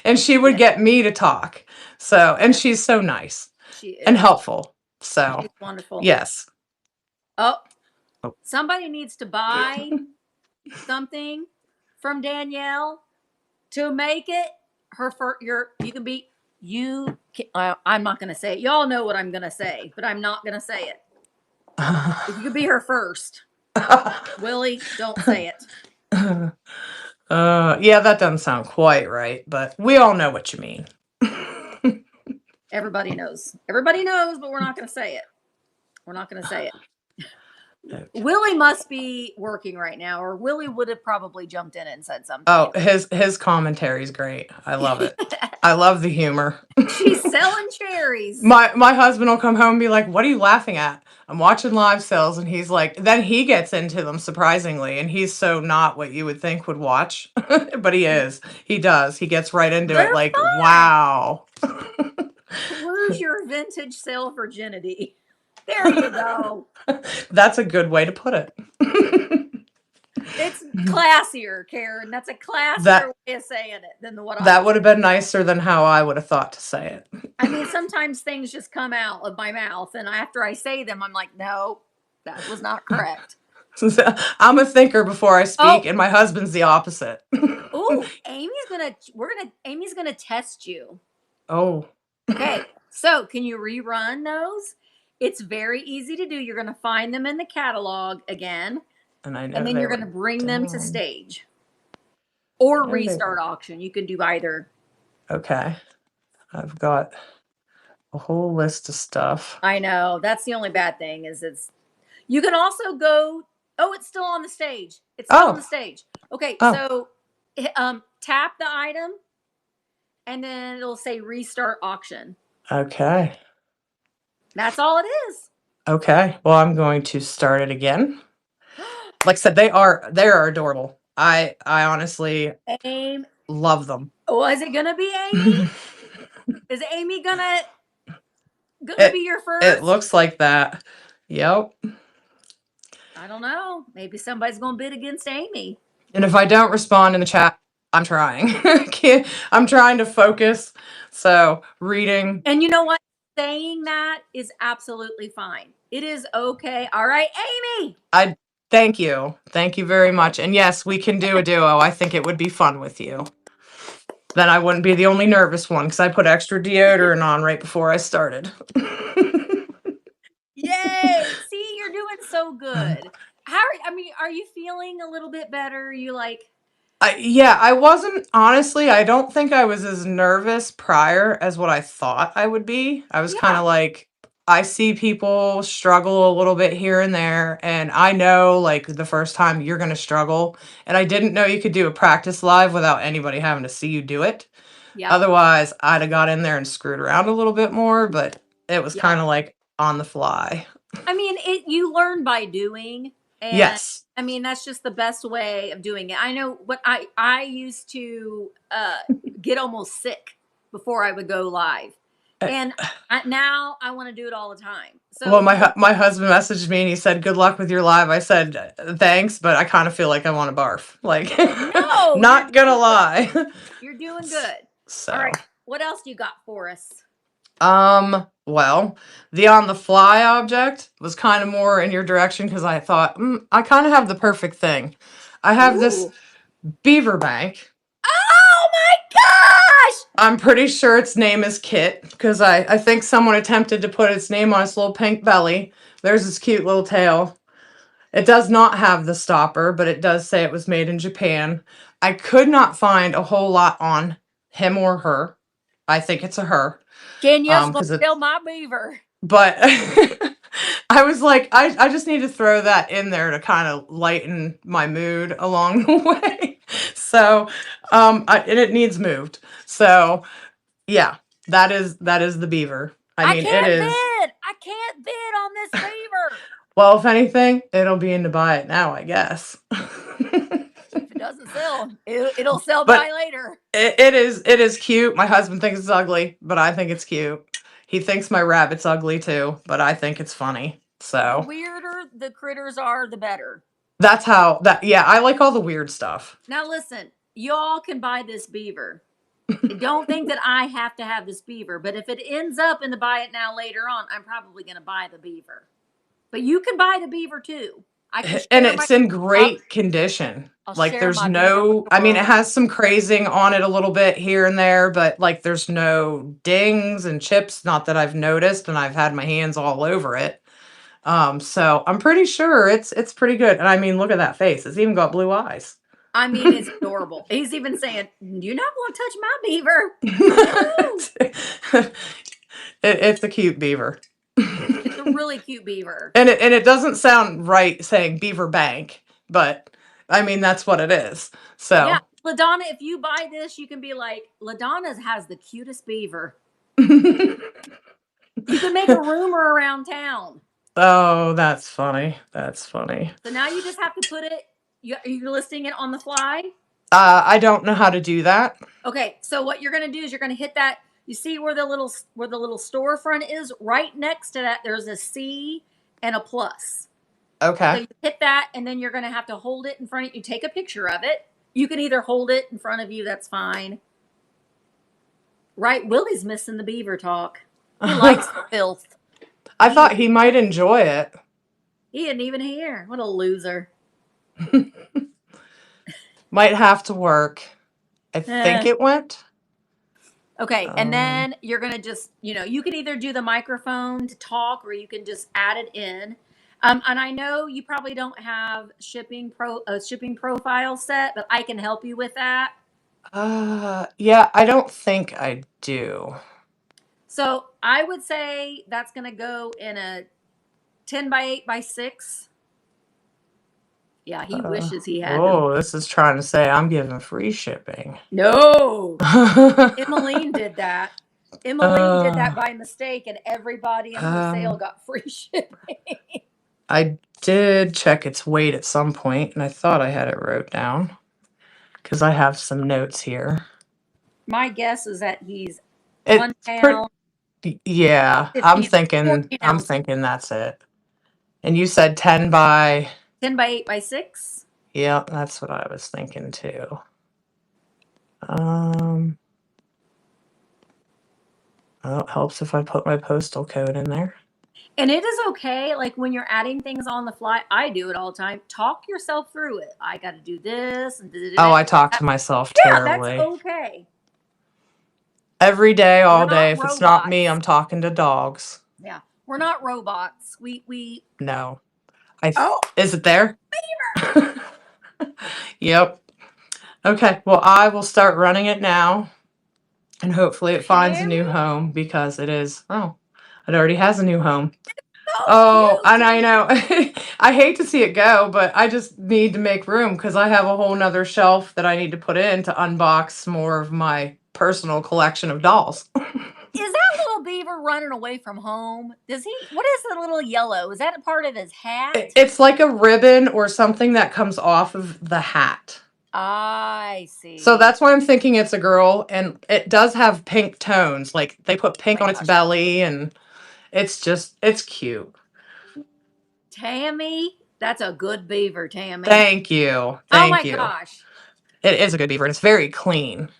And she would get me to talk. So, and she's so nice. She is. And helpful. So she's wonderful. Yes. Oh. Somebody needs to buy something from Danielle to make it her for I'm not going to say it. Y'all know what I'm going to say, but I'm not going to say it. You could be her first. Willie, don't say it. Yeah, that doesn't sound quite right, but we all know what you mean. Everybody knows. Everybody knows, but we're not going to say it. We're not going to say it. Okay. Willie must be working right now, or Willie would have probably jumped in and said something. Oh, his commentary is great. I love it. I love the humor. She's selling cherries. My husband will come home and be like, "What are you laughing at?" I'm watching live sales, and he's like, then he gets into them surprisingly, and he's so not what you would think would watch, but he is. He does. He gets right into it. Like, fun. Wow. Lose your vintage sale virginity. There you go. That's a good way to put it. It's classier, Karen. That's a classier way of saying it than what that would have been nicer than how I would have thought to say it. I mean, sometimes things just come out of my mouth, and after I say them, I'm like, no, that was not correct. I'm a thinker before I speak, and my husband's the opposite. Oh, Amy's gonna test you. Oh. Okay, so can you rerun those? It's very easy to do. You're going to find them in the catalog again. And then you're going to bring them to stage. Or restart auction. You can do either. Okay. I've got a whole list of stuff. I know. That's the only bad thing is you can also go. Oh, it's still on the stage. It's still on the stage. Okay, so tap the item. And then it'll say restart auction. Okay. That's all it is. Okay. Well, I'm going to start it again. Like I said, they are adorable. I honestly love them. Was it gonna be Amy? Is Amy gonna be your first? It looks like that. Yep. I don't know. Maybe somebody's gonna bid against Amy. And if I don't respond in the chat, I'm trying. I'm trying to focus. So reading. And you know what? Saying that is absolutely fine. It is okay. All right, Amy. Thank you. Thank you very much. And yes, we can do a duo. I think it would be fun with you. Then I wouldn't be the only nervous one because I put extra deodorant on right before I started. Yay! See, you're doing so good. Are you feeling a little bit better? You like? Yeah, I wasn't, honestly, I don't think I was as nervous prior as what I thought I would be. I was kind of like, I see people struggle a little bit here and there, and I know like the first time you're going to struggle, and I didn't know you could do a practice live without anybody having to see you do it. Yeah. Otherwise, I'd have got in there and screwed around a little bit more, but it was kind of like on the fly. I mean, you learn by doing. And yes. I mean, that's just the best way of doing it. I know what I used to get almost sick before I would go live. And now I want to do it all the time. So, well, my husband messaged me and he said, "Good luck with your live." I said, "Thanks, but I kind of feel like I want to barf." Like, no, not gonna lie. You're doing good. So, all right, what else do you got for us? Well, the on the fly object was kind of more in your direction because I thought, I kind of have the perfect thing. I have this beaver bank. Oh my gosh! I'm pretty sure its name is Kit because I think someone attempted to put its name on its little pink belly. There's this cute little tail. It does not have the stopper, but it does say it was made in Japan. I could not find a whole lot on him or her. I think it's a her. Danielle's gonna kill my beaver. But I was like, I just need to throw that in there to kind of lighten my mood along the way. So, and it needs moved. So, yeah, that is the beaver. I mean, it is. I can't bid on this beaver. Well, if anything, it'll be in to buy it now, I guess. If it doesn't sell, it'll sell by later. It is cute. My husband thinks it's ugly, but I think it's cute. He thinks my rabbit's ugly too, but I think it's funny. So the weirder the critters are, the better. That's how yeah, I like all the weird stuff. Now listen, y'all can buy this beaver. Don't think that I have to have this beaver, but if it ends up in the buy it now later on, I'm probably going to buy the beaver. But you can buy the beaver too. And it's in great condition. Like there's no, I mean, it has some crazing on it a little bit here and there, but like there's no dings and chips, not that I've noticed, and I've had my hands all over it. So I'm pretty sure it's pretty good. And I mean, look at that face. It's even got blue eyes. I mean, it's adorable. He's even saying, "You're not going to touch my beaver." It's a cute beaver. It's a really cute beaver. And it doesn't sound right saying beaver bank, but I mean, that's what it is. So yeah, LaDonna, if you buy this, you can be like, LaDonna has the cutest beaver. You can make a rumor around town. Oh, that's funny. That's funny. So now you just have to put it, you're listing it on the fly? I don't know how to do that. Okay, so what you're going to do is you're going to hit that. You see where the little storefront is? Right next to that, there's a C and a plus. Okay. So you hit that, and then you're going to have to hold it in front of you. Take a picture of it. You can either hold it in front of you. That's fine. Right? Willie's missing the beaver talk. He likes the filth. I thought he might enjoy it. He isn't even here. What a loser. Might have to work. I think it went. Okay, and then you're going to just, you can either do the microphone to talk or you can just add it in. And I know you probably don't have shipping profile set, but I can help you with that. Yeah, I don't think I do. So I would say that's going to go in a 10 by 8 by 6. Yeah, he wishes he had. Oh, this is trying to say I'm giving free shipping. No. Emmeline did that. Emily did that by mistake, and everybody in her sale got free shipping. I did check its weight at some point, and I thought I had it wrote down because I have some notes here. My guess is that he's It's 1 pound. Yeah, 14 I'm ounces. thinking that's it. And you said 10 by 10 by 8 by 6. Yeah, that's what I was thinking too. Well, it helps if I put my postal code in there. And it is okay, like when you're adding things on the fly, I do it all the time. Talk yourself through it. I got to do this and Oh, I talk to myself terribly. Yeah, that's okay. Every day, all day. If robots. it's not me, I'm talking to dogs. Yeah, we're not robots. We No. Is it there? Beaver. Yep. Okay. Well, I will start running it now, and hopefully it finds a new home because it is. Oh, it already has a new home. Oh, and I know. I hate to see it go, but I just need to make room because I have a whole nother shelf that I need to put in to unbox more of my personal collection of dolls. Is that little beaver running away from home? What is the little yellow? Is that a part of his hat? It's like a ribbon or something that comes off of the hat. I see. So that's why I'm thinking it's a girl, and it does have pink tones. Like they put pink on its belly, and it's cute. Tammy, that's a good beaver, Tammy. Thank you. Oh my gosh. It is a good beaver, and it's very clean.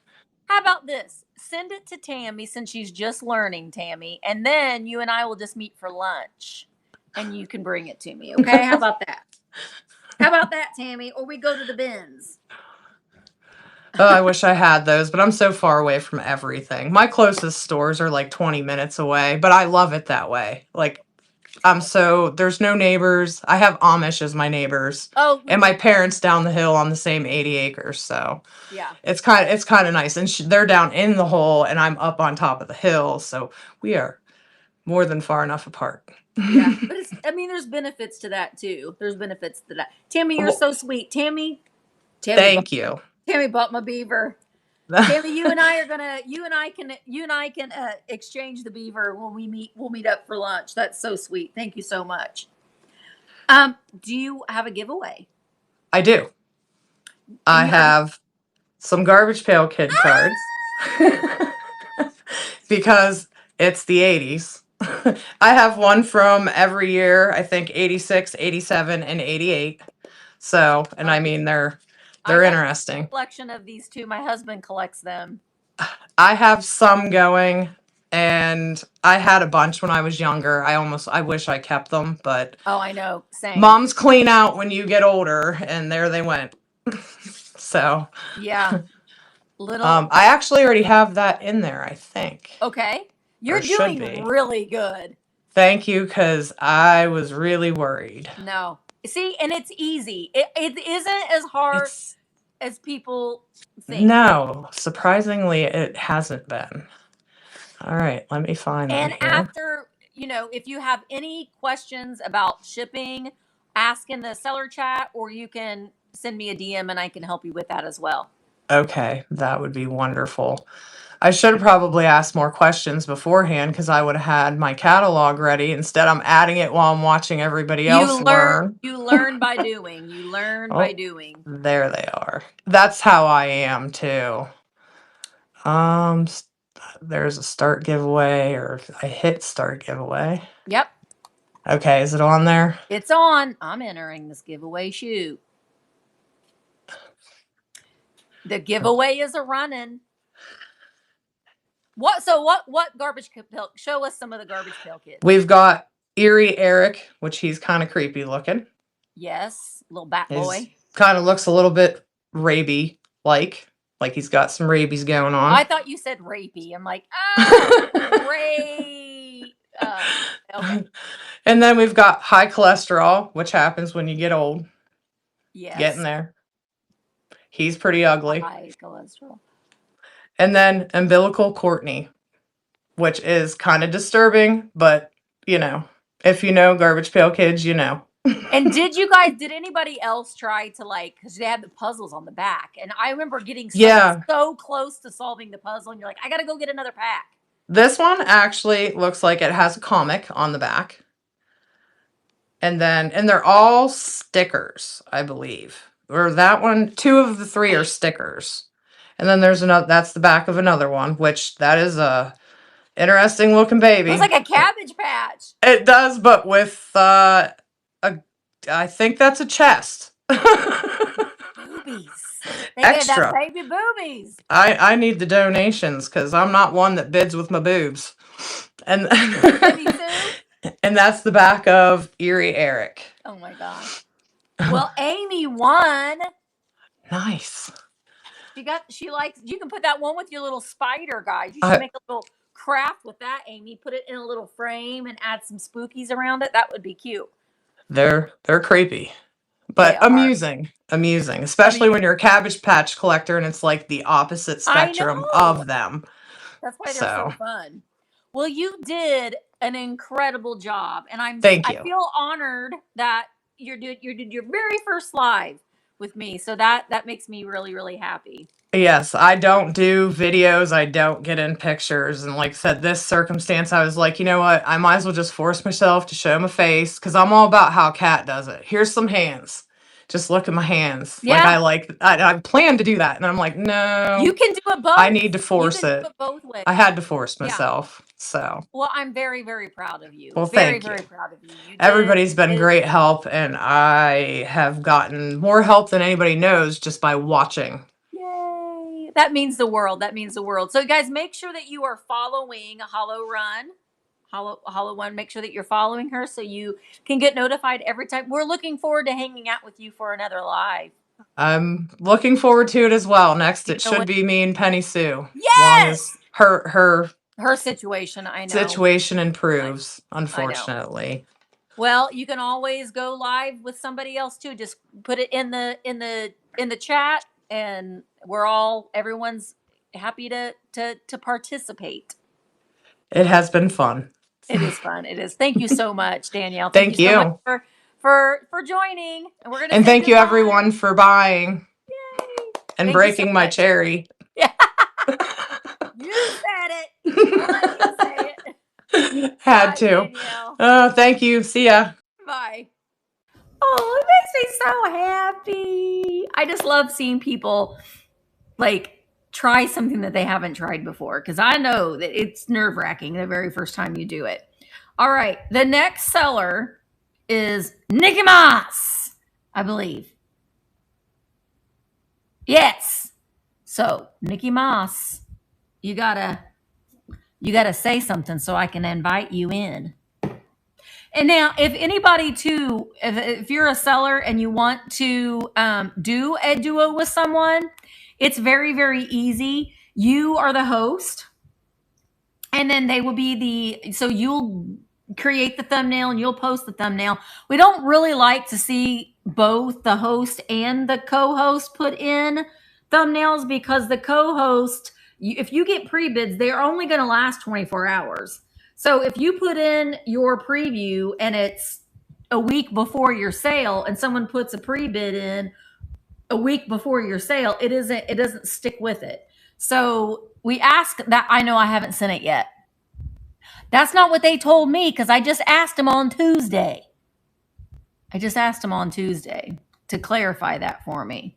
How about this? Send it to Tammy since she's just learning, Tammy, and then you and I will just meet for lunch, and you can bring it to me, okay? How about that? How about that, Tammy? Or we go to the bins. Oh, I wish I had those, but I'm so far away from everything. My closest stores are like 20 minutes away, but I love it that way. Like, there's no neighbors. I have Amish as my neighbors. Oh, and my parents down the hill on the same 80 acres. So yeah, it's kind of nice. And they're down in the hole and I'm up on top of the hill. So we are more than far enough apart. Yeah, but there's benefits to that too. There's benefits to that. Tammy, you're so sweet. Tammy, thank you. Tammy bought my beaver. Tammy, you and I can exchange the beaver when we meet. We'll meet up for lunch. That's so sweet. Thank you so much. Do you have a giveaway? I do. I have some Garbage Pail Kid cards because it's the 80s. I have one from every year, I think 86, 87, and 88. So, and I mean, they're interesting. A collection of these two. My husband collects them. I have some going, and I had a bunch when I was younger. I wish I kept them, but oh, I know. Same. Moms clean out when you get older, and there they went. So yeah, I actually already have that in there, I think. Okay, you're doing really good. Thank you, because I was really worried. No, see, and it's easy. It isn't as hard as people think. No, surprisingly, it hasn't been. All right, let me find them here. After, if you have any questions about shipping, ask in the seller chat, or you can send me a DM and I can help you with that as well. Okay, that would be wonderful. I should have probably asked more questions beforehand because I would have had my catalog ready. Instead, I'm adding it while I'm watching everybody else learn. You learn by doing. You learn by doing. There they are. That's how I am too. There's a start giveaway, or I hit start giveaway. Yep. Okay, is it on there? It's on. I'm entering this giveaway. Shoot. The giveaway is a running. What garbage pail? Show us some of the Garbage Pail Kids. We've got Eerie Eric, which he's kind of creepy looking. Yes, little bat boy. Kind of looks a little bit rapey like he's got some rabies going on. I thought you said rapey. I'm like, oh, rape. Okay. And then we've got High Cholesterol, which happens when you get old. Yes. Getting there. He's pretty ugly. High cholesterol. And then Umbilical Courtney, which is kind of disturbing, but if you know Garbage Pail Kids, you know. And did anybody else try to because they had the puzzles on the back, and I remember getting so close to solving the puzzle, and you're like, I gotta go get another pack. This one actually looks like it has a comic on the back. And they're all stickers, I believe. Or that one, 2 of the 3 are stickers. And then there's another, that's the back of another one, which that is a interesting looking baby. Looks like a Cabbage Patch. It does, but with I think that's a chest. Boobies. They Extra. gave that baby boobies. I need the donations because I'm not one that bids with my boobs. And and that's the back of Eerie Eric. Oh my gosh. Well, Amy won. Nice. She likes, you can put that one with your little spider, guys. You should make a little craft with that, Amy. Put it in a little frame and add some spookies around it. That would be cute. They're creepy, but amusing, especially when you're a Cabbage Patch collector and it's like the opposite spectrum of them. That's why they're so fun. Well, you did an incredible job, and I feel honored that you did your very first live with me. So that makes me really, really happy. Yes, I don't do videos. I don't get in pictures. And like I said, this circumstance, I was like, you know what? I might as well just force myself to show my face because I'm all about how Kat does it. Here's some hands. Just look at my hands. Yeah. I planned to do that. And I'm like, no. You can do it both. I need to force it. Do it both ways. I had to force myself. So. Well, I'm very, very proud of you. Well, thank you. Very proud of you. Everybody's been great help. And I have gotten more help than anybody knows just by watching. Yay. That means the world. That means the world. So guys, make sure that you are following Hollow One. Make sure that you're following her so you can get notified every time. We're looking forward to hanging out with you for another live. I'm looking forward to it as well. Next, it should be me and Penny Sue. Yes. As long as her situation, I know. Situation improves, unfortunately. Well, you can always go live with somebody else too. Just put it in the chat, and everyone's happy to participate. It has been fun. It is fun. It is. Thank you so much, Danielle. Thank you so much for joining. And we're gonna thank you everyone for buying. Yay. And breaking my cherry. Yeah. You said it. I'll let you say it. Had Bye, to. Danielle. Oh, thank you. See ya. Bye. Oh, it makes me so happy. I just love seeing people try something that they haven't tried before, because I know that it's nerve-wracking the very first time you do it. All right. The next seller is Nicki Moss, I believe. Yes. So, Nicki Moss, you gotta say something so I can invite you in. And now, if anybody too, if you're a seller and you want to do a duo with someone, it's very, very easy. You are the host, and then they will be so you'll create the thumbnail and you'll post the thumbnail. We don't really like to see both the host and the co-host put in thumbnails, because the co-host, if you get pre-bids, they're only going to last 24 hours. So if you put in your preview and it's a week before your sale and someone puts a pre-bid in a week before your sale, it doesn't stick with it. So we ask that. I know I haven't sent it yet. That's not what they told me, because I just asked them on Tuesday. To clarify that for me.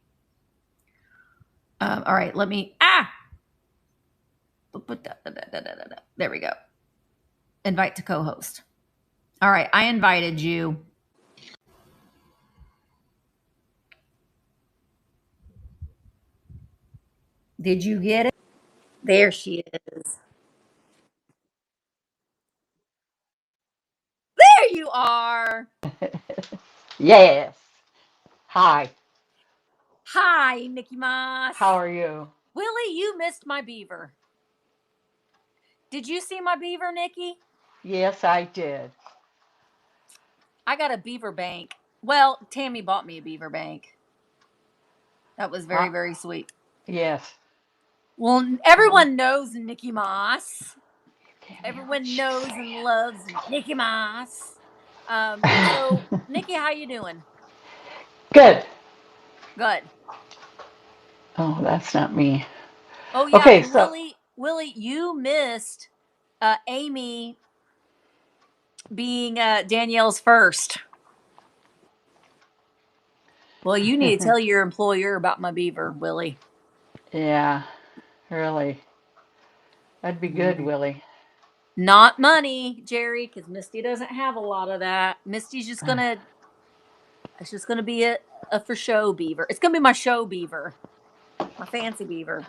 All right, let me, there we go. Invite to co-host. All right, I invited you. Did you get it? There she is. There you are. Yes. Hi. Hi, Nicki Moss. How are you? Willie, you missed my beaver. Did you see my beaver, Nikki? Yes, I did. I got a beaver bank. Well, Tammy bought me a beaver bank. That was very, very sweet. Yes. Well, everyone knows Nicki Moss. Everyone knows and loves Nicki Moss. So, Nikki, how you doing? Good. Good. Oh, that's not me. Oh, yeah. Okay, so Willie, you missed Amy being Danielle's first. Well, you need to tell your employer about my beaver, Willie. Yeah, really. That'd be good, Willie. Not money, Jerry, because Misty doesn't have a lot of that. Misty's just gonna, it's just gonna be a for show beaver. It's gonna be my show beaver, my fancy beaver.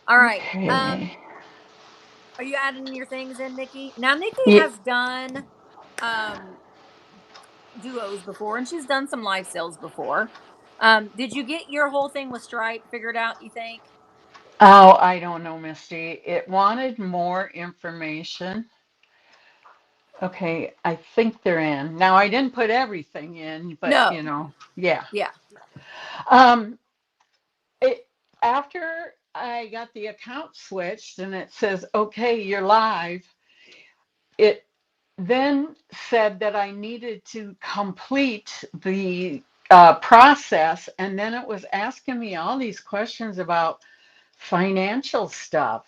All right. Okay. Are you adding your things in, Nikki? Now, Nikki Yeah. has done duos before, and she's done some live sales before. Did you get your whole thing with Stripe figured out, you think? Oh, I don't know, Misty. It wanted more information. Okay, I think they're in. Now, I didn't put everything in, but No. you know, yeah. Yeah. Um, it after I got the account switched and it says, okay, you're live, it then said that I needed to complete the process, and then it was asking me all these questions about financial stuff.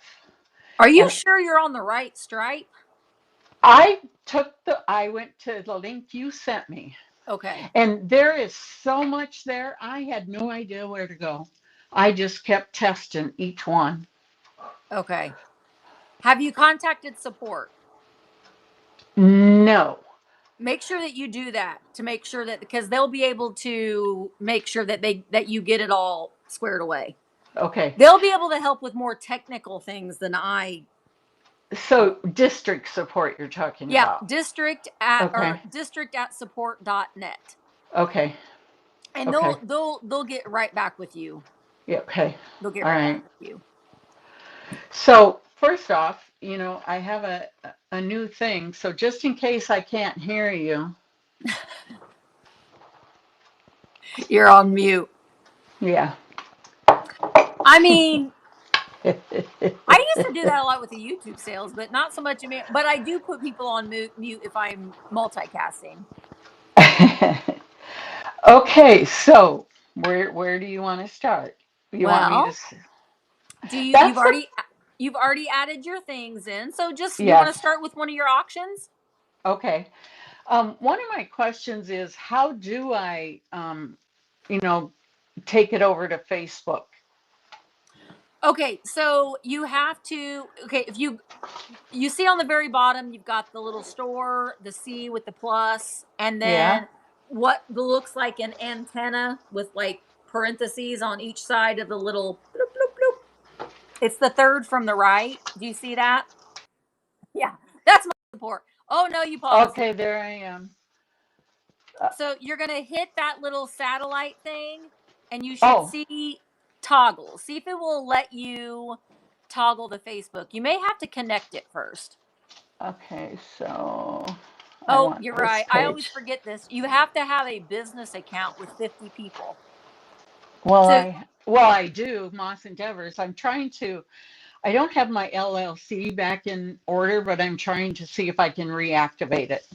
Are you And sure you're on the right Stripe? I went to the link you sent me, Okay. and there is so much there. I had no idea where to go. I just kept testing each one. Okay. Have you contacted support? No. Make sure that you do that to make sure that, because they'll be able to make sure that that you get it all squared away. Okay. They'll be able to help with more technical things than I. So district support you're talking Yeah, about. district at Okay. support.net. Okay. And Okay. they'll get right back with you. Yeah, okay. They'll get All right right. back with you. So first off, I have a new thing. So just in case I can't hear you. You're on mute. Yeah. I mean, I used to do that a lot with the YouTube sales, but not so much. But I do put people on mute if I'm multicasting. Okay, so where do you want to start? You want me to? Well, you've That's the already added your things in, so just you want yes. to start with one of your auctions? Okay. One of my questions is how do I, take it over to Facebook? Okay, so you have to. Okay, if you see on the very bottom, you've got the little store, the C with the plus, and Yeah. then what looks like an antenna with like parentheses on each side of the little bloop, bloop, bloop. It's the third from the right. Do you see that? Yeah, that's my support. Oh no, you paused it. Okay, there I am. So you're gonna hit that little satellite thing, and you should Oh, see toggle. See if it will let you toggle the Facebook. You may have to connect it first. okay, so I Oh, want you're this right. I always page. forget this. You have to have a business account with 50 people. Well, So, I do, Moss Endeavors. I don't have my LLC back in order, but I'm trying to see if I can reactivate it.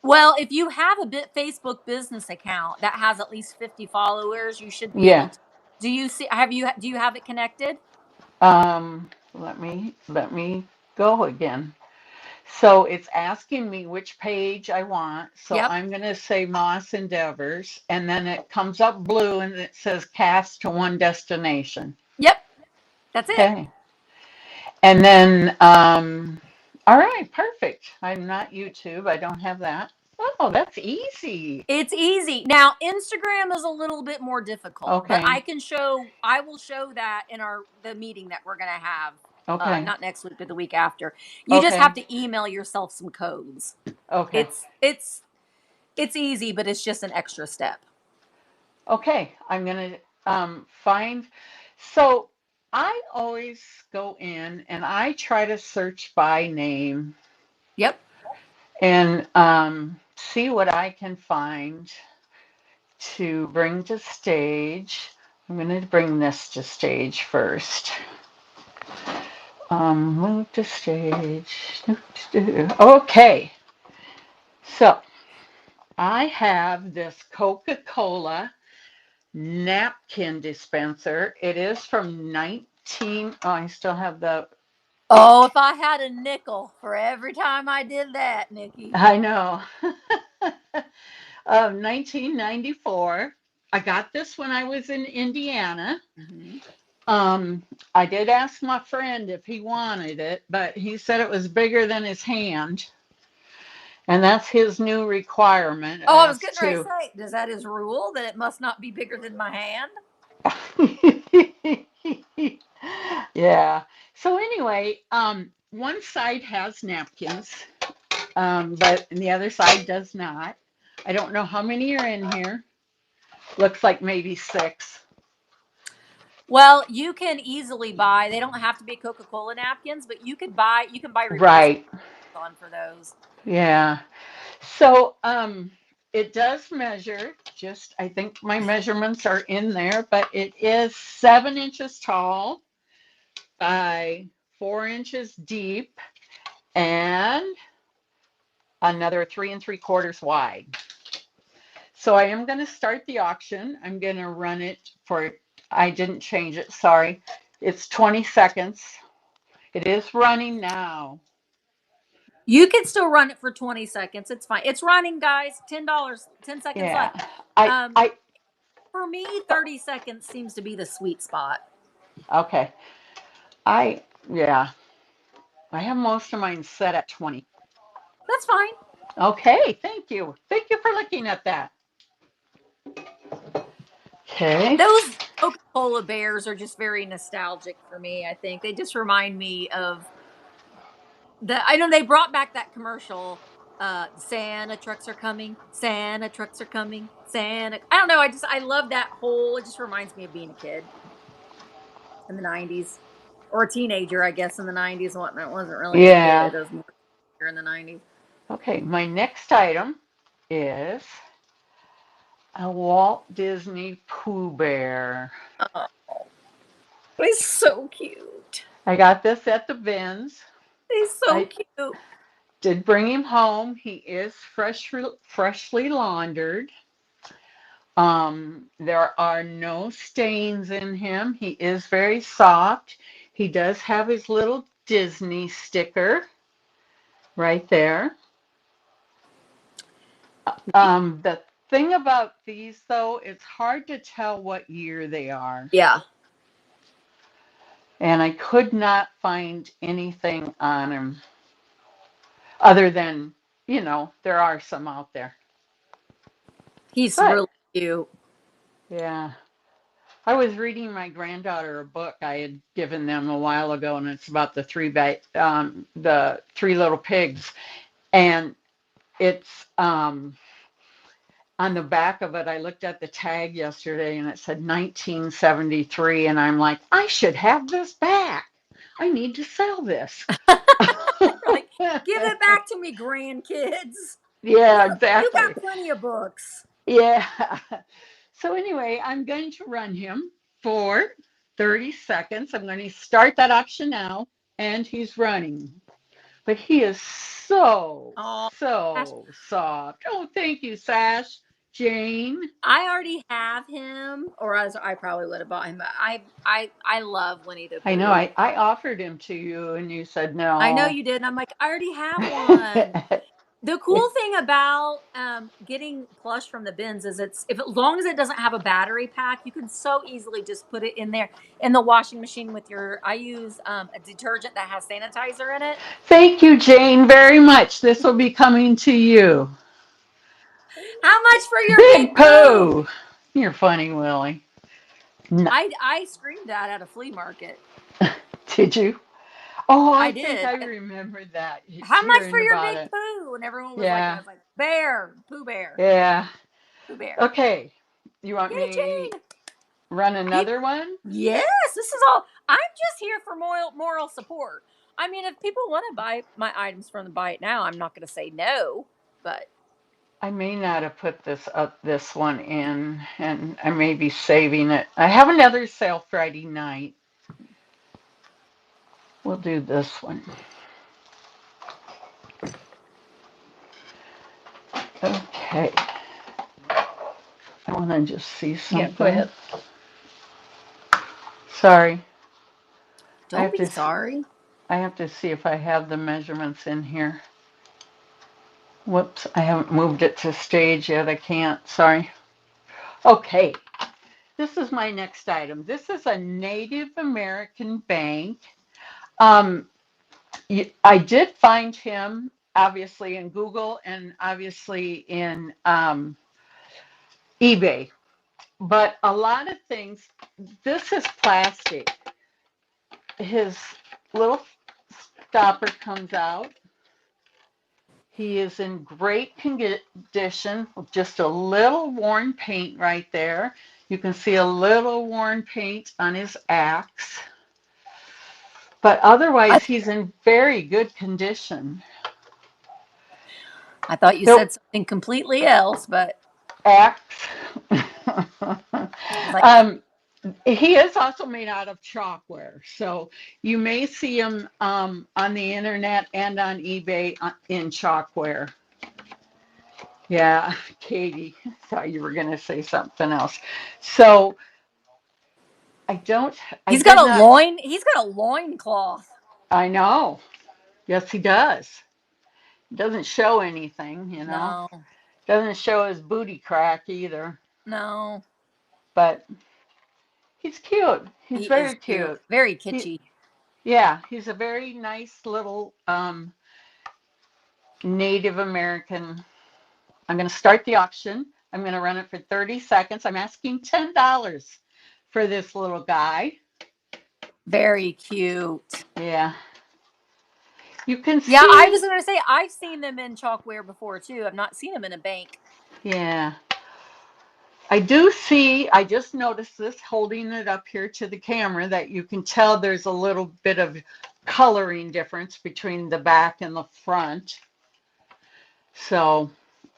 well, if you have a Facebook business account that has at least 50 followers, you should be able Yeah. to. Do you have it connected? Let me go again. So it's asking me which page I want. So Yep. I'm going to say Moss Endeavors, and then it comes up blue and it says cast to one destination. Yep. That's it. Okay. And then, all right, perfect. I'm not YouTube. I don't have that. Oh, that's easy. It's easy. Now, Instagram is a little bit more difficult, but Okay. I will show that in the meeting that we're going to have. Okay. Not next week, but the week after. You just Okay. have to email yourself some codes. Okay. It's easy, but it's just an extra step. Okay. I'm going to find. So I always go in and I try to search by name. Yep. And see what I can find to bring to stage. I'm going to bring this to stage first. Move to stage. Okay. So I have this Coca-Cola napkin dispenser. It is from 19. Oh, I still have the. Oh, if I had a nickel for every time I did that, Nikki. I know. 1994. I got this when I was in Indiana. Mm-hmm. I did ask my friend if he wanted it, but he said it was bigger than his hand. And that's his new requirement Oh, I was as getting ready to to. say, does that his rule that it must not be bigger than my hand? Yeah. So anyway, one side has napkins, but the other side does not. I don't know how many are in here. Looks like maybe 6. Well, you can easily buy. They don't have to be Coca-Cola napkins, but you can buy replacement Right. on for those. Yeah. So it does measure, just I think my measurements are in there, but it is 7 inches tall by 4 inches deep and another 3 3/4 wide. So I am going to start the auction. I'm going to run it for, I didn't change it, sorry. It's 20 seconds. It is running now. You can still run it for 20 seconds. It's fine. It's running, guys. $10, 10 seconds Yeah. left. I For me, 30 seconds seems to be the sweet spot. Okay. Yeah. I have most of mine set at 20. That's fine. Okay, thank you. Thank you for looking at that. Okay. Those Coca-Cola bears are just very nostalgic for me, I think. They just remind me of I know they brought back that commercial, Santa trucks are coming, Santa trucks are coming, Santa. I don't know, I love that whole, it just reminds me of being a kid in the 90s. Or a teenager, I guess, in the 90s and whatnot. Wasn't really a Yeah. kid. I was more in the 90s. Okay, my next item is a Walt Disney Pooh Bear. Oh, he's so cute. I got this at the bins. He's so I cute. did bring him home. He is freshly laundered. There are no stains in him. He is very soft. He does have his little Disney sticker right there. The thing about these, though, it's hard to tell what year they are. Yeah. And I could not find anything on him other than, there are some out there. He's But, really cute. yeah. I was reading my granddaughter a book I had given them a while ago, and it's about the three little pigs, and it's on the back of it. I looked at the tag yesterday, and it said 1973, and I'm like, I should have this back. I need to sell this. Like, give it back to me, grandkids. Yeah, You exactly. got plenty of books. Yeah. So anyway, I'm going to run him for 30 seconds. I'm going to start that auction now, and he's running. But he is so, Oh, gosh. so soft. Oh, thank you, Sash. Jane. I already have him, or as I probably would have bought him. But I love Winnie the I know Pooh. I offered him to you, and you said no. I know you did. And I'm like, I already have one. The cool thing about getting plush from the bins is as long as it doesn't have a battery pack, you can so easily just put it in there in the washing machine with I use a detergent that has sanitizer in it. Thank you, Jane, very much. This will be coming to you. How much for your Big big Pooh? Pooh. You're funny, Willie. No. I screamed that at a flea market. Did you? Oh, I think did. I remember that. How much for Hearing your about big it. Pooh? And everyone was like, and I Yeah. was like, Bear, Pooh Bear, Yeah. Pooh Bear. Okay. You want Yay, me Jane. run another one? Yes, this is all. I'm just here for moral support. I mean, if people want to buy my items from the Buy It Now, I'm not going to say no, but I may not have put this one in, and I may be saving it. I have another sale Friday night. We'll do this one. Okay. I want to just see something. yeah, go ahead. Sorry. Don't be sorry. I have to see if I have the measurements in here. Whoops, I haven't moved it to stage yet. I can't, sorry. Okay, this is my next item. This is a Native American bank. I did find him obviously in Google and obviously in eBay, but a lot of things, this is plastic. His little stopper comes out. He is in great condition, just a little worn paint right there. You can see a little worn paint on his axe, but otherwise he's in very good condition. I thought you said something completely else, but axe. like, He is also made out of chalkware, so you may see him on the internet and on eBay in chalkware. Yeah, Katie, thought you were going to say something else. So he's got a loin cloth. I know. Yes, he does. Doesn't show anything, you know. No. Doesn't show his booty crack either. No. But he's cute. He's He very is cute. Very kitschy. Yeah, he's a very nice little Native American. I'm going to start the auction. I'm going to run it for 30 seconds. I'm asking $10 for this little guy. Very cute. Yeah. You can see. Yeah, I was going to say, I've seen them in chalkware before too. I've not seen them in a bank. Yeah. I do see, I just noticed this holding it up here to the camera, that you can tell there's a little bit of coloring difference between the back and the front. So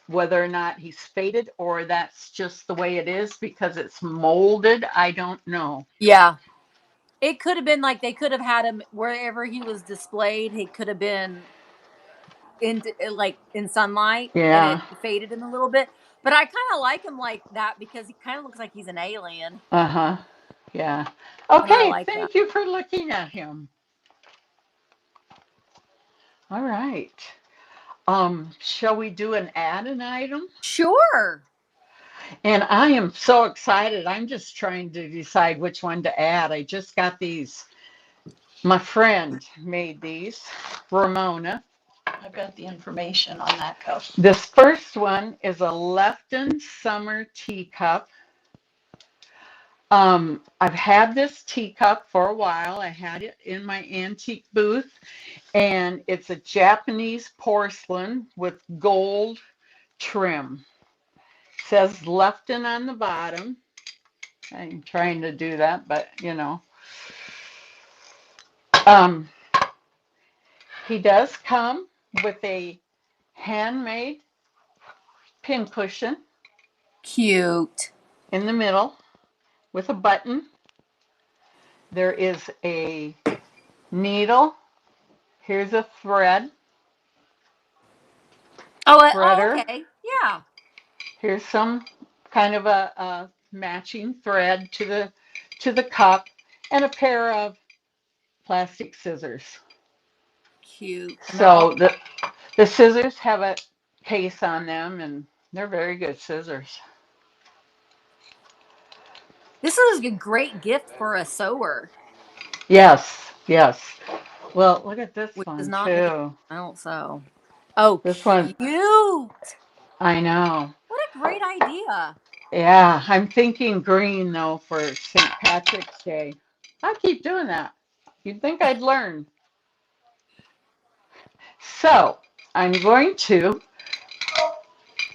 whether or not he's faded or that's just the way it is because it's molded, I don't know. Yeah. It could have been like they could have had him wherever he was displayed. He could have been in sunlight, Yeah. and it faded him a little bit. But I kind of like him like that because he kind of looks like he's an alien. Uh-huh. Yeah. Okay, like thank you for looking at him. All right. Shall we do an add an item? Sure. And I am so excited. I'm just trying to decide which one to add. I just got these. My friend made these, Ramona. I've got the information on that cup. This first one is a Lefton Summer teacup. I've had this teacup for a while. I had it in my antique booth, and it's a Japanese porcelain with gold trim. It says Lefton on the bottom. I'm trying to do that, but you know. He does come with a handmade pincushion. Cute. In the middle with a button. There is a needle. Here's a thread. Threader. Okay. Yeah. Here's some kind of a matching thread to the cup and a pair of plastic scissors. Cute. So the scissors have a case on them, and they're very good scissors. This is a great gift for a sewer. Yes, yes. Well, look at this one is not too. I don't sew. Oh, this cute. one. I know. What a great idea. Yeah, I'm thinking green though for St. Patrick's Day. I keep doing that. You'd think I'd learn. So I'm going to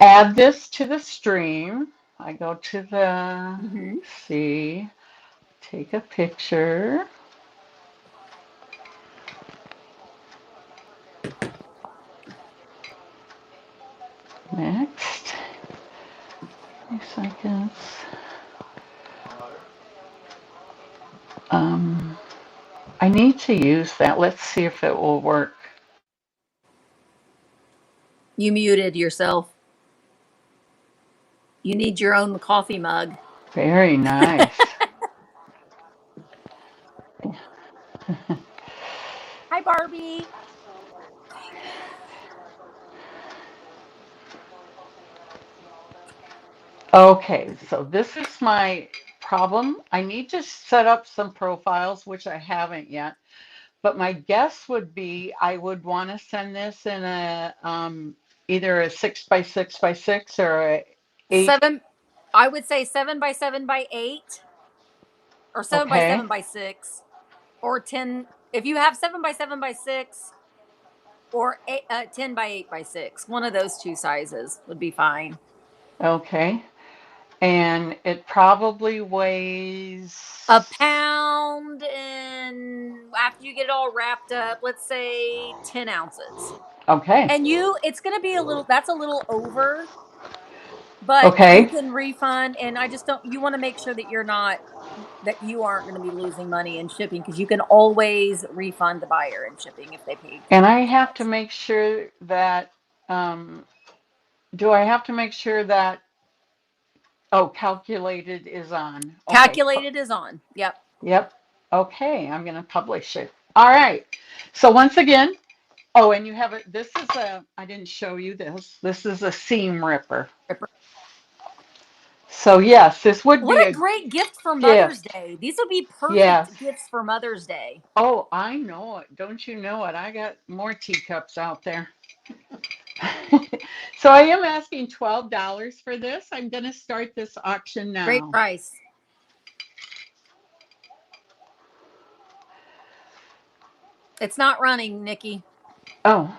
add this to the stream. I go to the, see, take a picture. Next. 2 seconds. I need to use that. Let's see if it will work. You muted yourself. You need your own coffee mug. Very nice. Hi, Barbara. Barbie. Okay, so this is my problem. I need to set up some profiles, which I haven't yet. But my guess would be I would want to send this in a either a 6 by 6 by 6 or a 8. I would say 7 by 7 by 8 or seven by Okay. seven by 6 or 10. If you have 7 by 7 by 6 or 10 by 8 by 6, one of those two sizes would be fine. Okay. And it probably weighs a pound, and after you get it all wrapped up, let's say 10 ounces. Okay. And it's going to be that's a little over, but you Okay. can refund. And I just don't, you want to make sure that you aren't going to be losing money in shipping, because you can always refund the buyer in shipping if they paid. And I have to make sure that, do I have to make sure that, calculated is on? Okay. Calculated is on. Yep. Yep. Okay, I'm going to publish it. All right. So once again, and you have it. This is I didn't show you this. This is a seam ripper. So yes, this would What be a great gift for Mother's gift. Day. These would be perfect Yes. gifts for Mother's Day. Oh, I know it. Don't you know it? I got more teacups out there. So I am asking $12 for this. I'm going to start this auction now. Great price. It's not running, Nikki. Oh,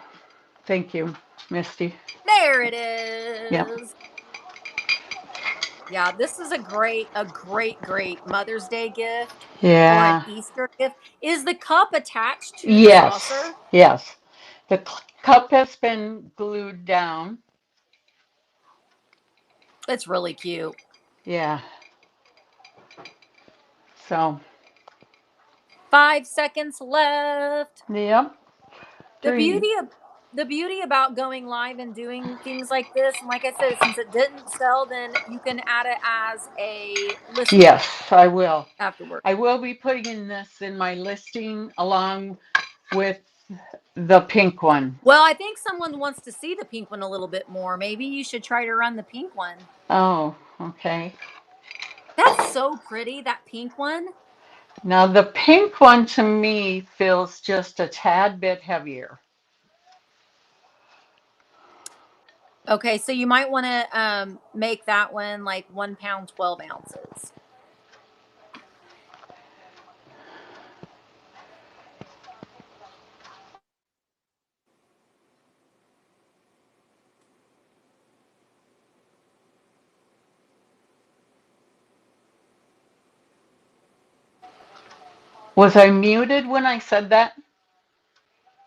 thank you, Misty. There it is. Yep. Yeah, this is a great Mother's Day gift. Yeah. Or an Easter gift. Is the cup attached to Yes. the saucer? Yes. The cup has been glued down. It's really cute. Yeah. So 5 seconds left. Yep. The beauty about going live and doing things like this, and like I said, since it didn't sell, then you can add it as a listing. Yes, I will. Afterward. I will be putting this in my listing along with the pink one. Well, I think someone wants to see the pink one a little bit more. Maybe you should try to run the pink one. Oh, okay. That's so pretty, that pink one. Now the pink one to me feels just a tad bit heavier. Okay, so you might want to make that one like 1 pound, 12 ounces. Was I muted when I said that?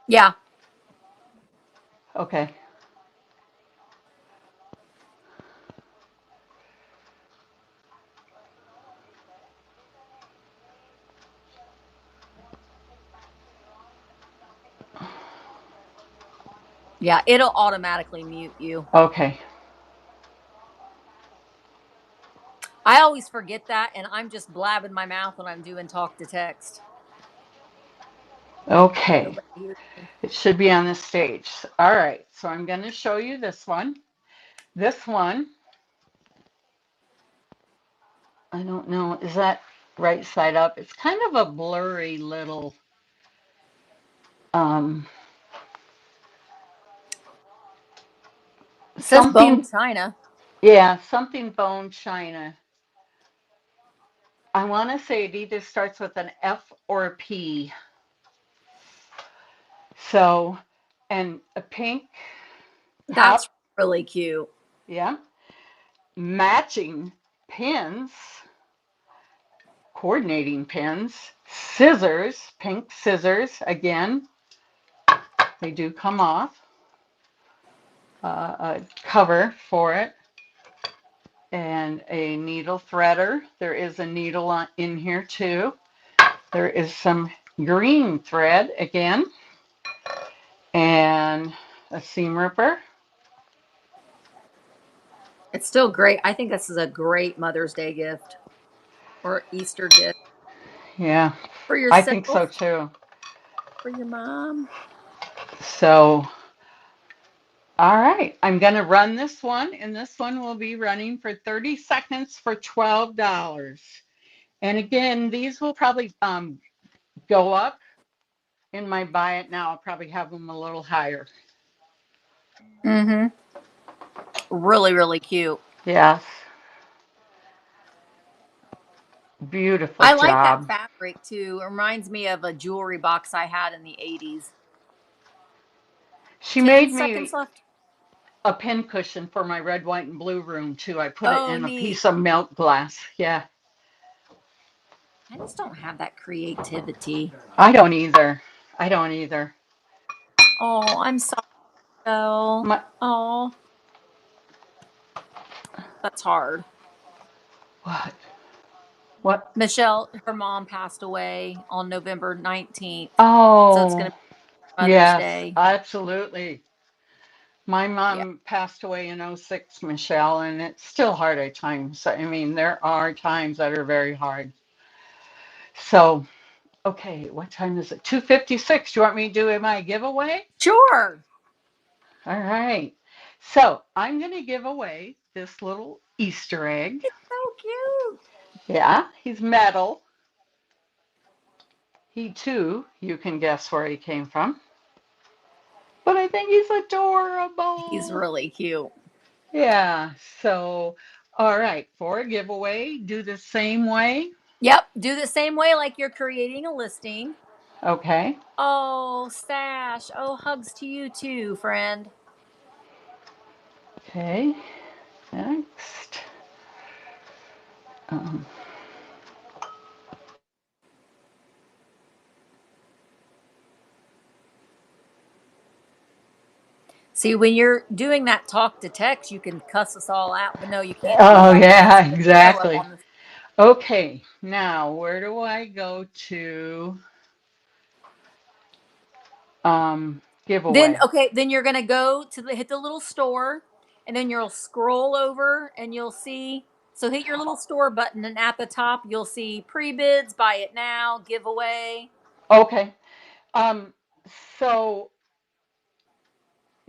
Yeah. Okay. Yeah, it'll automatically mute you. Okay. I always forget that, and I'm just blabbing my mouth when I'm doing talk to text. Okay. It should be on the stage. All right. So I'm going to show you this one. This one, I don't know, is that right side up? It's kind of a blurry little it says bone china. Yeah, something bone china. I want to say it either starts with an F or a P. So, and a pink. That's really cute. Yeah. Matching pins, coordinating pins, scissors, pink scissors. Again, they do come off. A cover for it. And a needle threader. There is a needle in here too. There is some green thread again. And a seam ripper. It's still great. I think this is a great Mother's Day gift or Easter gift. Yeah, for yourself. I think so too. for your mom. So, all right, I'm going to run this one, and this one will be running for 30 seconds for $12. And again, these will probably go up in my buy it now. I'll probably have them a little higher. Mm-hmm. Really, really cute. Yes. Beautiful I like that job. fabric too. It reminds me of a jewelry box I had in the 80s. She 10 made seconds me left. a pin cushion for my red, white, and blue room too. I put it Oh, in a neat. piece of milk glass. Yeah. I just don't have that creativity. I don't either. I don't either. Oh, I'm sorry, Michelle. My, Oh, that's hard. what? What? Michelle, her mom passed away on November 19th. So it's going Oh, to be Mother's yes, Day. absolutely. My Yeah. mom passed away in '06, Michelle, and it's still hard at times. I mean, there are times that are very hard. So, okay, what time is it? 2:56. Do you want me to do my giveaway? Sure. All right. So, I'm going to give away this little Easter egg. So cute. Yeah, he's metal. He too, you can guess where he came from. But I think he's He's adorable. really cute. Yeah, so, all right, for a giveaway, do the same way. Yep. Do the same way like you're creating a listing. Okay. Oh, Sash. Oh, hugs to you too, friend. Okay, next. Um, See, when you're doing that talk to text, you can cuss us all out, but no, you can't do oh, that when it's yeah, going to show up exactly. on the. Okay, now where do I go to Then giveaway? okay, then you're going to go to hit the little store, and then you'll scroll over and you'll see. So hit your little store button, and at the top you'll see pre-bids, buy it now, giveaway. Okay, um, so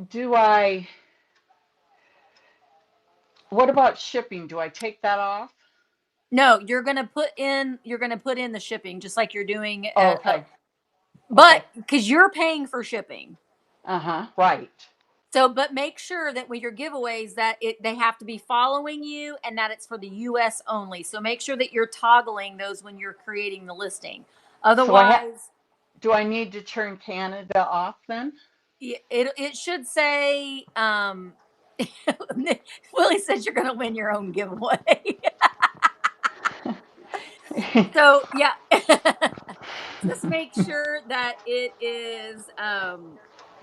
do I, what about shipping? Do I take that off? No, you're gonna put in the shipping just like you're doing Okay, but okay. because you're paying for shipping. Uh-huh, right. So, but make sure that with your giveaways that they have to be following you and that it's for the US only. So make sure that you're toggling those when you're creating the listing. So Otherwise, do I need to turn Canada off then? it should say Willie says you're going to win your own giveaway. So, yeah. Just make sure that it is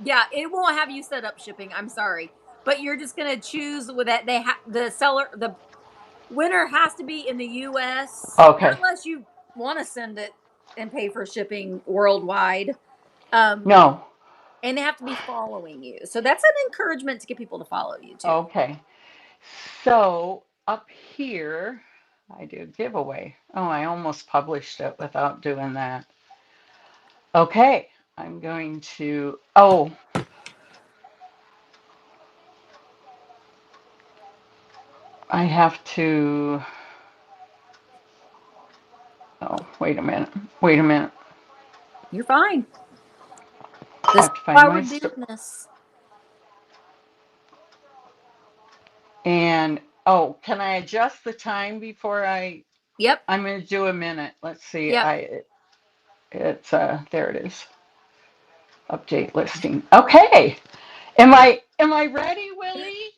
yeah, it won't have you set up shipping. I'm sorry. But you're just going to choose with that the winner has to be in the US, Okay, unless you want to send it and pay for shipping worldwide. Um no, and they have to be following you. So that's an encouragement to get people to follow you too. okay. So up here, I do giveaway. Oh, I almost published it without doing that. Okay, I'm going to, oh, I have to, oh, wait a minute, wait a minute. You're fine. I This is have to find why my we're doing this. and, oh, can I adjust the time before Yep. I'm going to do a minute. Let's see, Yep. it's, there it is. Update listing. Okay. Am I ready, Willie?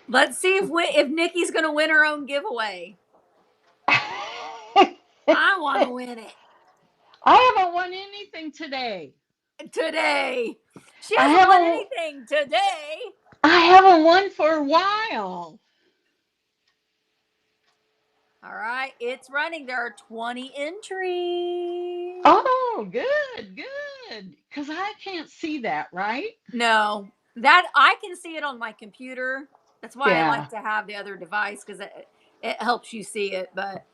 Let's see if Nikki's going to win her own giveaway. I want to win it I haven't won anything today. today. She I hasn't won haven't anything today. I haven't won for a while. All right, it's running. There are 20 entries. Oh, good, good. Because I can't see that, right? No, that I can see it on my computer. That's why I Yeah. like to have the other device because it helps you see it. But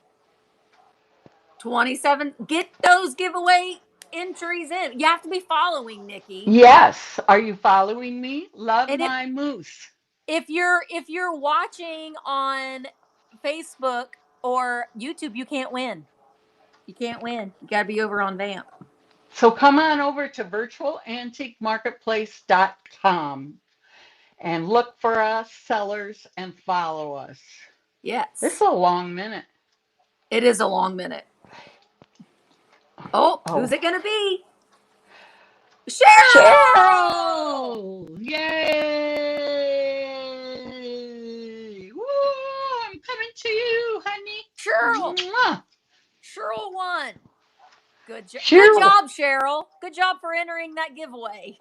27, get those giveaway entries in. You have to be following Nikki. Yes. Are you following me? Love And my moose. if you're watching on Facebook or YouTube, you can't win. You can't win. You got to be over on VAMP. So come on over to virtualantiquemarketplace.com and look for us sellers and follow us. Yes. This is a long minute. It is a long minute. Oh, who's it going to be? Cheryl! Yay! Woo! I'm coming to you, honey. Cheryl. Mwah. Cheryl won. Good job, Cheryl. Good job for entering that giveaway.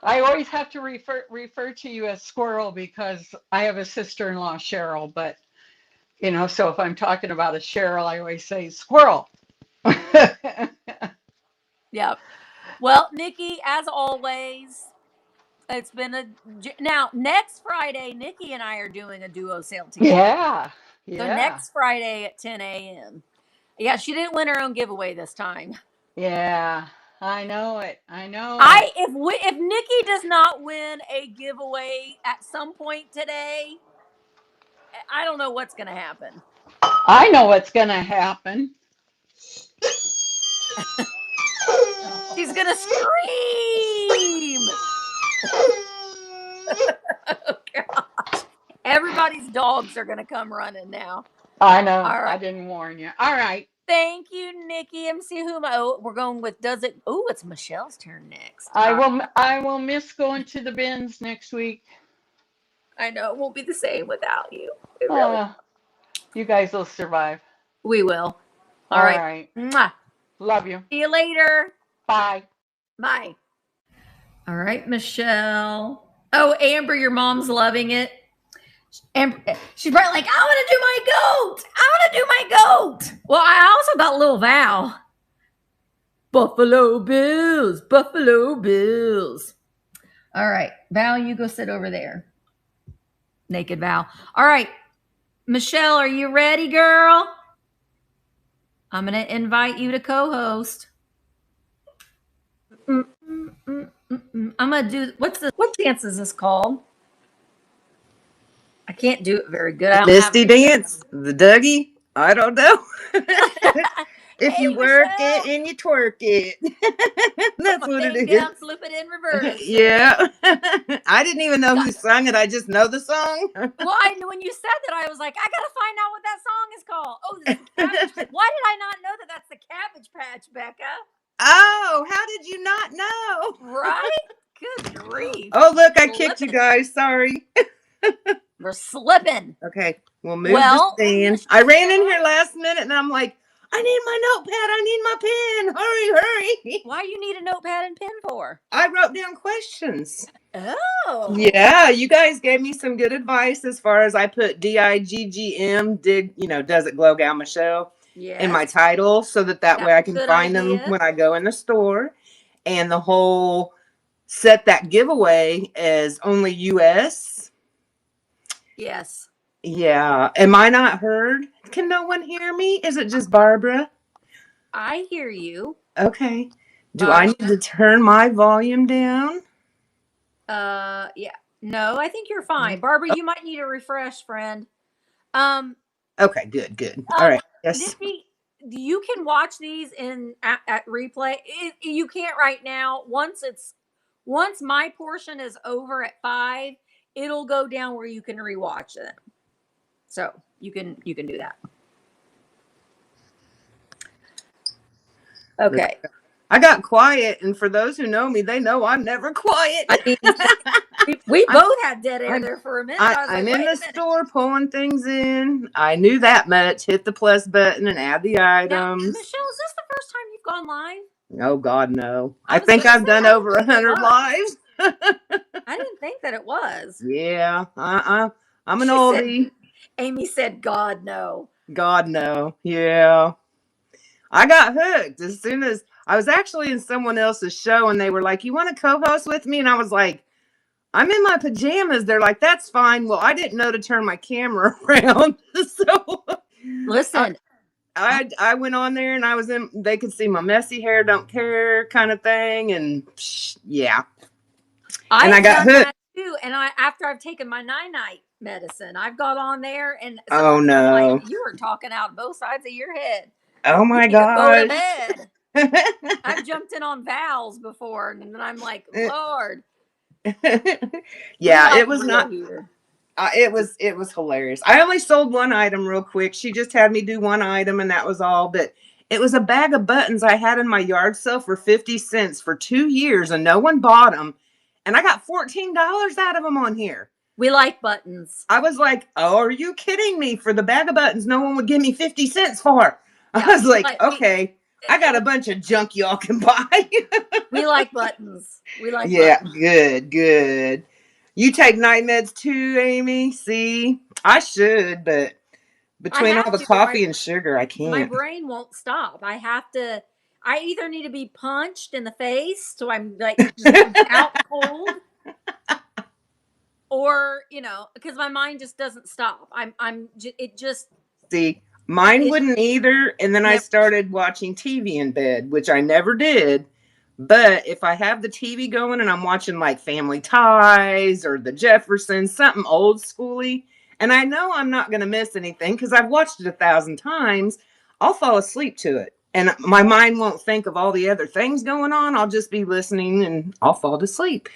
I always have to refer to you as Squirrel because I have a sister-in-law, Cheryl, but so if I'm talking about a Cheryl, I always say Squirrel. Yep. Well, Nikki, as always, it's been now next Friday, Nikki and I are doing a duo sale together. Yeah. So next Friday at 10 a.m. Yeah, she didn't win her own giveaway this time. Yeah, I know it. If Nikki does not win a giveaway at some point today, I don't know what's going to happen. I know what's going to happen. She's going to scream. Oh, gosh. Everybody's dogs are going to come running now. I know. All right. I didn't warn you. All right. Thank you, Nikki. MC Huma. Oh, we're going with it's Michelle's turn next. I will miss going to the bins next week. I know it won't be the same without you. You guys will survive. We will. All right. Mwah. Love you. See you later. Bye. Bye. All right, Michelle. Oh, Amber, your mom's loving it. Amber, she's probably like, I want to do my goat. Well, I also got little Val. Buffalo Bills. All right, Val, you go sit over there. Naked Val. All right, Michelle, are you ready, girl? I'm going to invite you to co-host. I'm going to do, what dance is this called? I can't do it very good. Misty dance? The Dougie? I don't know. If you work it and you twerk it. That's what it is. Down, flip it in reverse. Yeah. I didn't even know who sung it. I just know the song. Well, when you said that, I was like, I got to find out what that song is called. Oh, why did I not know that that's the Cabbage Patch, Becca? Oh, how did you not know? Right? Good grief. Oh, look, I kicked you guys. Sorry. We're slipping. Okay, we'll move the stand. I ran in here last minute and I'm like, I need my notepad. I need my pen. Hurry. Why do you need a notepad and pen for? I wrote down questions. Oh. Yeah, you guys gave me some good advice as far as I put DIGGM, does it glow gal Michelle? Yes. In my title so that way I can find them when I go in the store. And the whole set that giveaway as only US. Yes. Yeah. Am I not heard? Can no one hear me? Is it just Barbara? I hear you. Okay. Do I need to turn my volume down? Yeah. No, I think you're fine. Barbara, you might need a refresh, friend. Okay, good. All right. Yes. Nikki, you can watch these at replay. You can't right now. Once my portion is over at 5, it'll go down where you can rewatch them. So you can do that. Okay. I got quiet, and for those who know me, they know I'm never quiet. I mean, we both had dead air there for a minute. I'm in the store pulling things in. I knew that much. Hit the plus button and add the items. Now, Michelle, is this the first time you've gone live? Oh, God, no. I think I've done over 100 lives. I didn't think that it was. Yeah. I'm an oldie. Amy said, God, no. God, no. Yeah. I got hooked as soon as I was actually in someone else's show and they were like, you want to co-host with me? And I was like, I'm in my pajamas. They're like, that's fine. Well, I didn't know to turn my camera around. So listen, I went on there and I was in, they could see my messy hair, don't care kind of thing. And yeah. And I I've got done hooked. that too. And after I've taken my night medicine, I've got on there and Oh sometimes I'm like, no. you are talking out both sides of your head. Oh You my need to go to gosh. bed. I've jumped in on vows before, and then I'm like, Lord. Yeah, like it was not. Here. It was hilarious. I only sold one item real quick. She just had me do one item, and that was all. But it was a bag of buttons I had in my yard sale for 50 cents for 2 years, and no one bought them. And I got $14 out of them on here. We like buttons. I was like, oh, are you kidding me? For the bag of buttons, no one would give me 50 cents for. Yeah, I was like, okay, I got a bunch of junk y'all can buy. We like buttons. We like buttons. Good. You take night meds too, Amy? See, I should, but between all the coffee and sugar, I can't. My brain won't stop. I either need to be punched in the face, so I'm like just out cold, or because my mind just doesn't stop. See, mine wouldn't either. And then I started watching TV in bed, which I never did. But if I have the TV going and I'm watching like Family Ties or The Jeffersons, something old schooly, and I know I'm not going to miss anything because I've watched it 1,000 times, I'll fall asleep to it. And my mind won't think of all the other things going on. I'll just be listening and I'll fall to sleep.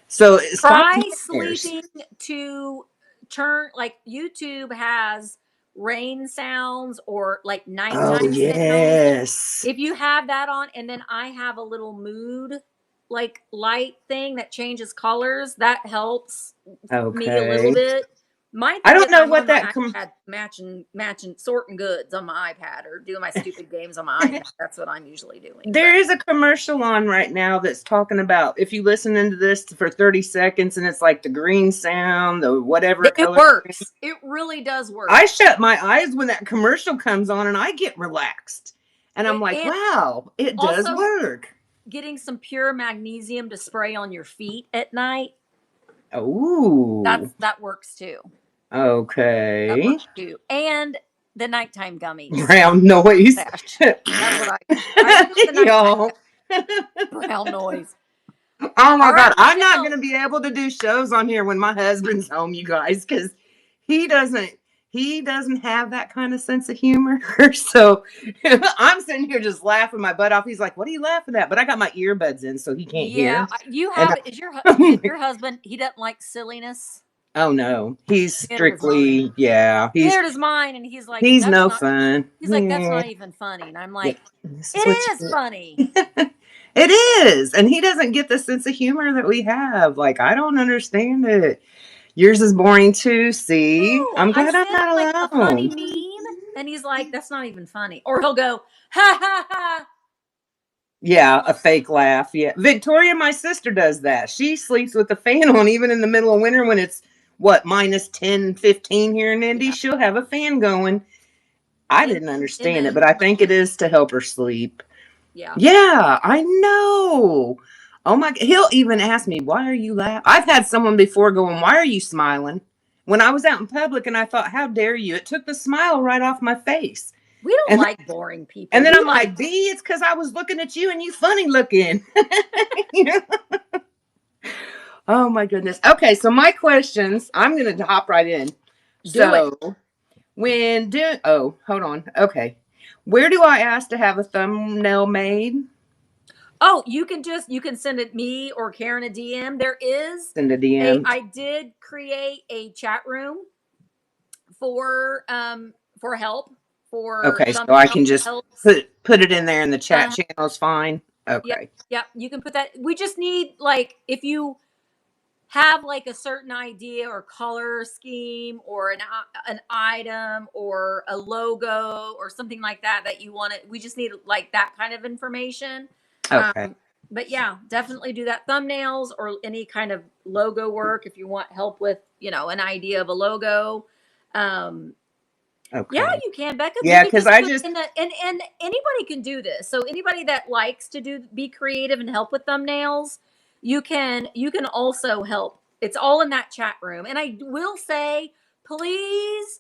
So try sleeping to turn, like YouTube has rain sounds or like nighttime sounds. If you have that on, and then I have a little mood like light thing that changes colors, that helps me a little bit. I don't know what that matching sorting goods on my iPad or doing my stupid games on my iPad. That's what I'm usually doing. There is a commercial on right now that's talking about if you listen into this for 30 seconds and it's like the green sound, the whatever it works. It really does work. I shut my eyes when that commercial comes on and I get relaxed. And I'm like, wow, it does work. Getting some pure magnesium to spray on your feet at night. Oh. That works too. Okay. That works too. And the nighttime gummies. Brown noise. That's what I y'all. Brown noise. Oh my God. I'm not going to be able to do shows on here when my husband's home, you guys, because he doesn't have that kind of sense of humor. So I'm sitting here just laughing my butt off. He's like, what are you laughing at? But I got my earbuds in so he can't hear. You have is your husband, he doesn't like silliness? Oh no. He's strictly Cleared his mind, and he's like, he's no fun. He's like, that's not even funny. And I'm like, it is funny. It is. And he doesn't get the sense of humor that we have. Like, I don't understand it. Yours is boring too. See, no, I'm glad I'm not alone. A funny meme, and he's like, "That's not even funny," or he'll go, "Ha ha ha." Yeah, a fake laugh. Yeah, Victoria, my sister, does that. She sleeps with the fan on, even in the middle of winter when it's minus 10, 15 here in Indy. Yeah. She'll have a fan going. I didn't understand it, but I think it is to help her sleep. Yeah. Yeah, I know. Oh my, he'll even ask me, why are you laughing? I've had someone before going, why are you smiling? When I was out in public and I thought, how dare you? It took the smile right off my face. We don't like boring people. And then I'm like, B, it's because I was looking at you and you funny looking. You know? Oh my goodness. Okay, so my questions, I'm going to hop right in. Hold on. Okay. Where do I ask to have a thumbnail made? Oh, you can send it me or Karen a DM. There is send a DM. I did create a chat room for help for. Okay, so I can just put it in there in the chat channel is fine. Okay. Yep, you can put that. We just need, like, if you have like a certain idea or color scheme or an item or a logo or something like that you want it. We just need like that kind of information. Okay. But yeah, definitely do that. Thumbnails or any kind of logo work if you want help with, an idea of a logo. Okay. Yeah, you can, Becca. Yeah, because and anybody can do this. So anybody that likes to be creative and help with thumbnails, you can also help. It's all in that chat room. And I will say, please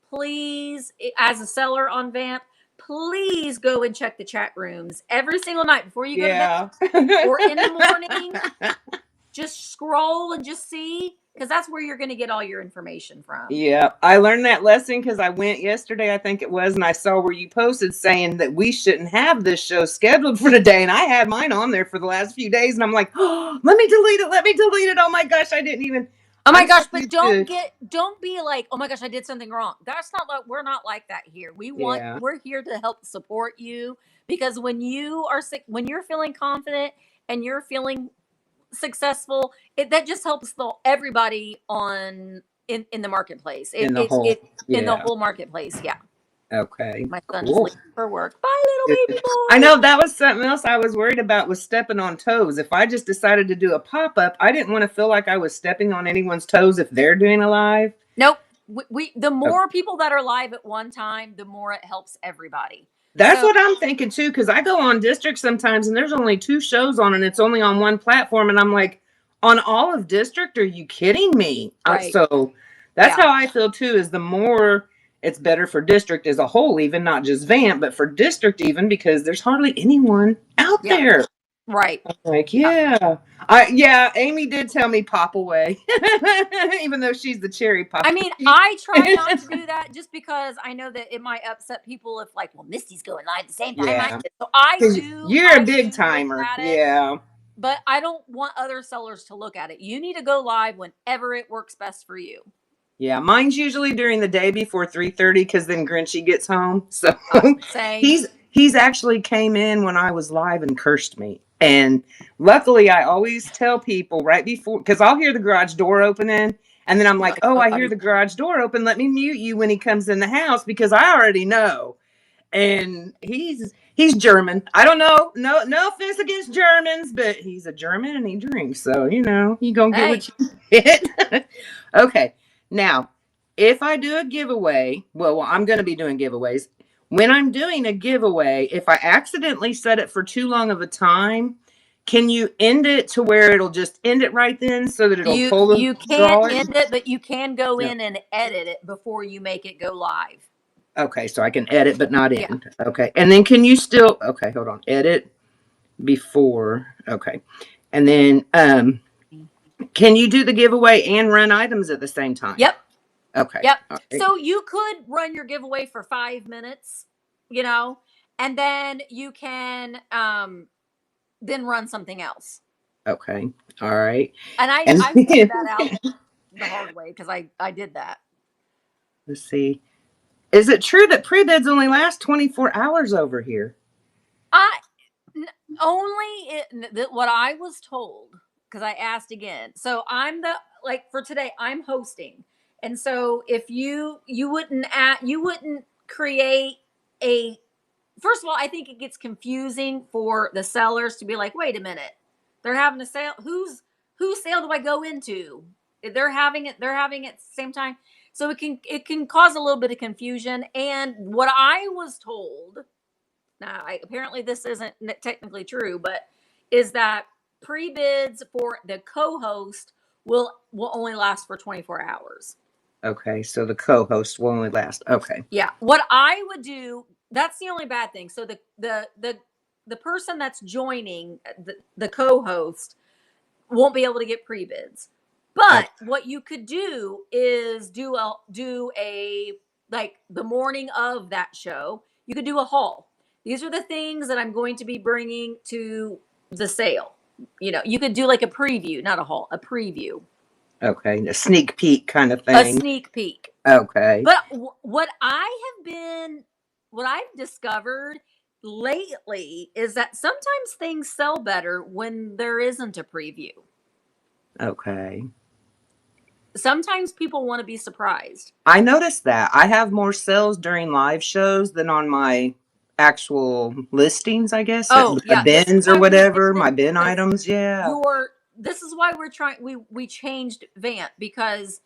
please, as a seller on VAMP, please go and check the chat rooms every single night before you go to bed or in the morning. Just scroll and just see, because that's where you're going to get all your information from. Yeah, I learned that lesson because I went yesterday, I think it was, and I saw where you posted saying that we shouldn't have this show scheduled for today, and I had mine on there for the last few days, and I'm like, oh, let me delete it, let me delete it. Oh my gosh, I didn't even. Oh my gosh, but don't be like, oh my gosh, I did something wrong. That's not like, we're not like that here. We're here to help support you, because when you are sick, when you're feeling confident and you're feeling successful, that just helps everybody in the marketplace. In the whole marketplace. Yeah. Okay. My son is leaving for work. Bye, little baby boy. I know that was something else I was worried about, was stepping on toes. If I just decided to do a pop-up, I didn't want to feel like I was stepping on anyone's toes if they're doing a live. Nope. The more people that are live at one time, the more it helps everybody. That's what I'm thinking too, because I go on District sometimes and there's only 2 shows on and it's only on one platform, and I'm like, on all of District? Are you kidding me? Right. So that's how I feel too, is the more it's better for District as a whole, even not just VAMP, but for District even, because there's hardly anyone out there. Right. I'm like, Amy did tell me pop away, even though she's the cherry pop. I mean, I try not to do that just because I know that it might upset people if, like, well, Misty's going live at the same time I did. So I do. You're a big timer. Yeah. But I don't want other sellers to look at it. You need to go live whenever it works best for you. Yeah, mine's usually during the day before 3:30, because then Grinchy gets home. So he's actually came in when I was live and cursed me. And luckily, I always tell people right before, because I'll hear the garage door opening, and then I'm like, oh, I hear the garage door open. Let me mute you when he comes in the house, because I already know. And he's German. I don't know. No offense against Germans, but he's a German and he drinks. So, you gonna get what you get. Okay. Now, if I do a giveaway, well, I'm going to be doing giveaways. When I'm doing a giveaway, if I accidentally set it for too long of a time, can you end it to where it'll just end it right then, so that it'll pull the You can't end it, but you can go in and edit it before you make it go live. Okay, so I can edit but not end. Yeah. Okay, and then can you still, okay, hold on, edit before, okay. And then can you do the giveaway and run items at the same time? Yep. Okay. Yep. Right. So you could run your giveaway for 5 minutes, and then you can then run something else. Okay. All right. And I figured that out the hard way, because I did that. Let's see. Is it true that pre-bids only last 24 hours over here? What I was told, because I asked again. So I'm for today, I'm hosting. And so if you wouldn't create a, first of all, I think it gets confusing for the sellers to be like, wait a minute, they're having a sale. Whose sale do I go into? They're having it at the same time. So it can cause a little bit of confusion. And what I was told, now apparently this isn't technically true, but is that pre-bids for the co-host will only last for 24 hours. Okay, so the co-host will only last. Okay. Yeah. What I would do, that's the only bad thing. So the person that's joining, the co-host, won't be able to get pre-bids. But what you could do is do a like the morning of that show, you could do a haul. These are the things that I'm going to be bringing to the sale. You could do like a preview, not a haul, a preview. Okay, a sneak peek kind of thing. A sneak peek. Okay. But what I've discovered lately is that sometimes things sell better when there isn't a preview. Okay. Sometimes people want to be surprised. I noticed that. I have more sales during live shows than on my actual listings, I guess. Bins or whatever, my bin items. Yeah. This is why we changed VAMP, because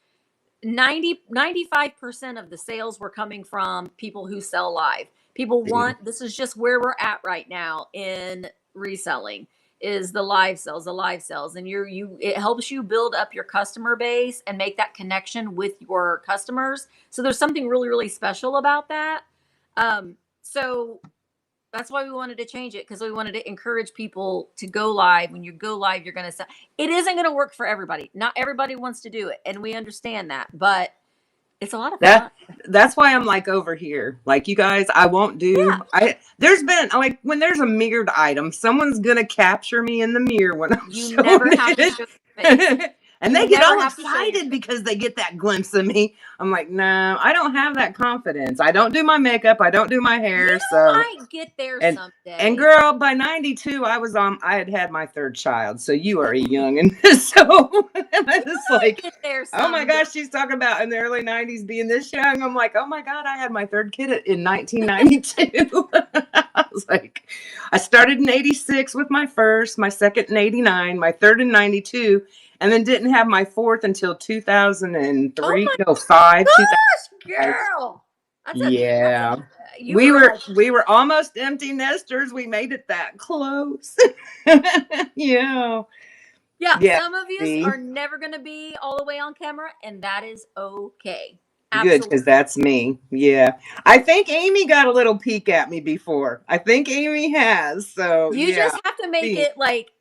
95% of the sales were coming from people who sell live. People want, this is just where we're at right now in reselling. is the live sales, and it helps you build up your customer base and make that connection with your customers. So there's something really, really special about that. So that's why we wanted to change it, because we wanted to encourage people to go live. When you go live, you're going to sell. It isn't going to work for everybody. Not everybody wants to do it, and we understand that, but it's a lot of fun. That's why I'm like over here. Like, you guys, I won't do. Yeah. There's been like, when there's a mirrored item, someone's gonna capture me in the mirror when I'm you never have to show your face. And they get all excited because they get that glimpse of me. I'm like, no, I don't have that confidence. I don't do my makeup. I don't do my hair. So I get there someday. And girl, by 92, I had my third child. So you are young, and so I was like, oh my gosh, she's talking about in the early 90s being this young. I'm like, oh my God, I had my third kid in 1992. I was like, I started in 86 with my first, my second in 89, my third in 92. And then didn't have my fourth until 2003, no, 5. Gosh, girl. We were almost empty nesters. We made it that close. Yeah. Some of you are never going to be all the way on camera, and that is okay. Absolutely. Good, because that's me. Yeah. I think Amy got a little peek at me before. I think Amy has. So you just have to make it like,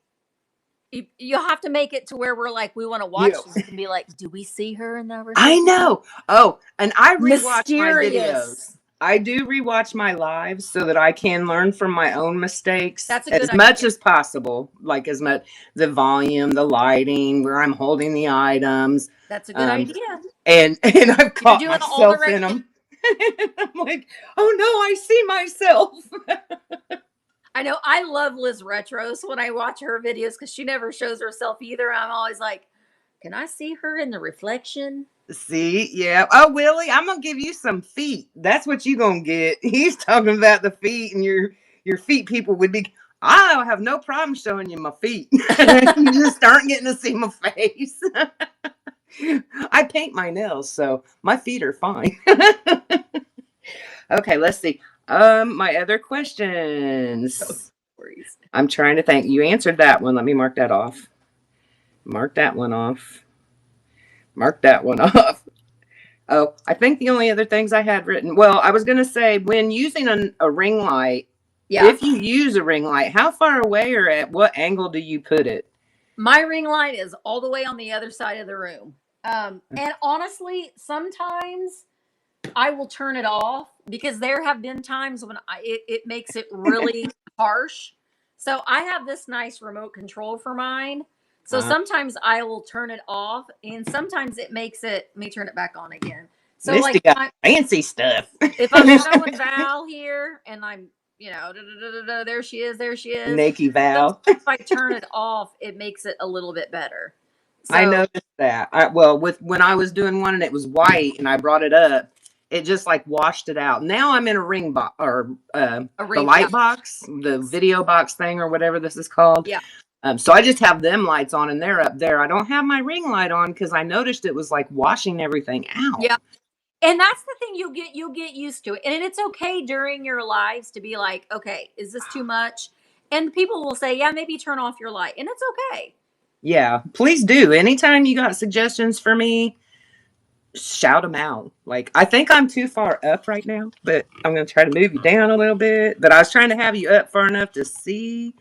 you have to make it to where we're like, we want to watch this and be like, do we see her in that? I know. Oh, and I rewatch my videos. I do rewatch my lives so that I can learn from my own mistakes. That's a good as much as possible. Like as much the volume, the lighting, where I'm holding the items. That's a good idea. And I've caught myself in them. I'm like, oh no, I see myself. I know. I love Liz Retro. So when I watch her videos, because she never shows herself either, I'm always like, can I see her in the reflection? See, yeah. Oh, Willie, I'm gonna give you some feet. That's what you gonna get. He's talking about the feet, and your feet people would be. I have no problem showing you my feet. You just aren't getting to see my face. I paint my nails, so my feet are fine. Okay, let's see. My other questions. I'm trying to think. You answered that one. Let me mark that off. Mark that one off. Mark that one off. Oh, I think the only other things I had written. Well, I was going to say, when using a ring light, if you use a ring light, how far away or at what angle do you put it? My ring light is all the way on the other side of the room. And honestly, sometimes I will turn it off, because there have been times when it makes it really harsh. So I have this nice remote control for mine. So sometimes I will turn it off, and sometimes it makes it. Let me turn it back on again. So Misty got fancy stuff. If I'm showing Val here, and I'm, there she is. Nicki Val. If I turn it off, it makes it a little bit better. So, I noticed that. When I was doing one and it was white, and I brought it up, it just like washed it out. Now I'm in a ring box, or the light box, the video box thing, or whatever this is called. Yeah. So I just have them lights on, and they're up there. I don't have my ring light on because I noticed it was like washing everything out. Yeah. And that's the thing, you'll get used to it. And it's okay during your lives to be like, okay, is this too much? And people will say, yeah, maybe turn off your light. And it's okay. Yeah, please do. Anytime you got suggestions for me, shout them out. Like, I think I'm too far up right now, but I'm going to try to move you down a little bit. But I was trying to have you up far enough to see.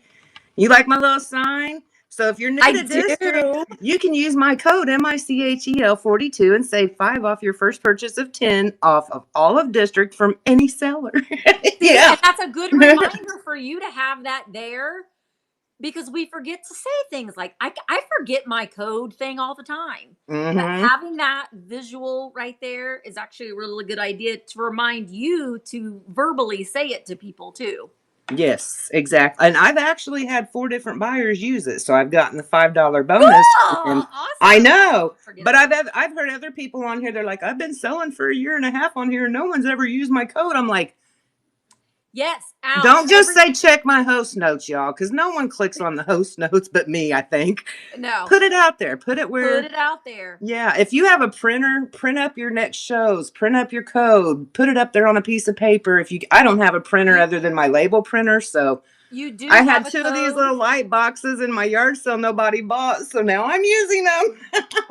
You like my little sign? So if you're new to district, you can use my code MICHEL42 and save 5 off your first purchase of 10 off of all of district from any seller. Yeah. And that's a good reminder for you to have that there, because we forget to say things like, I forget my code thing all the time. Mm-hmm. But having that visual right there is actually a really good idea to remind you to verbally say it to people too. Yes, exactly. And I've actually had 4 different buyers use it, so I've gotten the $5 bonus. Awesome. I know, but I've heard other people on here. They're like, I've been selling for a year and a half on here, and no one's ever used my code. I'm like, yes. Don't just say check my host notes, y'all, because no one clicks on the host notes but me, I think. No. Put it out there. Put it out there. Yeah. If you have a printer, print up your next shows, print up your code, put it up there on a piece of paper. I don't have a printer other than my label printer, so You do I have had a two of these code. little light boxes in my yard sale nobody bought, so now I'm using them.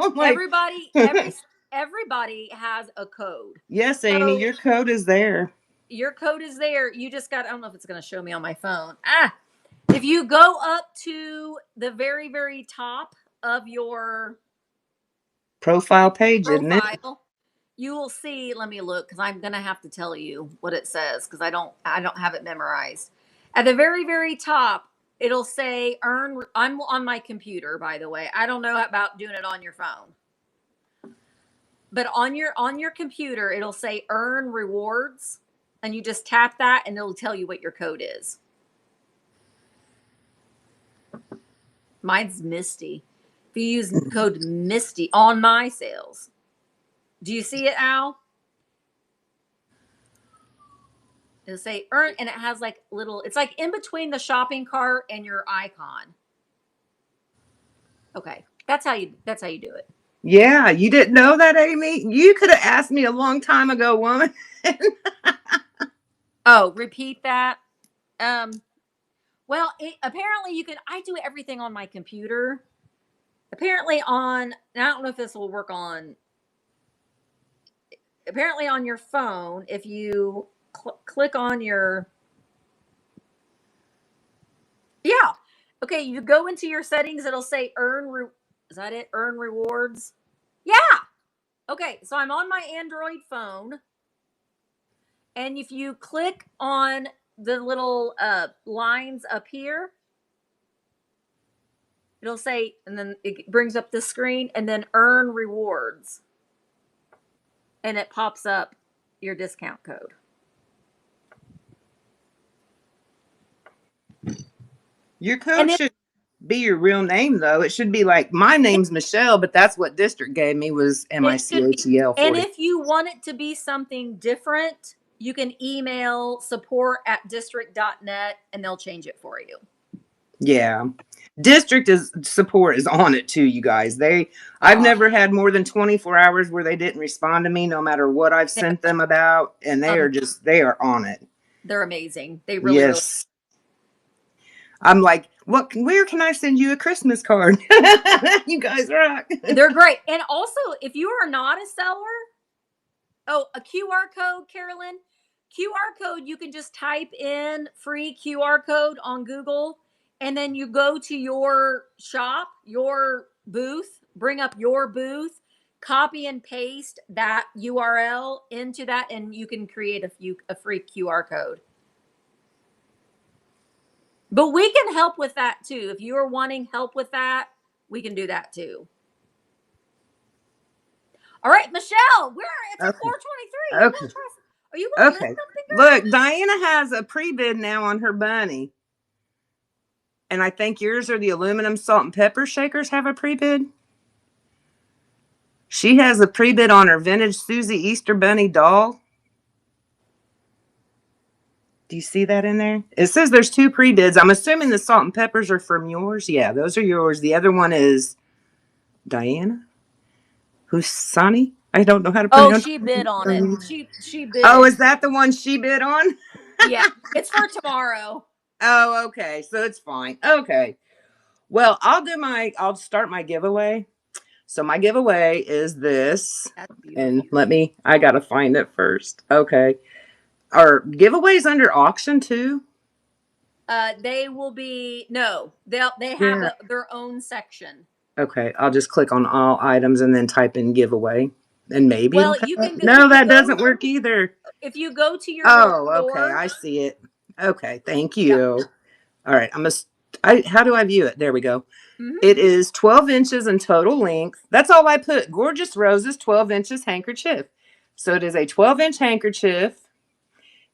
I'm like, Everybody has a code. yes, Amy, So your code is there. your code is there. You just got, I don't know if it's going to show me on my phone. If you go up to the very, very top of your Profile page, isn't it? profile, you will see, let me look, because I'm going to have to tell you what it says, because I don't have it memorized. At the very, very top, it'll say earn. I'm on my computer, by the way. I don't know about doing it on your phone. But on your computer, it'll say earn rewards, and you just tap that and it'll tell you what your code is. Mine's Misty. If you use code Misty on my sales. Do you see it, Al? It'll say earn, and it has like little, it's like in between the shopping cart and your icon. Okay. That's how you do it. Yeah, you didn't know that, Amy? You could have asked me a long time ago, woman. Oh, repeat that. Well, apparently you can. I do everything on my computer. Apparently I don't know if this will work on. Apparently on your phone, if you click on your. Yeah. Okay, you go into your settings. It'll say is that it? Earn rewards. Yeah. Okay, so I'm on my Android phone. And if you click on the little lines up here, it'll say, and then it brings up the screen, and then earn rewards. And it pops up your discount code. Your code should be your real name, though. It should be like, my name's Michelle, but that's what district gave me was MICHEL 40. And if you want it to be something different, you can email support@district.net and they'll change it for you. Yeah. District support is on it too, you guys. I've never had more than 24 hours where they didn't respond to me, no matter what I've sent them about, and they are on it. They're amazing. They really, yes. I'm like, where can I send you a Christmas card? You guys rock. They're great. And also, if you are not a seller, a QR code, Carolyn, QR code, you can just type in free QR code on Google, and then you go to your shop, your booth, bring up your booth, copy and paste that URL into that, and you can create a free QR code. But we can help with that too. If you are wanting help with that, we can do that too. All right, Michelle, it's at 4:23. Okay. Are you going to do something, girl? Look, Diana has a pre-bid now on her bunny. And I think yours are the aluminum salt and pepper shakers have a pre-bid. She has a pre-bid on her vintage Susie Easter Bunny doll. Do you see that in there? It says there's 2 pre-bids. I'm assuming the salt and peppers are from yours. Yeah, those are yours. The other one is Diana. Who's Sunny? I don't know how to pronounce. Oh, she bid on it. She bid. Oh, is that the one she bid on? Yeah, it's for tomorrow. Oh, okay. So it's fine. Okay. Well, I'll start my giveaway. So my giveaway is this. That's beautiful. And I got to find it first. Okay. Are giveaways under auction too? They will be, no, they have their own section. Okay. I'll just click on all items and then type in giveaway. And maybe. Well, you can no, that doesn't work either. If you go to your okay. I see it. Okay. Thank you. Yeah. All right. How do I view it? There we go. Mm-hmm. It is 12 inches in total length. That's all I put. Gorgeous Roses, 12 inches handkerchief. So it is a 12-inch handkerchief.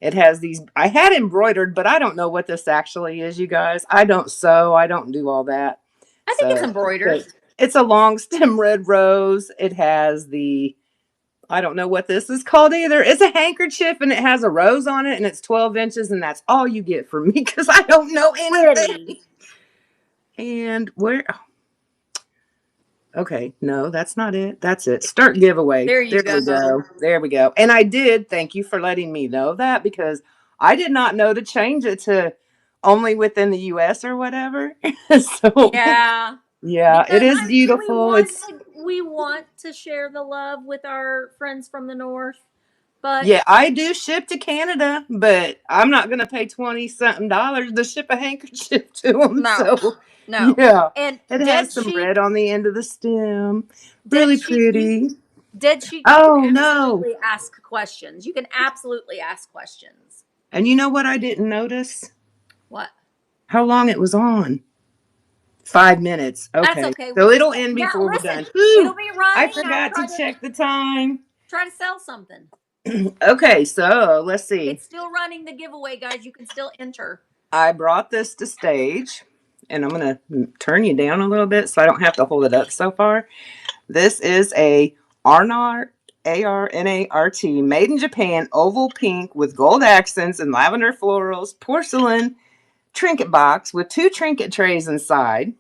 It has these, I had embroidered, but I don't know what this actually is, you guys. I don't sew. I don't do all that. I think it's embroidered. It's a long stem red rose. It has I don't know what this is called either. It's a handkerchief and it has a rose on it and it's 12 inches and that's all you get from me because I don't know anything. And where? Okay, no, that's not it. That's it. Start giveaway. There we go. There we go. And I did. Thank you for letting me know that because I did not know to change it to only within the US or whatever. So Yeah. yeah, it Because is I mean beautiful. It's we want to share the love with our friends from the north, but yeah, I do ship to Canada, but I'm not gonna pay 20 something dollars to ship a handkerchief to them. no. So No. yeah, And it has some red on the end of the stem. Dead Really Chic, pretty. you can Oh no. absolutely ask questions. You can absolutely ask questions. And you know what I didn't notice? What? How long it was on. 5 minutes. That's Okay. okay. So it'll end Now before we're listen, done. it'll Whew, be I running. Now forgot to check the time. try to sell something. Okay, so let's see. It's still running the giveaway, guys. You can still enter. I brought this to stage, and I'm going to turn you down a little bit so I don't have to hold it up so far. This is a Arnart, A-R-N-A-R-T, made in Japan, oval pink with gold accents and lavender florals, porcelain trinket box with 2 trinket trays inside.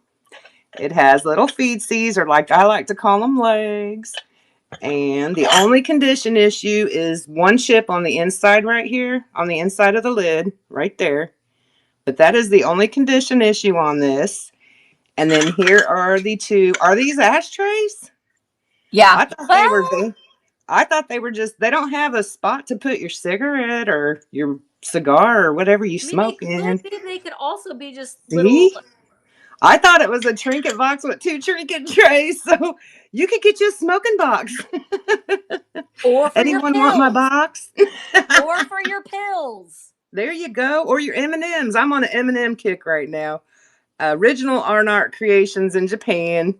It has little feetsies, or like I like to call them, legs. And the only condition issue is one chip on the inside right here, on the inside of the lid, right there. But that is the only condition issue on this. And then here are the 2. Are these ashtrays? Yeah. I thought they were just, they don't have a spot to put your cigarette or your cigar or whatever you smoke in. They could also be just See? little. I thought it was a trinket box with 2 trinket trays, so you could get you a smoking box. Or for anyone your want my pills. box? Or for your pills. There you go. Or your M&Ms. I'm on an M&M kick right now. Original Arnart creations in Japan.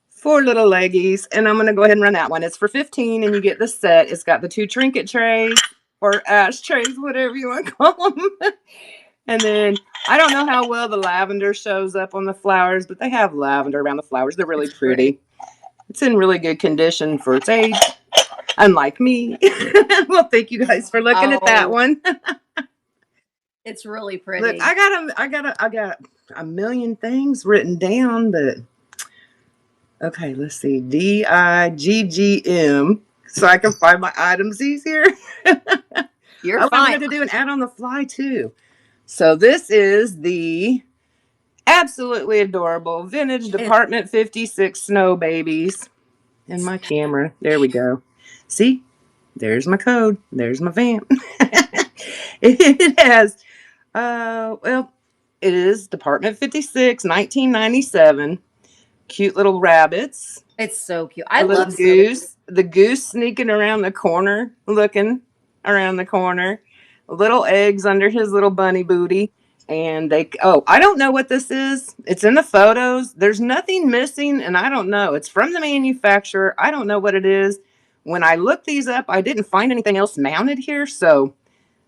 4 little leggies, and I'm going to go ahead and run that one. It's for $15, and you get the set. It's got the 2 trinket trays, or ashtrays, whatever you want to call them. And then, I don't know how well the lavender shows up on the flowers, but they have lavender around the flowers. They're really pretty. It's in really good condition for its age, unlike me. Well, thank you guys for looking at that one. It's really pretty. Look, I got a million things written down, but okay, let's see. DIGGM, so I can find my items easier. You're fine. I'm going to do an ad on the fly too. So this is the absolutely adorable vintage Department 56 snow babies. And my camera. There we go. See? There's my code. There's my VAMP. It has, well, it is Department 56, 1997. Cute little rabbits. It's so cute. I love goose. The goose sneaking around the corner, looking around the corner. Little eggs under his little bunny booty. And I don't know what this is. It's in the photos. There's nothing missing, and I don't know. It's from the manufacturer. I don't know what it is. When I looked these up, I didn't find anything else mounted here, so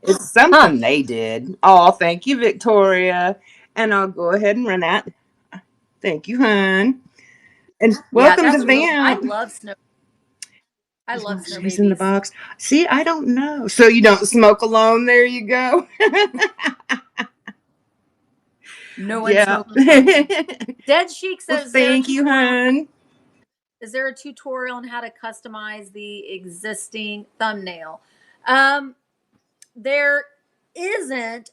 it's something they did. Oh, thank you, Victoria. And I'll go ahead and run that. Thank you, hon. And welcome to VAMP. I love snow. I love snow babies. In the box. See, I don't know. So you don't smoke alone. There you go. No one smokes alone. Dead Chic says, well, thank you, hon. Is there a tutorial on how to customize the existing thumbnail? There isn't,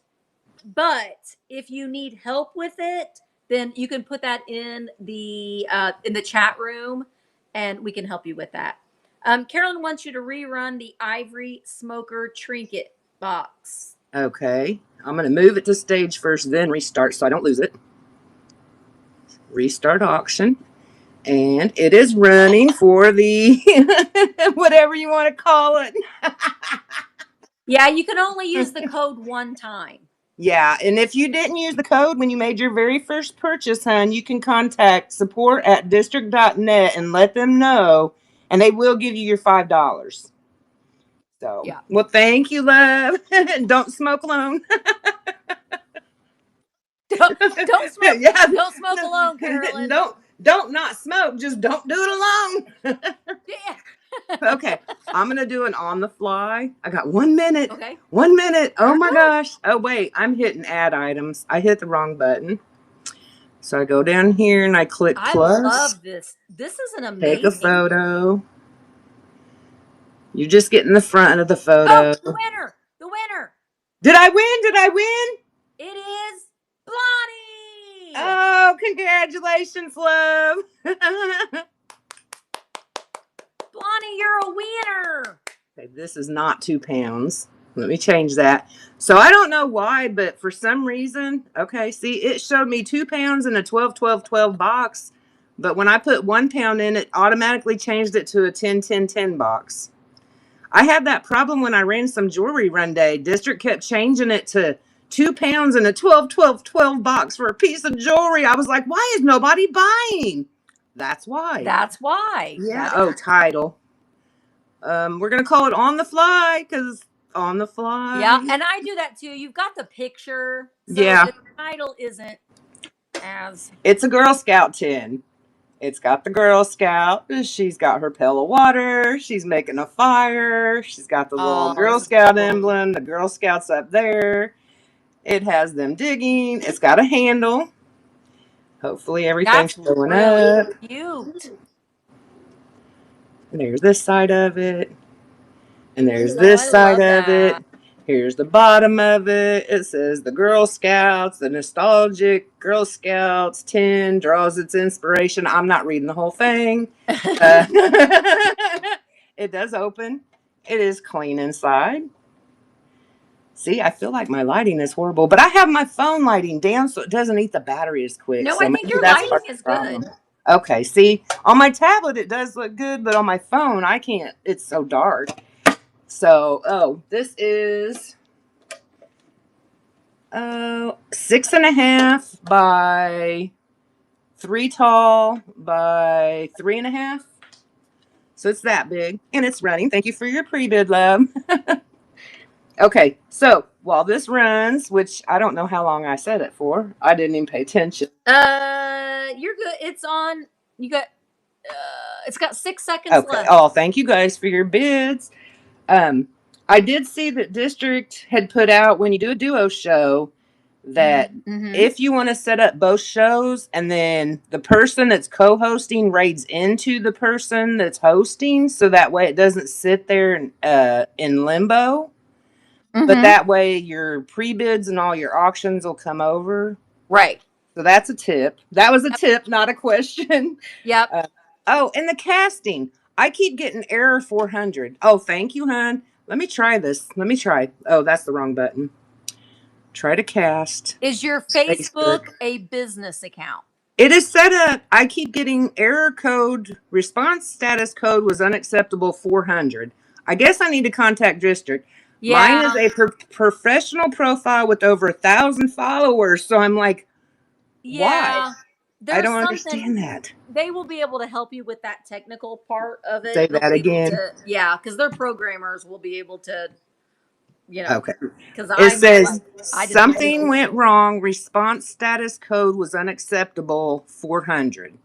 but if you need help with it, then you can put that in the chat room, and we can help you with that. Carolyn wants you to rerun the ivory smoker trinket box. Okay, I'm going to move it to stage first, then restart so I don't lose it. Restart auction. And it is running for the whatever you want to call it. Yeah, you can only use the code one time. Yeah, and if you didn't use the code when you made your very first purchase, hon, you can contact support@district.net and let them know, and they will give you your $5. So, yeah. Well, thank you, love. Don't smoke alone. Don't smoke. Yeah. Don't smoke alone, Carolyn. Don't not smoke. Just don't do it alone. Yeah. Okay, I'm gonna do it on the fly. I got 1 minute. Okay. 1 minute. Oh my gosh. Oh wait, I'm hitting add items. I hit the wrong button. So I go down here and I click plus. I love this. This is an amazing. Take a photo. You're just getting the front of the photo. Oh, the winner. The winner. Did I win? Did I win? It is Blondie. Oh, congratulations, love. Blondie, you're a winner. Okay, this is not 2 pounds. Let me change that. So I don't know why, but for some reason, okay, see, it showed me 2 pounds in a 12, 12, 12 box. But when I put 1 pound in, it automatically changed it to a 10, 10, 10 box. I had that problem when I ran some jewelry one day. District kept changing it to 2 pounds in a 12, 12, 12 box for a piece of jewelry. I was like, why is nobody buying? That's why. That's why. Yeah. Oh, title. We're going to call it On the Fly because on the fly. Yeah, and I do that too. You've got the picture. So Yeah. the title isn't as... It's a Girl Scout tin. It's got the Girl Scout. She's got her pail of water. She's making a fire. She's got the little Girl Scout emblem. The Girl Scouts up there. It has them digging. It's got a handle. Hopefully everything's showing up. Cute. And there's this side of it. And there's this side of it. Here's the bottom of it. It says the Girl Scouts, the nostalgic Girl Scouts tin draws its inspiration. I'm not reading the whole thing. It does open. It is clean inside. See, I feel like my lighting is horrible, but I have my phone lighting down so it doesn't eat the battery as quick. No, so I think your lighting is good. Okay, see, on my tablet it does look good, but on my phone I can't. It's so dark. So, this is 6.5 by 3 tall by 3.5. So it's that big, and it's running. Thank you for your pre-bid, love. Okay, so while this runs, which I don't know how long I set it for, I didn't even pay attention. You're good. It's on. You got. It's got 6 seconds left. Oh, thank you guys for your bids. I did see that District had put out when you do a duo show that if you want to set up both shows and then the person that's co-hosting raids into the person that's hosting, so that way it doesn't sit there in limbo. But that way your pre-bids and all your auctions will come over. Right. So that's a tip. That was a tip, not a question. Yep. Oh, and the casting. I keep getting error 400. Oh, thank you, hon. Let me try this. Let me try. Oh, that's the wrong button. Try to cast. Is your Facebook a business account? It is set up. I keep getting error code. Response status code was unacceptable 400. I guess I need to contact District. Yeah. Mine is a professional profile with over 1,000 followers. So I'm like, why? I don't understand that. They will be able to help you with that technical part of it. Say that again. Yeah, because their programmers will be able to, Okay. It says something went wrong. Response status code was unacceptable 400.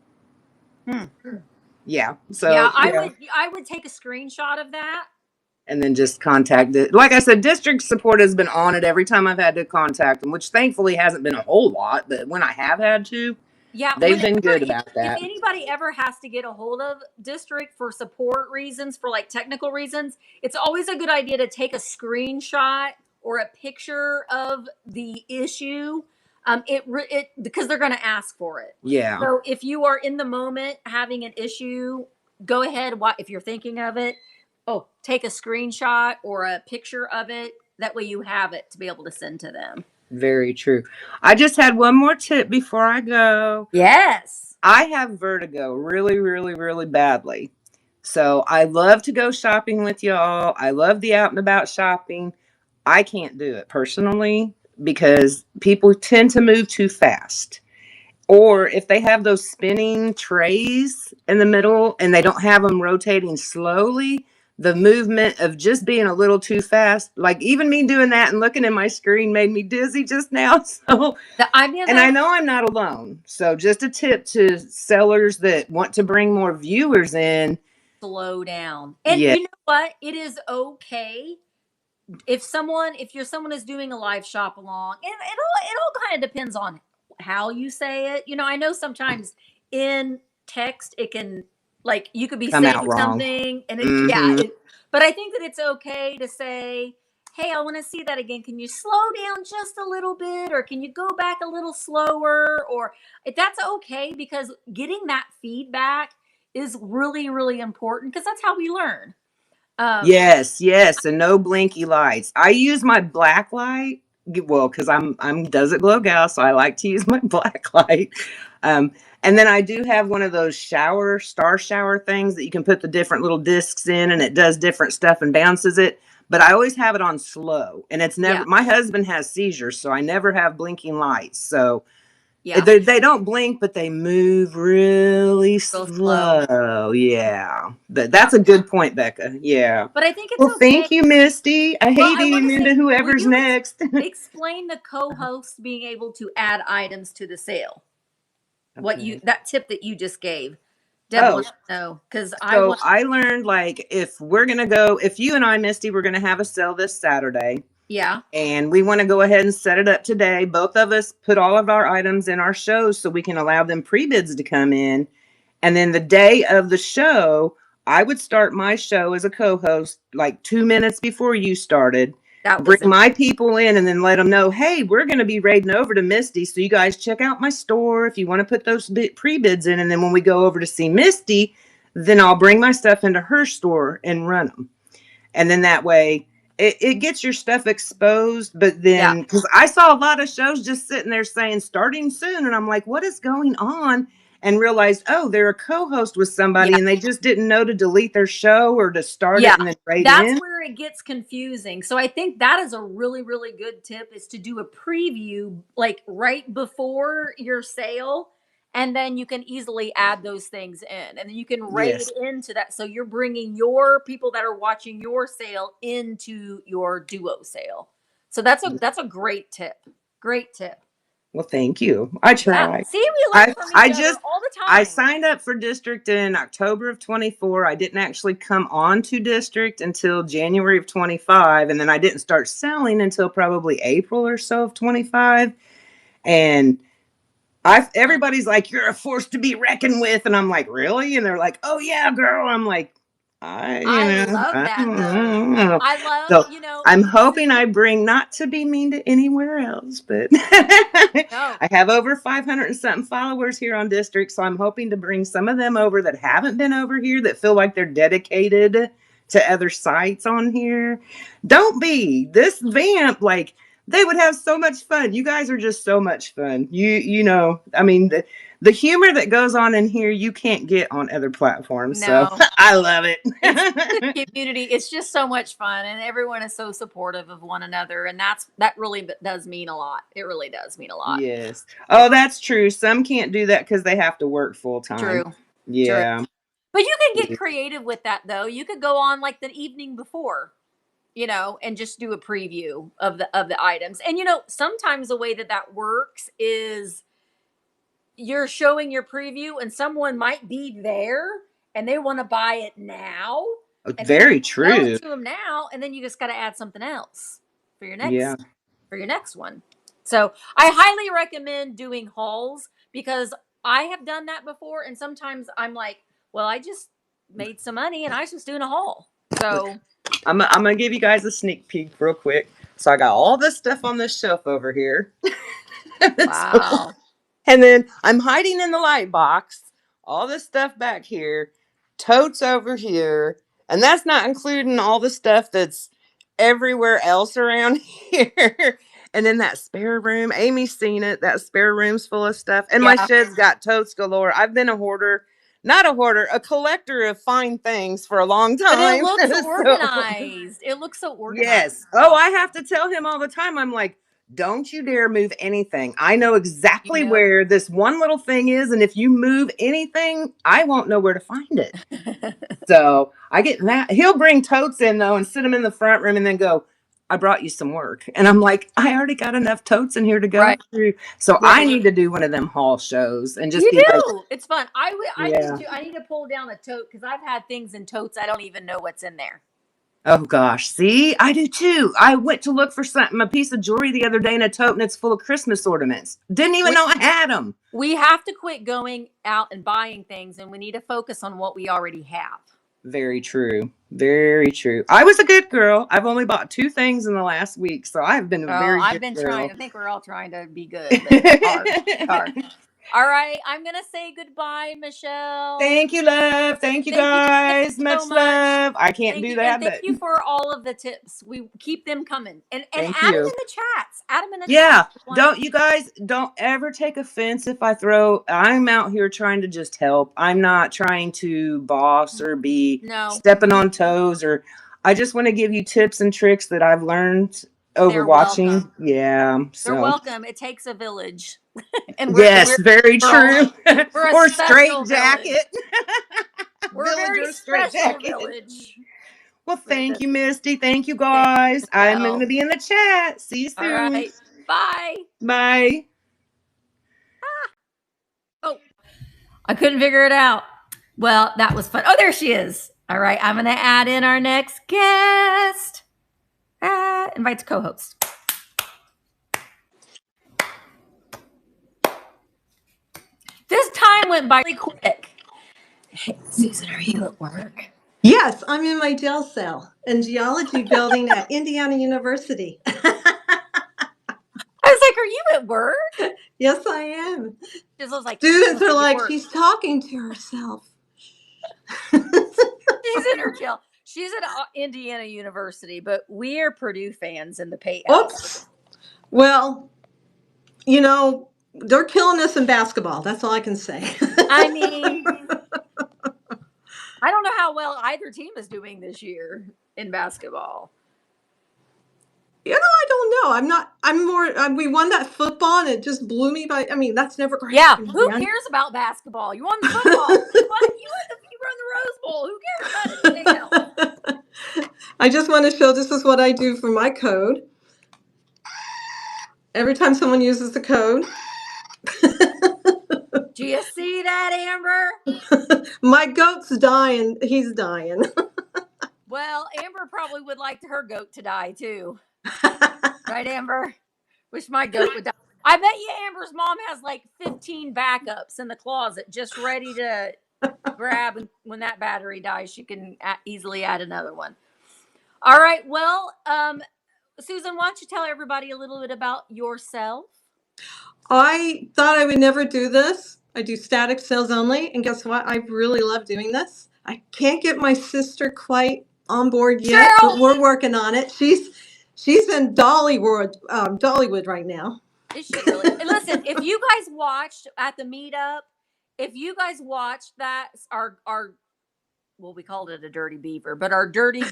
Yeah. So yeah, I would take a screenshot of that. And then just contact it. Like I said, District support has been on it every time I've had to contact them, which thankfully hasn't been a whole lot. But when I have had to, they've been good about that. If anybody ever has to get a hold of District for support reasons, for like technical reasons, it's always a good idea to take a screenshot or a picture of the issue. Because they're going to ask for it. Yeah. So if you are in the moment having an issue, go ahead. If you're thinking of it, take a screenshot or a picture of it. That way you have it to be able to send to them. Very true. I just had one more tip before I go. Yes. I have vertigo really, really, really badly. So I love to go shopping with y'all. I love the out and about shopping. I can't do it personally because people tend to move too fast. Or if they have those spinning trays in the middle and they don't have them rotating slowly, the movement of just being a little too fast, like even me doing that and looking at my screen made me dizzy just now. So, and I know I'm not alone. So just a tip to sellers that want to bring more viewers in. Slow down. And you know what? It is okay. If someone is doing a live shop along, and it all kind of depends on how you say it. I know sometimes in text it can, like, you could be saying something and but I think that it's okay to say, hey, I want to see that again. Can you slow down just a little bit, or can you go back a little slower? Or that's okay, because getting that feedback is really, really important, because that's how we learn. Yes, yes, and no blinky lights. I use my black light. Well, because I'm does it glow gal, so I like to use my black light. Um, and then I do have one of those star shower things that you can put the different little discs in, and it does different stuff and bounces it. But I always have it on slow, and it's never. Yeah. My husband has seizures, so I never have blinking lights. So Yeah. they don't blink, but they move really Real slow. slow. Yeah. That's a good point, Becca. Yeah. But I think it's Well, okay. thank you, Misty. I Well, hate I want eating to into say, will whoever's you next. explain the co-host being able to add items to the sale? What that tip that you just gave. Deb Oh, wants to know, because so I learned, like, if you and I, Misty, we're going to have a sale this Saturday. Yeah. And we want to go ahead and set it up today. Both of us put all of our items in our shows so we can allow them pre-bids to come in. And then the day of the show, I would start my show as a co-host like 2 minutes before you started. Bring my people in and then let them know, hey, we're going to be raiding over to Misty. So you guys check out my store if you want to put those pre-bids in. And then when we go over to see Misty, then I'll bring my stuff into her store and run them. And then that way it gets your stuff exposed. But then, because I saw a lot of shows just sitting there saying starting soon. And I'm like, what is going on? And realized, oh, they're a co-host with somebody and they just didn't know to delete their show or to start it and then raid that's in. where it gets confusing. So I think that is a really, really good tip, is to do a preview like right before your sale. And then you can easily add those things in, and then you can raid into that. So you're bringing your people that are watching your sale into your duo sale. So that's a great tip. Great tip. Well, thank you. I try. Yeah. See, we learn from each other all the time. I signed up for district in October of 24. I didn't actually come on to district until January of 25. And then I didn't start selling until probably April or so of 25. And everybody's like, you're a force to be reckoned with. And I'm like, really? And they're like, oh yeah, girl. I'm like, I love that though. I love, so I'm hoping I bring, not to be mean to anywhere else, but I have over 500 and something followers here on district. So I'm hoping to bring some of them over that haven't been over here, that feel like they're dedicated to other sites on here. Don't be this VAMP, like, they would have so much fun. You guys are just so much fun. You know, I mean, the humor that goes on in here, you can't get on other platforms. No. So I love it. The community, it's just so much fun, and everyone is so supportive of one another. And that really does mean a lot. It really does mean a lot. Yes. Oh, that's true. Some can't do that because they have to work full time. True. Yeah. True. But you can get creative with that though. You could go on like the evening before, and just do a preview of the items. And sometimes the way that works is you're showing your preview and someone might be there and they want to buy it now. Very true. Sell it to them now, and then you just got to add something else for your next one. So I highly recommend doing hauls, because I have done that before, and sometimes I'm like, well, I just made some money and I was just doing a haul. So I'm gonna give you guys a sneak peek real quick. So I got all this stuff on this shelf over here. Wow. And then I'm hiding in the light box, all this stuff back here, totes over here, and that's not including all the stuff that's everywhere else around here. And then that spare room, Amy's seen it. That spare room's full of stuff. And my shed's got totes galore. I've been a collector of fine things for a long time. But it looks organized. It looks so organized. Yes. Oh, I have to tell him all the time. I'm like, don't you dare move anything. I know exactly where this one little thing is. And if you move anything, I won't know where to find it. So I get that. He'll bring totes in though and sit them in the front room and then go, I brought you some work. And I'm like, I already got enough totes in here to go through. So I need to do one of them haul shows and just it's fun. I need to pull down a tote, because I've had things in totes I don't even know what's in there. Oh gosh, see, I do too. I went to look for a piece of jewelry the other day in a tote, and it's full of Christmas ornaments. Didn't even know I had them. We have to quit going out and buying things, and we need to focus on what we already have. Very true. Very true. I was a good girl. I've only bought 2 things in the last week, so I've been a Oh, very I've good been girl. trying. I think we're all trying to be good, but it's hard. It's hard. All right, I'm gonna say goodbye, Michelle. Thank you, love. Thank you, guys. Thank you much so much. love. I can't Thank do you, that, and thank but you for all of the tips. We keep them coming, and thank add them you. in the chats. Add them in the Yeah, chat. don't you guys don't ever take offense if I throw. I'm out here trying to just help. I'm not trying to boss or be stepping on toes, or I just want to give you tips and tricks that I've learned over They're watching. welcome. Yeah, They're so welcome. It takes a village, and yes, very true. We're a or special straight jacket. We're a Village very or straight special jacket. village. Well, thank you, Misty. Thank you, guys. I'm going to be in the chat. See you soon. All right. Bye. Bye. Oh, I couldn't figure it out. Well, that was fun. Oh, there she is. All right. I'm going to add in our next guest. Invite to co-host. This time went by really quick. Hey, Susan, are you at work? Yes, I'm in my jail cell in geology building at Indiana University. I was like, are you at work? Yes, I am. Just was like, students are like, she's talking to herself. She's in her jail. She's at Indiana University, but we are Purdue fans in the Pay Oops. Well, you know, they're killing us in basketball. That's all I can say. I mean, I don't know how well either team is doing this year in basketball. You know, I don't know. I'm more, we won that football and it just blew me by, I mean, that's never great. Yeah, who cares about basketball? You won the football. you run the Rose Bowl. Who cares about anything else? I just want to show this is what I do for my code. Every time someone uses the code. Do you see that, Amber? My goat's dying. He's dying. Well, Amber probably would like her goat to die too. Right, Amber? Wish my goat would die. I bet you Amber's mom has like 15 backups in the closet just ready to grab, and when that battery dies, she can easily add another one. All right. Well, Susan, why don't you tell everybody a little bit about yourself? I thought I would never do this. I do static sales only. And guess what? I really love doing this. I can't get my sister quite on board yet, but we're working on it. She's in Dollywood right now. Is she really? And listen, if you guys watched at the meetup, if you guys watched that, our well, we called it a dirty beaver, but our dirty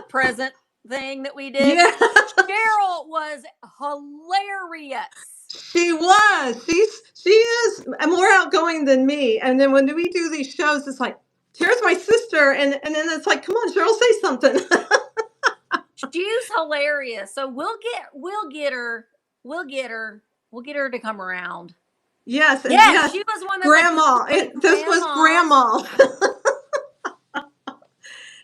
present thing that we did, yeah. Cheryl was hilarious. She was. She is more outgoing than me. And then when we do these shows, it's like, here's my sister, and then it's like, come on, Cheryl, say something. She's hilarious. So we'll get her to come around. Yes. Yes, she was one of Grandma. This was Grandma.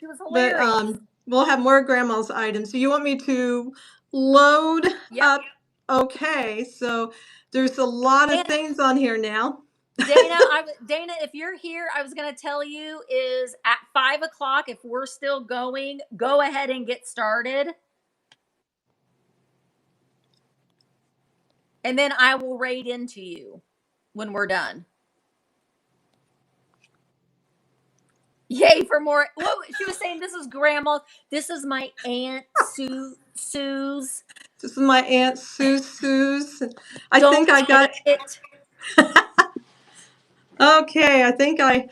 She was hilarious. But we'll have more Grandma's items. Do you want me to load up? Okay, so there's a lot of things on here now. Dana, if you're here, I was going to tell you is at 5 o'clock, if we're still going, go ahead and get started. And then I will raid into you when we're done. Yay for more. Whoa, she was saying this is Grandma. This is my Aunt Sue's. This is my Aunt Sue's. I think I got it. Okay, I think I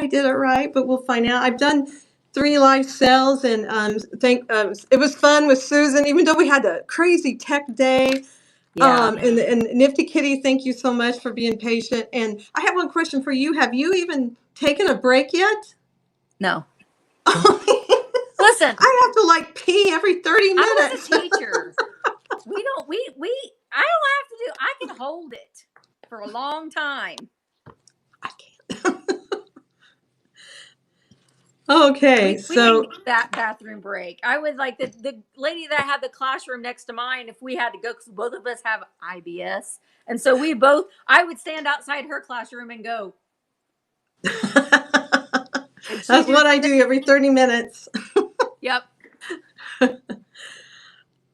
did it right, but we'll find out. I've done 3 live sales, and it was fun with Susan, even though we had a crazy tech day. Yeah. And Nifty Kitty, thank you so much for being patient. And I have one question for you. Have you even taken a break yet? No. Listen, I have to pee every 30 minutes. I was a teacher. I don't have to do. I can hold it for a long time. I can't. Okay, so that bathroom break. I would like the lady that had the classroom next to mine. If we had to go, because both of us have IBS, and so I would stand outside her classroom and go. And That's what I do every 30 minutes. Yep.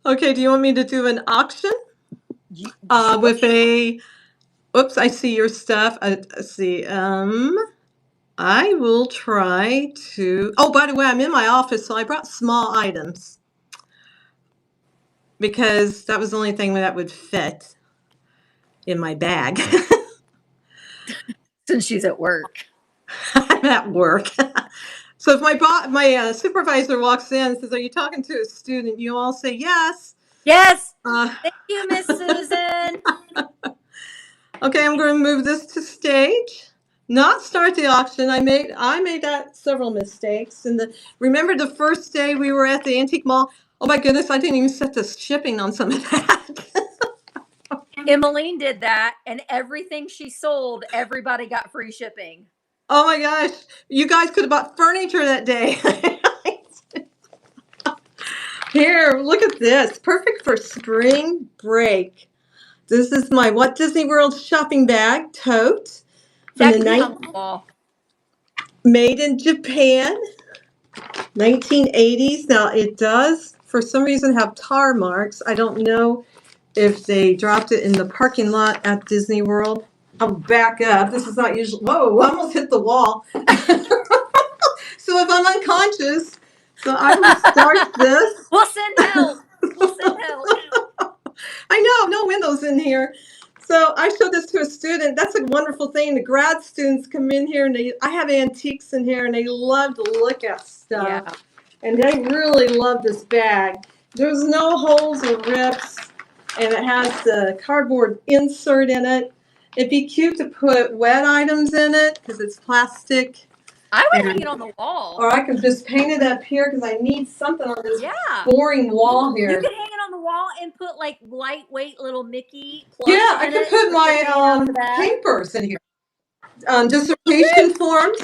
Okay, do you want me to do an auction? Sure. With a, oops, I see your stuff. Let's see. I will try to, oh, by the way, I'm in my office, so I brought small items because that was the only thing that would fit in my bag. Since she's at work. I'm at work. So if my supervisor walks in and says, "Are you talking to a student?" You all say yes. Yes. Uh, Thank you, Miss Susan. okay, I'm going to move this to stage. Not start the auction. I made that several mistakes. And remember the first day we were at the antique mall? Oh my goodness, I didn't even set the shipping on some of that. Emmeline did that, and everything she sold, everybody got free shipping. Oh my gosh, you guys could have bought furniture that day. Here, look at this. Perfect for spring break. This is my What Disney World shopping bag tote. That could be on the wall. Made in Japan, 1980s. Now it does, for some reason, have tar marks. I don't know if they dropped it in the parking lot at Disney World. I'll back up. This is not usual. Whoa, I almost hit the wall. So if I'm unconscious, so I will start this. We'll send help. We'll send help. I know, no windows in here. So I showed this to a student. That's a wonderful thing. The grad students come in here and I have antiques in here and they love to look at stuff. Yeah. And they really love this bag. There's no holes or rips, and it has the cardboard insert in it. It'd be cute to put wet items in it because it's plastic. I would hang it on the wall. Or I could just paint it up here because I need something on this Yeah. boring wall here. You could hang it on the wall and put like lightweight little Mickey plush. Yeah, I could put my papers in here. Dissertation forms.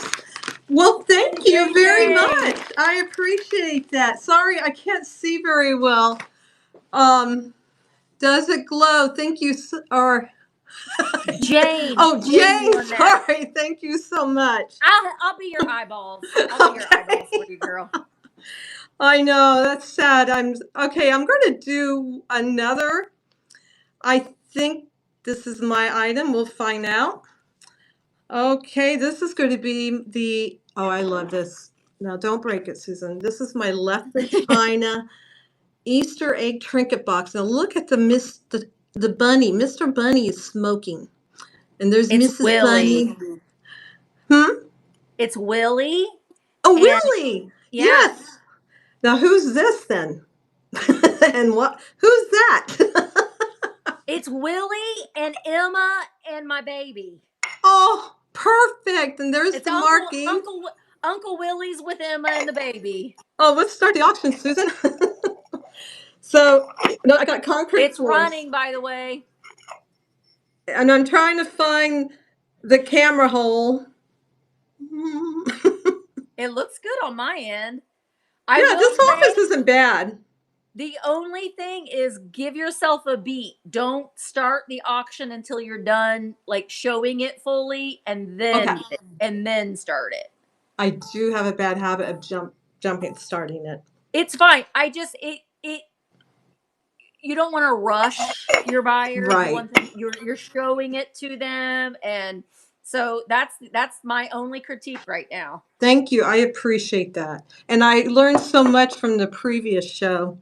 Well, thank you very much. I appreciate that. Sorry, I can't see very well. Does it glow? Thank you. Or Jane. Oh, Jane. Sorry. Thank you so much. I'll be your eyeballs. I'll be your eyeballs for you, girl. I know, that's sad. I'm going to do another. I think this is my item. We'll find out. Okay, this is going to be oh, I love this. Now, don't break it, Susan. This is my Left in China Easter egg trinket box. Now, look at the bunny. Mr. Bunny is smoking. And there's Mrs. Willie. Bunny. It's Willie. Oh, Willie. Yeah. Yes. Now, who's this then? And who's that? It's Willie and Emma and my baby. Oh, perfect. And there's the marking. Uncle Willie's with Emma and the baby. Oh, let's start the auction, Susan. So, no, I got concrete. It's running, by the way. And I'm trying to find the camera hole. It looks good on my end. This office isn't bad. The only thing is give yourself a beat. Don't start the auction until you're done, like showing it fully, and then start it. I do have a bad habit of starting it. It's fine. You don't want to rush your buyers. Right. You're showing it to them, and so that's my only critique right now. Thank you. I appreciate that. And I learned so much from the previous show.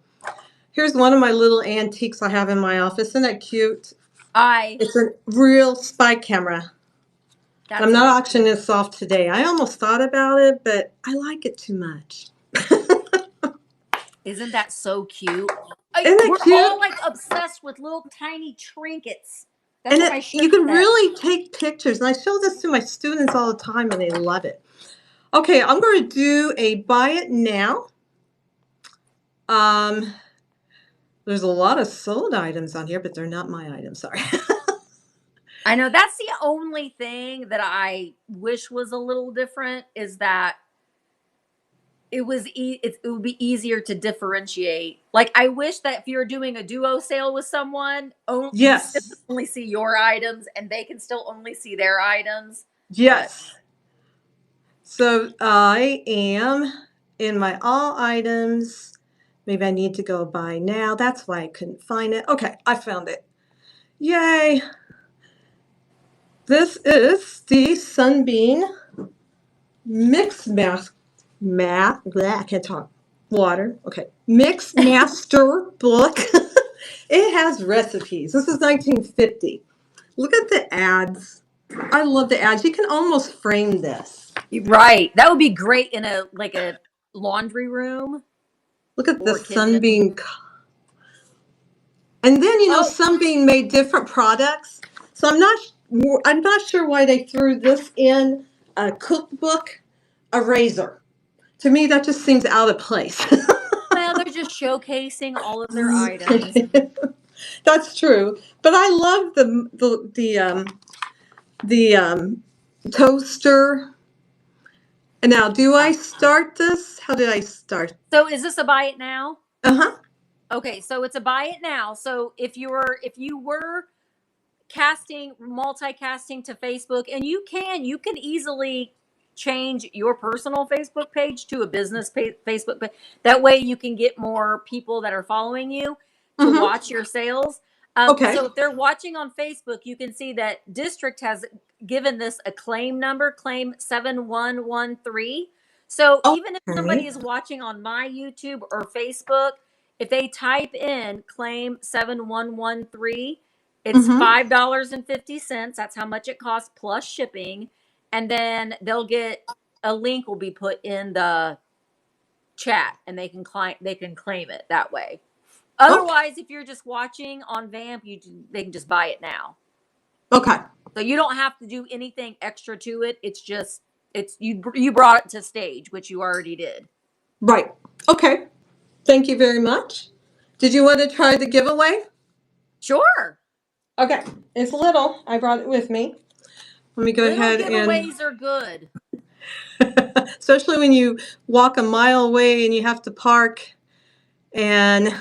Here's one of my little antiques I have in my office. Isn't that cute? It's a real spy camera. I'm not auctioning this off today. I almost thought about it, but I like it too much. Isn't that so cute? We're all like obsessed with little tiny trinkets. That's you can really take pictures. And I show this to my students all the time, and they love it. Okay, I'm going to do a buy it now. There's a lot of sold items on here, but they're not my items. Sorry. I know that's the only thing that I wish was a little different is that it would be easier to differentiate. Like I wish that if you're doing a duo sale with someone, you only see your items and they can still only see their items. Yes. So I am in my all items. Maybe I need to go buy now. That's why I couldn't find it. Okay, I found it. Yay. This is the Sunbeam Mix I can't talk. Water. Okay. Mix Master book. It has recipes. This is 1950. Look at the ads. I love the ads. You can almost frame this. Right. That would be great in a laundry room Look at the or kitchen. Sunbeam. And then Oh, Sunbeam made different products. So I'm not sure why they threw this in a cookbook, a razor. To me, that just seems out of place. well, they're just showcasing all of their items. That's true. But I love the toaster. And now, do I start this? How did I start? So is this a buy it now? Uh-huh. Okay, so it's a buy it now. So if you were multicasting to Facebook, and you can easily change your personal Facebook page to a business Facebook page. That way you can get more people that are following you to watch your sales. Okay. So if they're watching on Facebook, you can see that District has given this a claim number, claim 7113. So even if somebody is watching on my YouTube or Facebook, if they type in claim 7113, it's $5.50. That's how much it costs plus shipping. And then they'll get a link will be put in the chat, and they can claim it that way. Otherwise, if you're just watching on VAMP, they can just buy it now. Okay. So you don't have to do anything extra to it. It's just you brought it to stage, which you already did. Right. Okay. Thank you very much. Did you want to try the giveaway? Sure. Okay. It's little. I brought it with me. Let me go ahead and giveaways are good. especially when you walk a mile away and you have to park and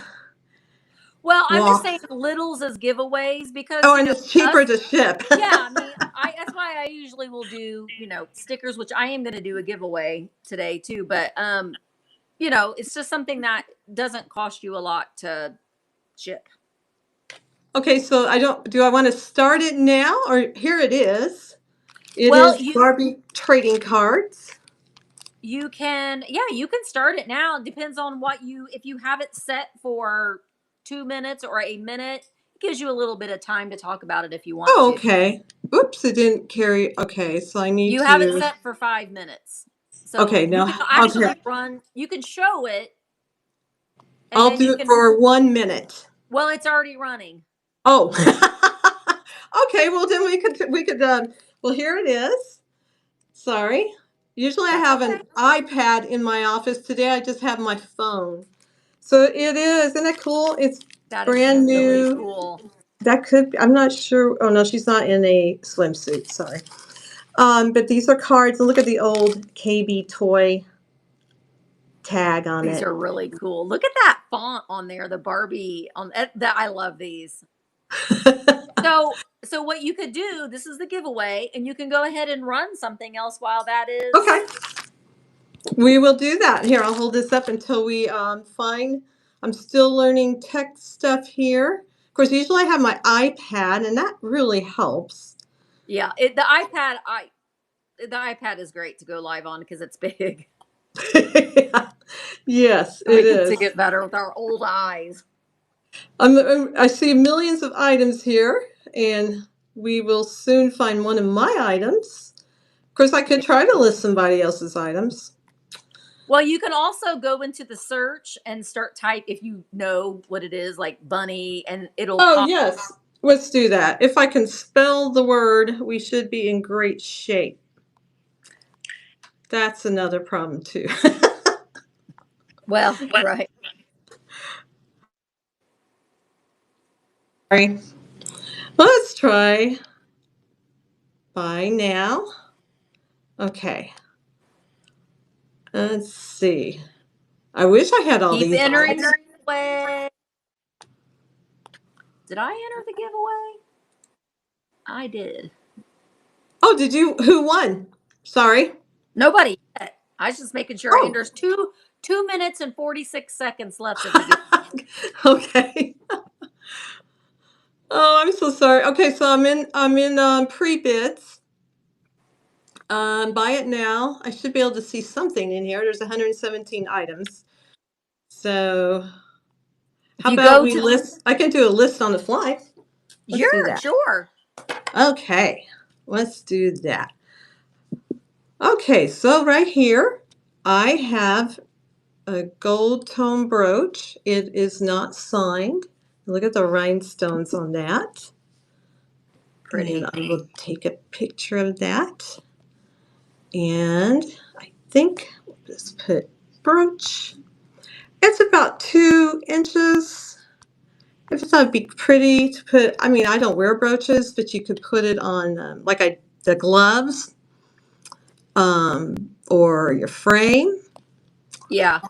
well, I'm just saying littles as giveaways because and it's cheaper to ship. Yeah, I mean, that's why I usually will do stickers, which I am going to do a giveaway today too. But it's just something that doesn't cost you a lot to ship. Okay, so do I want to start it now, or here it is? It is Barbie trading cards. You can start it now. It depends on if you have it set for 2 minutes or a minute, it gives you a little bit of time to talk about it if you want to. Okay. Oops, it didn't carry. Okay, so I need You have it set for 5 minutes. So okay, now you can actually you can show it. I'll do it for 1 minute. Well, it's already running. Oh. Okay, well then we could well, here it is. Sorry. Usually I have an iPad in my office. Today I just have my phone. So it is. Isn't that cool? It's brand new. Really cool. That could be, I'm not sure. Oh no, she's not in a swimsuit. Sorry. But these are cards. And look at the old KB toy tag on it. These are really cool. Look at that font on there, the Barbie on that. I love these. So what you could do, this is the giveaway, and you can go ahead and run something else while that is. Okay. We will do that. Here, I'll hold this up until we find. I'm still learning tech stuff here. Of course, usually I have my iPad, and that really helps. Yeah, the iPad is great to go live on because it's big. Yes, it is. To get better with our old eyes. I see millions of items here, and we will soon find one of my items. Of course, I could try to list somebody else's items. Well, you can also go into the search and start type if you know what it is, like bunny, and it'll. Oh, yes. Let's do that. If I can spell the word, we should be in great shape. That's another problem, too. Well, right. Sorry. Let's try buy now. Okay. Let's see. I wish I had all these. Keep entering the giveaway. Did I enter the giveaway? I did. Oh, did you? Who won? Sorry. Nobody yet. I was just making sure. Oh. And there's 2 minutes and 46 seconds left of the game. Okay. Oh, I'm so sorry. Okay, so I'm in pre-bids. Buy it now. I should be able to see something in here. There's 117 items. So how about we list? I can do a list on the fly. Let's do that. Sure. Okay, let's do that. Okay, so right here, I have a gold tone brooch. It is not signed. Look at the rhinestones on that. Pretty. And I will take a picture of that. And I think we'll just put brooch. It's about 2 inches. I just thought it'd be pretty to put. I mean, I don't wear brooches, but you could put it on the gloves, or your frame. Yeah.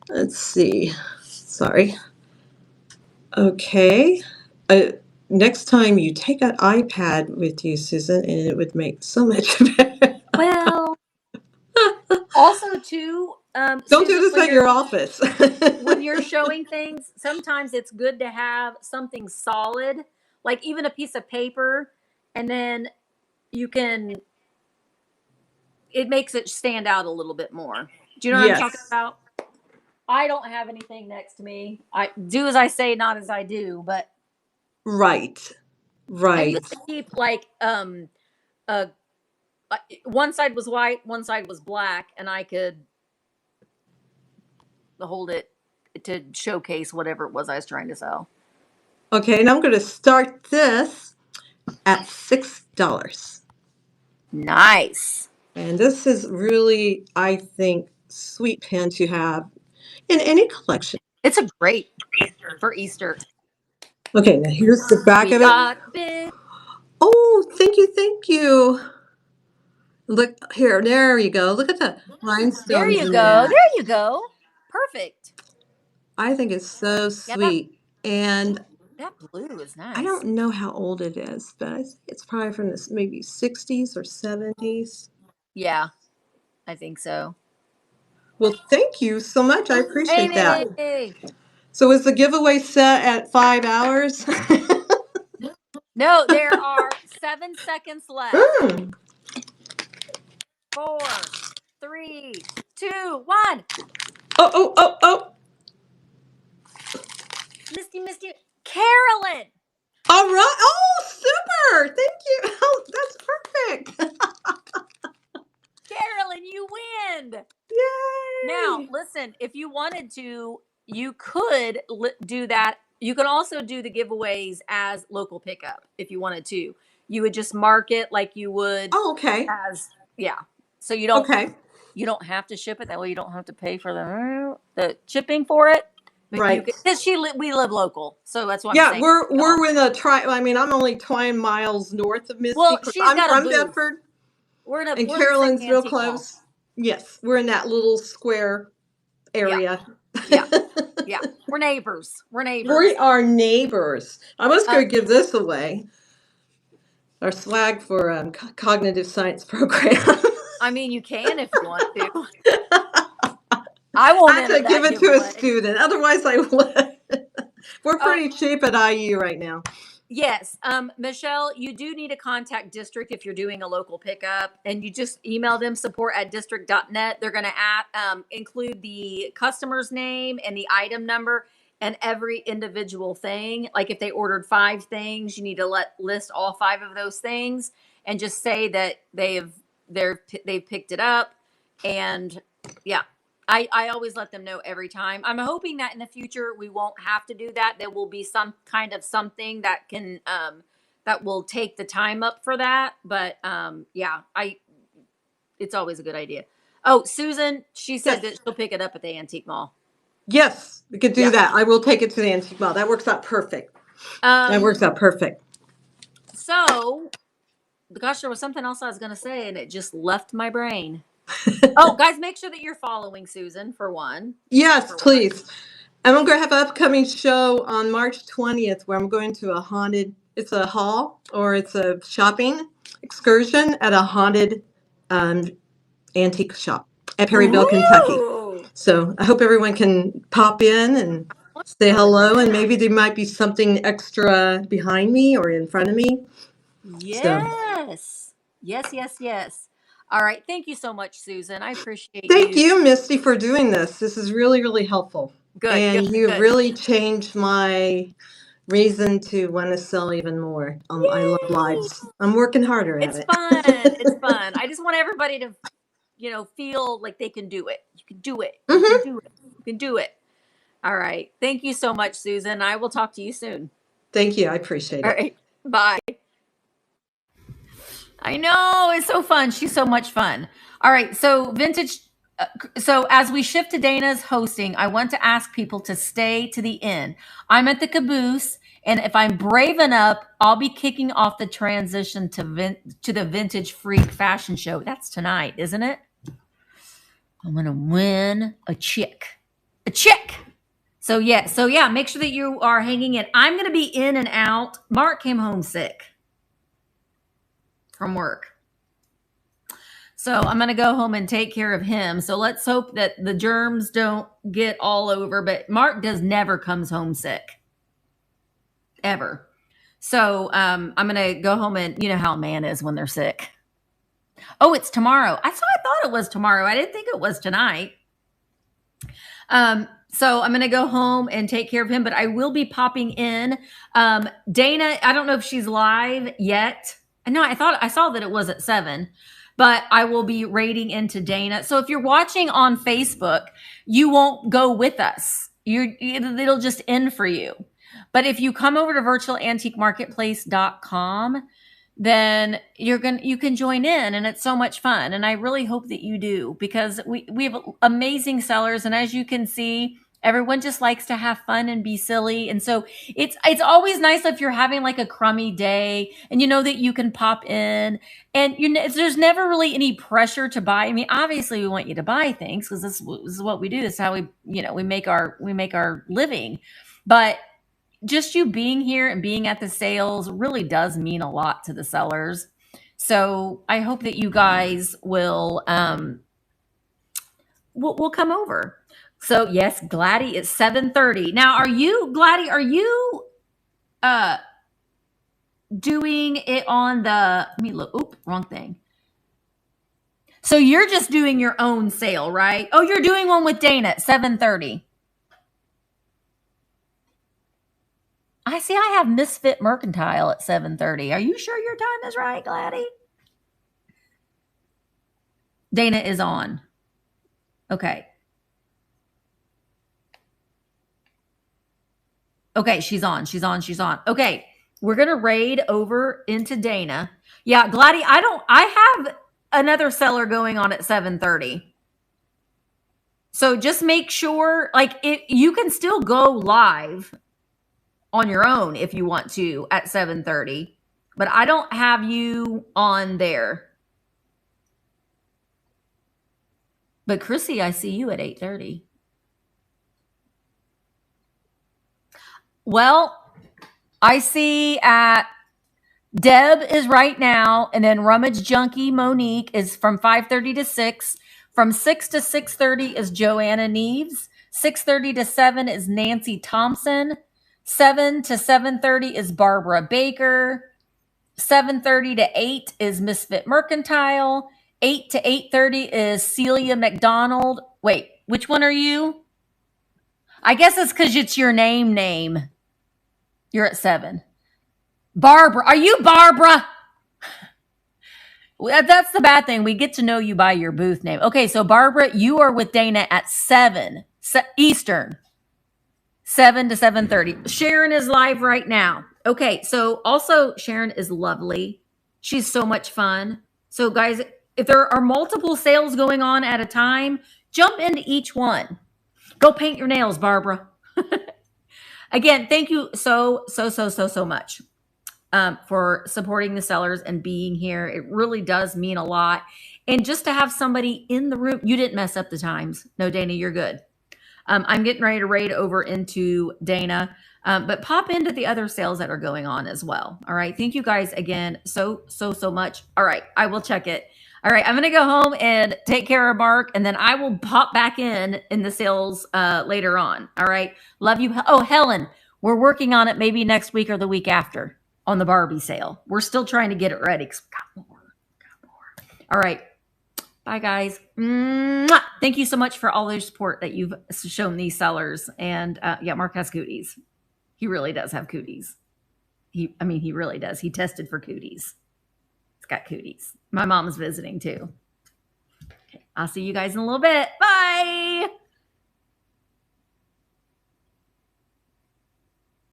Let's see. Sorry. Okay. Next time you take an iPad with you, Susan, and it would make so much better. Well, also too, don't Susan, do this at your office. When you're showing things, sometimes it's good to have something solid, like even a piece of paper, and then you can, it makes it stand out a little bit more. Do you know what I'm talking about? I don't have anything next to me. I do as I say, not as I do, but right. I used to keep like one side was white, one side was black, and I could hold it to showcase whatever it was I was trying to sell. Okay, and I'm going to start this at $6. Nice. And this is really, I think, sweet pin to have in any collection. It's a great for Easter. Okay, now here's the back of it. Oh, thank you. Look here, there you go. Look at the rhinestones. There you go. Perfect. I think it's so sweet. And that blue is nice. I don't know how old it is, but I think it's probably from this maybe 60s or 70s. Yeah, I think so. Well, thank you so much. I appreciate that. Hey. So is the giveaway set at 5 hours? No, there are 7 seconds left. 4, 3, 2, 1. Oh. Misty. Carolyn. All right. Oh, super. Thank you. Oh, that's perfect. Carolyn, you win. Yay. Now, listen, if you wanted to, you could do that. You can also do the giveaways as local pickup if you wanted to. You would just mark it like you would. Oh, okay. So you don't. Okay. You don't have to ship it. That way, you don't have to pay for the shipping for it. But right. Because we live local, so that's why. I'm saying. We're in I mean, I'm only 20 miles north of Misty. Well, she's got I'm from Bedford. We're in and Carolyn's real close. Mall. Yes, we're in that little square area. Yeah. We're neighbors. We are neighbors. I was going to give this away. Our swag for cognitive science program. I mean, you can if you want to. I won't have to give it to a student. Otherwise, I would. We're pretty cheap at IU right now. Yes. Michelle, you do need to contact district if you're doing a local pickup, and you just email them support@district.net. They're going to include the customer's name and the item number and every individual thing. Like if they ordered 5 things, you need to list all 5 of those things and just say that they've picked it up. And yeah. I always let them know every time. I'm hoping that in the future we won't have to do that. There will be some kind of something that can that will take the time up for that. But it's always a good idea. Oh, Susan, she said that she'll pick it up at the antique mall. Yes, we could do that. I will take it to the antique mall. That works out perfect. So, gosh, there was something else I was going to say, and it just left my brain. Oh, guys, make sure that you're following Susan for one. Yes, please. And I'm going to have an upcoming show on March 20th where I'm going to it's a hall or it's a shopping excursion at a haunted antique shop at Perryville, Kentucky. Ooh. So I hope everyone can pop in and say hello, and maybe there might be something extra behind me or in front of me. Yes. Yes, yes, yes. All right. Thank you so much, Susan. I appreciate Thank you. you, Misty, for doing this. This is really, really helpful. Good, And good, you good. really changed my reason to want to sell even more. I love Yay. lives. I'm working harder at It's it. fun. It's fun. I just want everybody to, feel like they can do it. You can do it. You can do it. You can do it. All right. Thank you so much, Susan. I will talk to you soon. Thank you. I appreciate All it. right. Bye. I know. It's so fun. She's so much fun. All right. So vintage. So as we shift to Dana's hosting, I want to ask people to stay to the end. I'm at the caboose, and if I'm brave enough, I'll be kicking off the transition to the Vintage Freak Fashion Show. That's tonight, isn't it? I'm gonna win a chick. So yeah, make sure that you are hanging in. I'm gonna be in and out. Mark came home sick from work. So I'm going to go home and take care of him. So let's hope that the germs don't get all over. But Mark never comes home sick. Ever. So I'm going to go home, and you know how a man is when they're sick. Oh, it's tomorrow. I thought it was tomorrow. I didn't think it was tonight. So I'm going to go home and take care of him. But I will be popping in. Dana, I don't know if she's live yet. No, I saw that it was at 7. But I will be raiding into Dana. So if you're watching on Facebook, you won't go with us. It'll just end for you. But if you come over to virtualantiquemarketplace.com, then you can join in, and it's so much fun. And I really hope that you do, because we have amazing sellers. And as you can see, everyone just likes to have fun and be silly. And so it's always nice if you're having like a crummy day and you know that you can pop in, and there's never really any pressure to buy. I mean, obviously we want you to buy things because this is what we do. This is how we make our living. But just you being here and being at the sales really does mean a lot to the sellers. So I hope that you guys will come over. So yes, Gladdy, it's 7:30. Now, Gladdy, are you doing it on the, let me look, oop, wrong thing. So you're just doing your own sale, right? Oh, you're doing one with Dana at 7:30. I see I have Misfit Mercantile at 7:30. Are you sure your time is right, Gladdy? Dana is on. Okay. Okay, she's on. Okay, we're going to raid over into Dana. Yeah, Gladdy, I have another seller going on at 7:30. So just make sure, you can still go live on your own if you want to at 7:30, but I don't have you on there. But Chrissy, I see you at 8:30. Well, I see Deb is right now, and then Rummage Junkie Monique is from 5:30 to 6. From 6 to 6:30 is Joanna Neves. 6:30 to 7 is Nancy Thompson. 7 to 7:30 is Barbara Baker. 7:30 to 8 is Misfit Mercantile. 8 to 8:30 is Celia McDonald. Wait, which one are you? I guess it's because it's your name. You're at 7. Barbara, are you Barbara? That's the bad thing. We get to know you by your booth name. Okay, so Barbara, you are with Dana at 7 Eastern. 7 to 7:30. Sharon is live right now. Okay, so also Sharon is lovely. She's so much fun. So guys, if there are multiple sales going on at a time, jump into each one. Go paint your nails, Barbara. Again, thank you so much for supporting the sellers and being here. It really does mean a lot. And just to have somebody in the room, you didn't mess up the times. No, Dana, you're good. I'm getting ready to raid over into Dana, but pop into the other sales that are going on as well. All right. Thank you guys again so much. All right. I will check it. All right, I'm gonna go home and take care of Mark, and then I will pop back in the sales later on. All right, love you. Oh, Helen, we're working on it. Maybe next week or the week after on the Barbie sale. We're still trying to get it ready. 'Cause we got more. All right, bye guys. Mwah! Thank you so much for all the support that you've shown these sellers. And yeah, Mark has cooties. He really does have cooties. He really does. He tested for cooties. Got cooties. My mom's visiting too. Okay, I'll see you guys in a little bit. Bye.